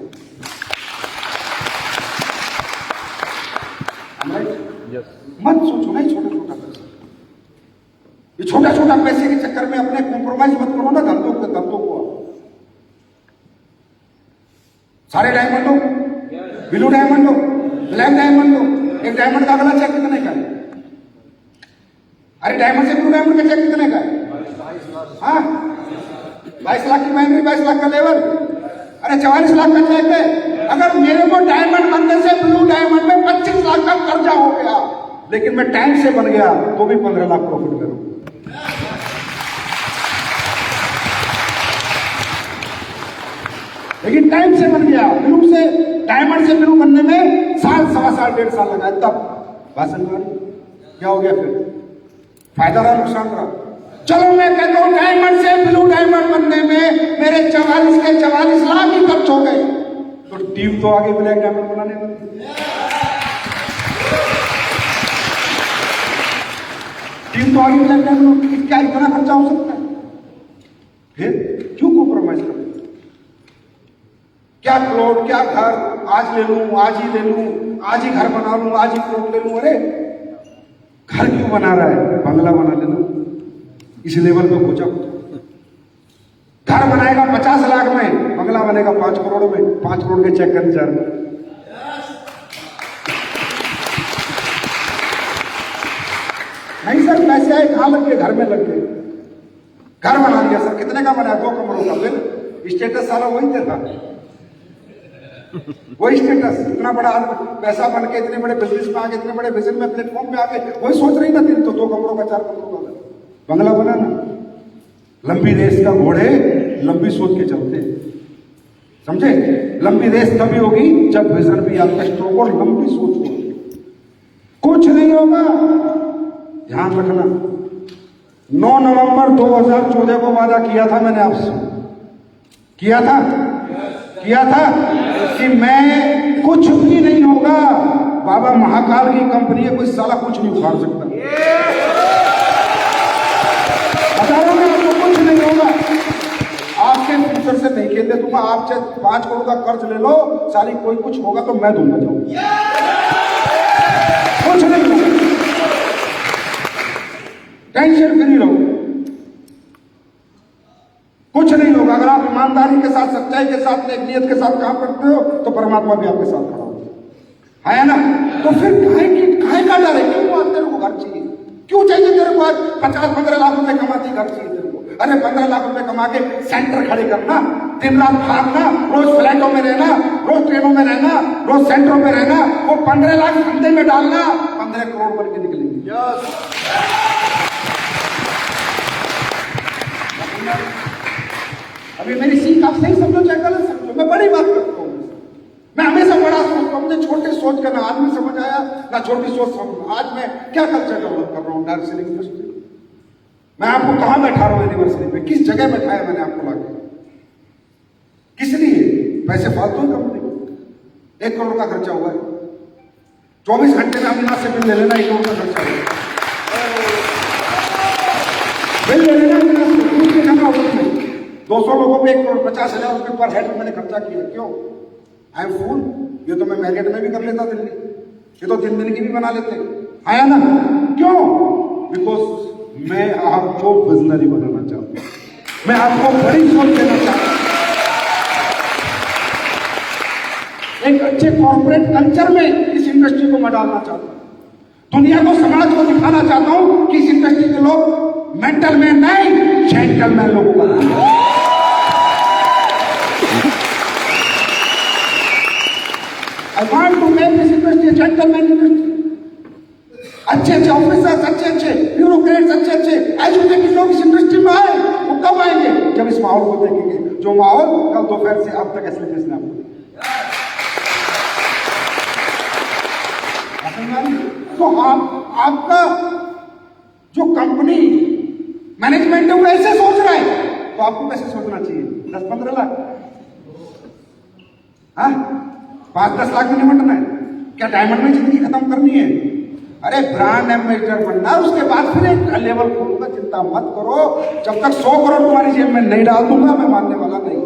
D: मत सोचो नहीं छोटा छोटा पैसा, ये छोटा छोटा पैसे के चक्कर में अपने कॉम्प्रोमाइज मत करो ना धंधों को। सारे डायमंड हो, ब्लू डायमंड हो, ब्लैक डायमंड हो, एक डायमंड का अगला चेक कितने का है? अरे डायमंड से ब्लू डायमंड का चेक कितने का है? हाँ 22 लाख की महंगी, 22 लाख का लेवल, अरे 44 लाख का चेक है। अगर मेरे को डायमंड बनने से ब्लू डायमंड में 25 लाख का कर्जा हो गया, लेकिन मैं टाइम से बन गया तो भी 15 लाख प्रॉफिट करूं। लेकिन टाइम से बन गया, ब्लू से डायमंड से ब्लू बनने में साल, 1.25 साल, 1.5 साल लगा, तब भाषण क्या हो गया? फिर फायदा रहा नुकसान रहा? चलो मैं कहता हूं डायमंड से ब्लू डायमंड बनने में मेरे 44 लाख ही खर्च हो गए, तो टीम तो आगे ब्लैक डायमंड बनाने वाली, टीम तो आगे ब्लैक डायमंड, क्या इतना खर्चा हो सकता है? फिर क्यों कॉम्प्रोमाइज करते? क्या प्लॉट, क्या घर, आज ले लूं, आज ही ले लूं, आज ही घर बना लूं, आज ही प्लॉट ले लूं। अरे घर क्यों बना रहा है? बंगला बना लेना, इस लेवल पे पहुंचा। घर बनाएगा 50 लाख में, बंगला बनेगा 5 करोड़ में, 5 करोड़ के चेक कर जा रहे। नहीं सर पैसे आए कहां लग गए? घर में लग गए, घर बना लिया सर। कितने का बनाया? 2 करोड़ का। फिर स्टेटस सारा वही था, वही स्टेटस, इतना बड़ा पैसा बन के इतने बड़े बिजनेस में आगे, इतने बड़े विजन में, प्लेटफॉर्म पे आके वही सोच रही ना, 3 तो 2 करोड़ का, 4 करोड़ का बंगला बनाना। लंबी रेस का घोड़े लंबी सोच के चलते, समझे? लंबी रेस तभी होगी जब विजन भी आपका स्ट्रोक और लंबी सोच होगी। कुछ नहीं होगा, ध्यान रखना। 9 नवंबर 2014 को वादा किया था मैंने आपसे, किया था कि मैं कुछ भी नहीं होगा, बाबा महाकाल की कंपनी है, कोई साला कुछ नहीं उखाड़ सकता। बता रहा हूं आपको, कुछ नहीं होगा। आपके फ्यूचर से नहीं खेलते, तुम आप चाहे 5 करोड़ का कर्ज ले लो, साली कोई कुछ होगा तो मैं दूंगा, जाऊं कुछ नहीं होगा, टेंशन फ्री रहो, कुछ नहीं होगा। अगर आप ईमानदारी के साथ, सच्चाई के साथ, एक नियत के साथ काम करते हो तो परमात्मा भी आपके साथ खड़ा होगा, है ना? तो फिर काहे का डर है? क्यों तेरे को घर चाहिए? क्यों चाहिए तेरे को? 50-15 लाख रुपए कमाती घर चाहिए तेरे को? अरे 15 लाख रुपए कमा के सेंटर खड़े करना, दिन रात भागना, रोज फ्लाइटों में रहना, रोज ट्रेनों में रहना, रोज सेंटरों में रहना, वो 15 लाख धंधे में डालना, 15 करोड़ बन के निकलेंगे। अभी मेरी सीख आप सही समझो चाहे गलत समझो, मैं बड़ी बात करता हूँ, मैं हमेशा बड़ा सोचता हूँ, मुझे छोटे सोच का ना आदमी समझ आया, ना छोटी सोच समझ। आज मैं क्या कल्चर डेवलप कर रहा हूँ नर्सरी इंडस्ट्री। मैं आपको कहाँ बैठा रहा हूँ एनिवर्सरी पे, किस जगह बैठाया मैंने आपको लाके, किस लिए? पैसे फालतू ही कंपनी को 1 करोड़ का खर्चा हुआ है। 24 घंटे में अविनाश से बिल ले लेना, 1 करोड़ का खर्चा हुआ, बिल ले लेना अविनाश से, कुछ नहीं करना उसमें। 200 लोगों पे 1 करोड़ 50,000 रुपये पर हेड मैंने खर्चा किया। क्यों? आई एम फूल। ये तो मैं मैरियट में भी कर लेता दिल्ली, ये तो 3 दिन की भी बना लेते, आया ना? क्यों? बिकॉज मैं आपको विजनरी बनाना चाहता हूं, मैं आपको बड़ी सोच देना चाहता हूं, एक अच्छे कॉर्पोरेट कल्चर में इस इंडस्ट्री को मैं डालना चाहता हूं, दुनिया को समाज को दिखाना चाहता हूं कि इस इंडस्ट्री के लोग मेंटल मैन नहीं, जेंटलमैन लोगों का। I want to make this industry a gentleman industry. अच्छे ऑफिसर्स, अच्छे ब्यूरोक्रेट्स, अच्छे एजुकेटेड लोग इस इंडस्ट्री में आए। वो कब आएंगे? जब इस माहौल को देखेंगे, जो माहौल कल दोपहर से अब तक एसएलपीएस ने आपको दिया। तो आपका जो कंपनी मैनेजमेंट है वो ऐसे सोच रहा है, तो आपको कैसे सोचना चाहिए? 10-15 लाख, हाँ 5-10 लाख में निपटना है क्या? डायमंड में जिंदगी खत्म करनी है? अरे ब्रांड एम्बेसडर बनना, उसके बाद फिर एक लेवल खोलूंगा, चिंता मत करो। जब तक 100 करोड़ तुम्हारी जेब में नहीं डाल दूंगा, मैं मानने वाला नहीं।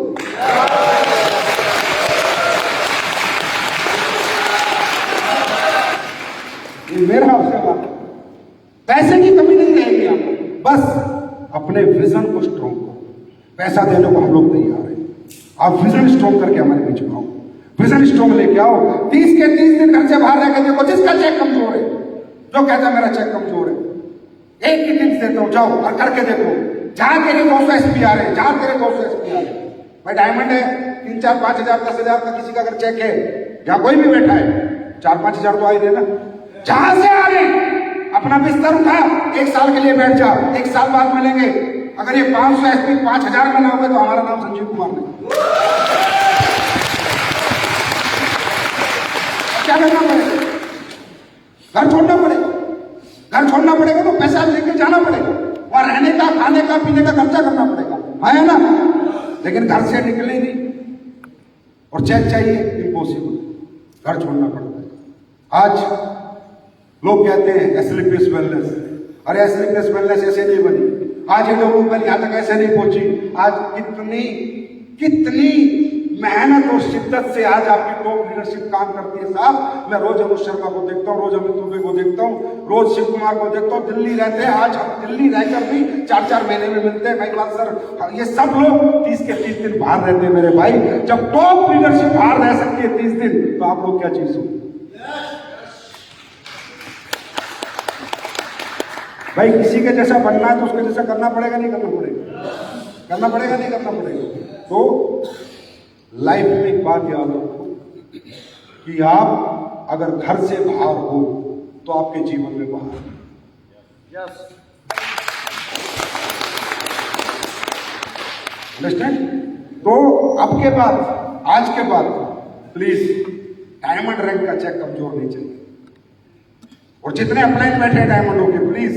D: ये मेरा आपसे बात, पैसे की कमी नहीं रहेगी आपको, बस अपने विजन को स्ट्रॉन्ग करो। पैसा देने को हम लोग तैयार हैं, आप विजन स्ट्रॉन्ग करके हमारे बीच में आओ, विजन स्ट्रॉन्ग लेके आओ। 30 के 30 दिन घर से बाहर रहकर देखो, जिसका चेक कमजोर है, जो कहता है मेरा चेक कमजोर है, एक ही टिप्स देता हूं, जाओ और करके देखो। जहां तेरे 200 एसपी आ रहे हैं, जहां तेरे 200 एसपी आ रहे हैं, भाई डायमंड है 3-4, 5,000, 10,000 का किसी का अगर चेक है, जहां कोई भी बैठा है 4-5 हजार तो आ ही देना। जहां से आ रहे हैं अपना बिस्तर उठा, 1 साल के लिए बैठ जा, 1 साल बाद मिलेंगे। अगर ये 500 एसपी 5,000 में ना हुए तो हमारा नाम संजीव कुमार नहीं। क्या करना पड़ेगा? घर छोड़ना पड़ेगा। घर छोड़ना पड़ेगा तो पैसा लेके जाना पड़ेगा, वहां रहने का, खाने का, पीने का खर्चा करना पड़ेगा, है ना? लेकिन घर से निकले नहीं और चेक चाहिए, इम्पॉसिबल, घर छोड़ना पड़ता है। आज लोग कहते हैं एसएलपीएस वेलनेस, अरे एसएलपीएस वेलनेस ऐसे नहीं बनी, आज ये लोग यहां तक ऐसे नहीं पहुंची। आज कितनी मेहनत और शिद्दत से आज आपकी टॉप लीडरशिप काम करती है साहब। मैं रोज अनुज शर्मा को देखता हूँ, रोज अमित दुबे को देखता हूँ, रोज शिव कुमार को देखता हूँ, दिल्ली रहते हैं। आज हम दिल्ली रहकर भी 4-4 महीने में मिलते हैं। मैं बात सर, ये सब लोग 30 के 30 दिन बाहर रहते हैं मेरे भाई। जब टॉप लीडरशिप बाहर रह सकती है 30 दिन, तो आप लोग क्या चीज हो भाई? किसी के जैसा बनना है तो उसके जैसा करना पड़ेगा, नहीं करना पड़ेगा? करना पड़ेगा, नहीं करना पड़ेगा? तो लाइफ में एक बात याद रखो कि आप अगर घर से बाहर हो तो आपके जीवन में बाहर। अंडरस्टैंड? तो अब के बाद, आज के बाद प्लीज डायमंड रैंक का चेक कमजोर नहीं चाहिए। और जितने अपलाइन बैठे हैं डायमंडों के, प्लीज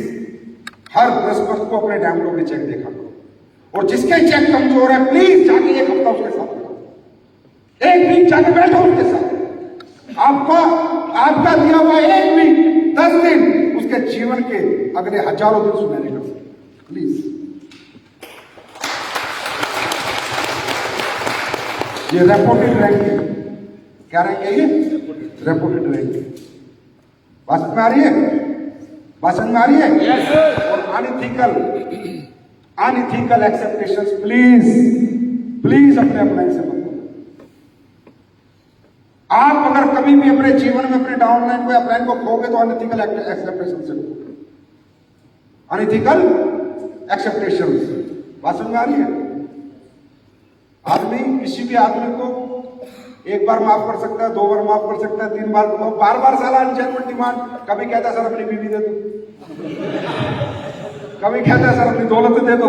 D: हर बृहस्पति को अपने डायमंडों के चेक देखा करो। और जिसके चेक कमजोर है, प्लीज जाके 1 हफ्ता उसके साथ, 1 वीक जाके बैठो उसके साथ। आपका दिया हुआ 1 वीक, 10 दिन उसके जीवन के अगले हजारों दिन सुनहरे कर सकते। प्लीज ये रेपोर्टेड रैंक है। क्या रैंक है ये? रेपोर्टेड रैंक है। बात समझ में आ रही है? बात समझ में आ रही है? yes, और अनइथिकल एक्सेप्टेशंस प्लीज अपने अपलाइन से मत। आप अगर कभी भी अपने जीवन में अपने डाउनलाइन को, अपलाइन को खोगे तो अनइथिकल एक्सेप्टेशन से खोगे। Unethical acceptation. बात समझ में आ रही है? आदमी किसी भी आदमी को 1 बार माफ कर सकता है, 2 बार माफ कर सकता है, 3 बार, बार साला अनजेन्युइन डिमांड। कभी कहता है सर अपनी बीवी दे दो, कभी कहता है सर अपनी दौलत दे दो,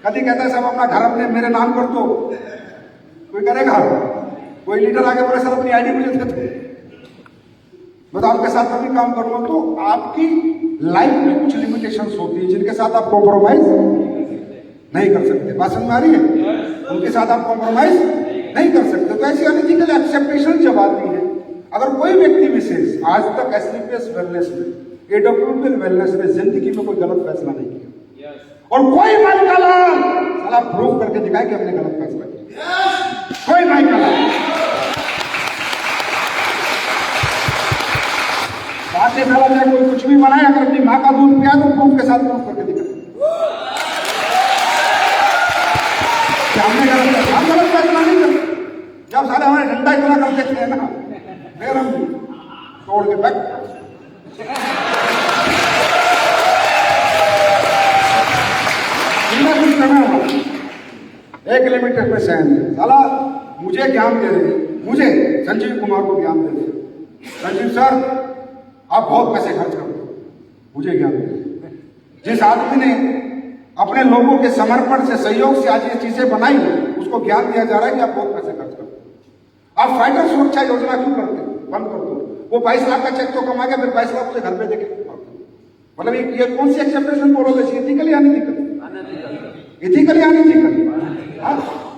D: कभी कहता है सब अपना घर अपने मेरे नाम कर दो। कोई करेगा? कोई लीडर आगे बोले सर अपनी आईडी मुझे दे दो, मैं तो आपके साथ कभी काम करूंगा तो आपकी लाइफ में कुछ लिमिटेशंस होती है जिनके साथ आप कॉम्प्रोमाइज नहीं कर सकते। बात समझ में आ रही है? उनके साथ आप कॉम्प्रोमाइज नहीं कर सकते। तो ऐसी अनइथिकल एक्सेप्टेशन जब आती है, अगर कोई व्यक्ति विशेष आज तक एसलीपीएस वेलनेस में, एडब्ल्यूपीएल वेलनेस में जिंदगी में कोई गलत फैसला नहीं किया और कोई माई का लाल साला प्रूव करके दिखाए कि हमने गलत फैसला किया, कोई माई का लाल बातें डाला जाए, कोई कुछ भी बनाए, अगर अपनी माँ का दूध पिया तो प्रूफ के साथ प्रूफ करके दिखाए हमने गलत फैसला, हम गलत फैसला नहीं करते। जब साले हमारे डंडा इतना करते थे ना, फिर हम तोड़ के बैठ कुछ करना होगा, एक लिमिटेड पे सहन है। साला मुझे ज्ञान दे रहे, मुझे संजीव कुमार को ज्ञान दे रहे, संजीव सर आप बहुत पैसे खर्च करते हो, मुझे ज्ञान दे रहे। जिस आदमी ने अपने लोगों के समर्पण से, सहयोग से आज ये चीजें बनाई, उसको ज्ञान दिया जा रहा है कि आप बहुत पैसे खर्च करते हो। आप फाइटर सुरक्षा योजना क्यों करते हो? बंद कर दो। वो 22 लाख का चेक तो कमा गया, फिर 22 लाख उसे घर पे देके, मतलब ये कौन सी एक्सेप्टेशन बोलोगे? इथिकली या नहीं इथिकली? इथिकली या नहीं इथिकली?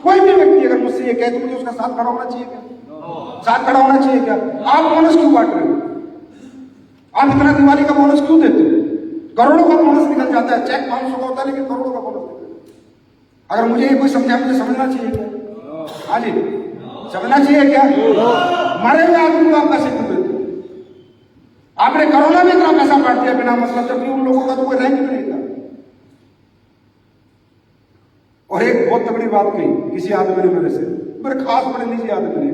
D: कोई भी व्यक्ति अगर मुझसे ये कहे तो मुझे उसका साथ खड़ा होना चाहिए क्या? साथ खड़ा होना चाहिए क्या? आप बोनस क्यों बांट रहे हो? आप इतना दिवाली का बोनस क्यों देते हो? करोड़ों का बोनस निकल जाता है, चेक 500 का होता है लेकिन करोड़ों का बोनस निकल जाता है। अगर मुझे ये कोई समझा, मुझे समझना चाहिए क्या? हाँ जी, समझना चाहिए क्या? मरे हुए आदमी को आप पैसे क्यों देते हो? आपने कोरोना में इतना पैसा बांट दिया बिना मतलब, जबकि उन लोगों का तो कोई रैंक भी नहीं था। और एक बहुत तगड़ी बात कही किसी आदमी ने मेरे से, मेरे खास बड़े निजी आदमी ने,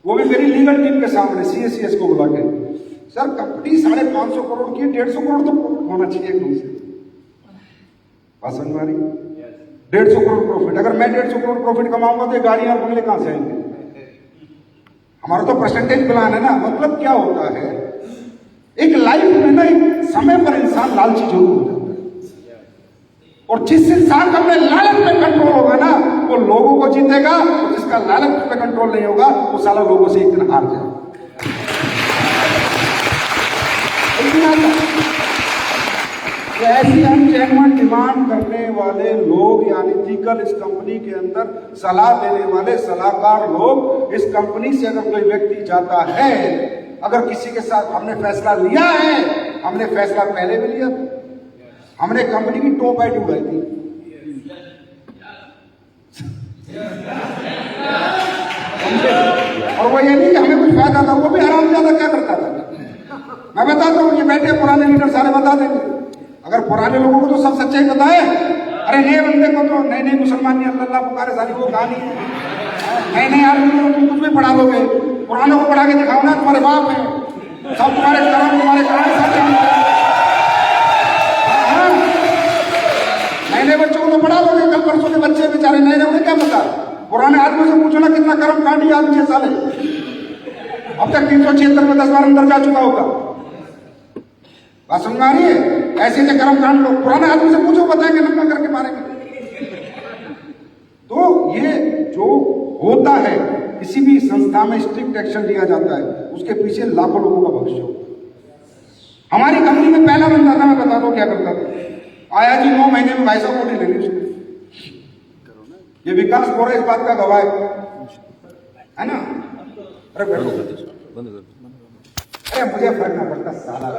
D: वो भी मेरी लीगल टीम के सामने सीएससीएस को बुला के, सर कंपनी 550 करोड़ की, 150 करोड़ तो होना चाहिए कम से। बात समझ में आ रही? 150 करोड़ प्रॉफिट, अगर मैं 150 करोड़ प्रॉफिट कमाऊंगा तो ये गाड़ियां और बंगले कहां से आएंगे? हमारा तो परसेंटेज प्लान है ना। मतलब क्या होता है, एक लाइफ में ना एक समय पर इंसान लालची जरूर हो जाता है, और जिस इंसान का अपने लालच पे कंट्रोल होगा ना, वो लोगों को जीतेगा, और जिसका लालच पे कंट्रोल नहीं होगा वो साला लोगों से एक दिन हार जाएगा। ऐसी अनजेन्युइन डिमांड करने वाले लोग, यानी इथिकल इस कंपनी के अंदर सलाह देने वाले सलाहकार लोग, इस कंपनी से अगर कोई व्यक्ति जाता है, अगर किसी के साथ हमने फैसला लिया है, हमने फैसला पहले भी लिया था, हमने कंपनी की टॉप आईटी उड़ाई थी, और वो ये नहीं कि हमें कुछ फायदा था, वो भी आराम ज्यादा क्या करता था। मैं बताता हूँ, ये बैठे पुराने लीडर सारे बता देंगे। अगर पुराने लोगों को तो सब सच्चाई बताए, अरे नए बंदे को तो नए नए मुसलमान अल्लाह पुकारे सारी वो कहानी है, नए आदमी को तुम कुछ भी पढ़ा लोगे, पुराने को पढ़ा के दिखाओ ना, तुम्हारे बाप है, सब तुम्हारे कर्म तुम्हारे कारण साथ। नए नए बच्चों को तो पढ़ा लोगे, कल परसों के बच्चे बेचारे नए नए, उन्हें क्या पता? पुराने आदमी से पूछो ना कितना कर्म कांड याद 6 साल है, अब तक 376 में 10 बार अंदर जा चुका होगा। बात समझ में आ रही है? ऐसे ऐसे कर्म कांड लोग पुराने आदमी से पूछो, बताएंगे, नंगा करके मारेंगे। तो ये जो होता है, किसी भी संस्था में स्ट्रिक्ट एक्शन लिया जाता है, उसके पीछे लाखों लोगों का भविष्य होता है। हमारी कंपनी में पहला बंदा था, मैं बता दो क्या करता था, आया जी 9 महीने में 250 कोटी ले ली उसने। ये विकास गोरा इस बात का गवाह है ना? अरे मुझे फर्क ना पड़ता साला।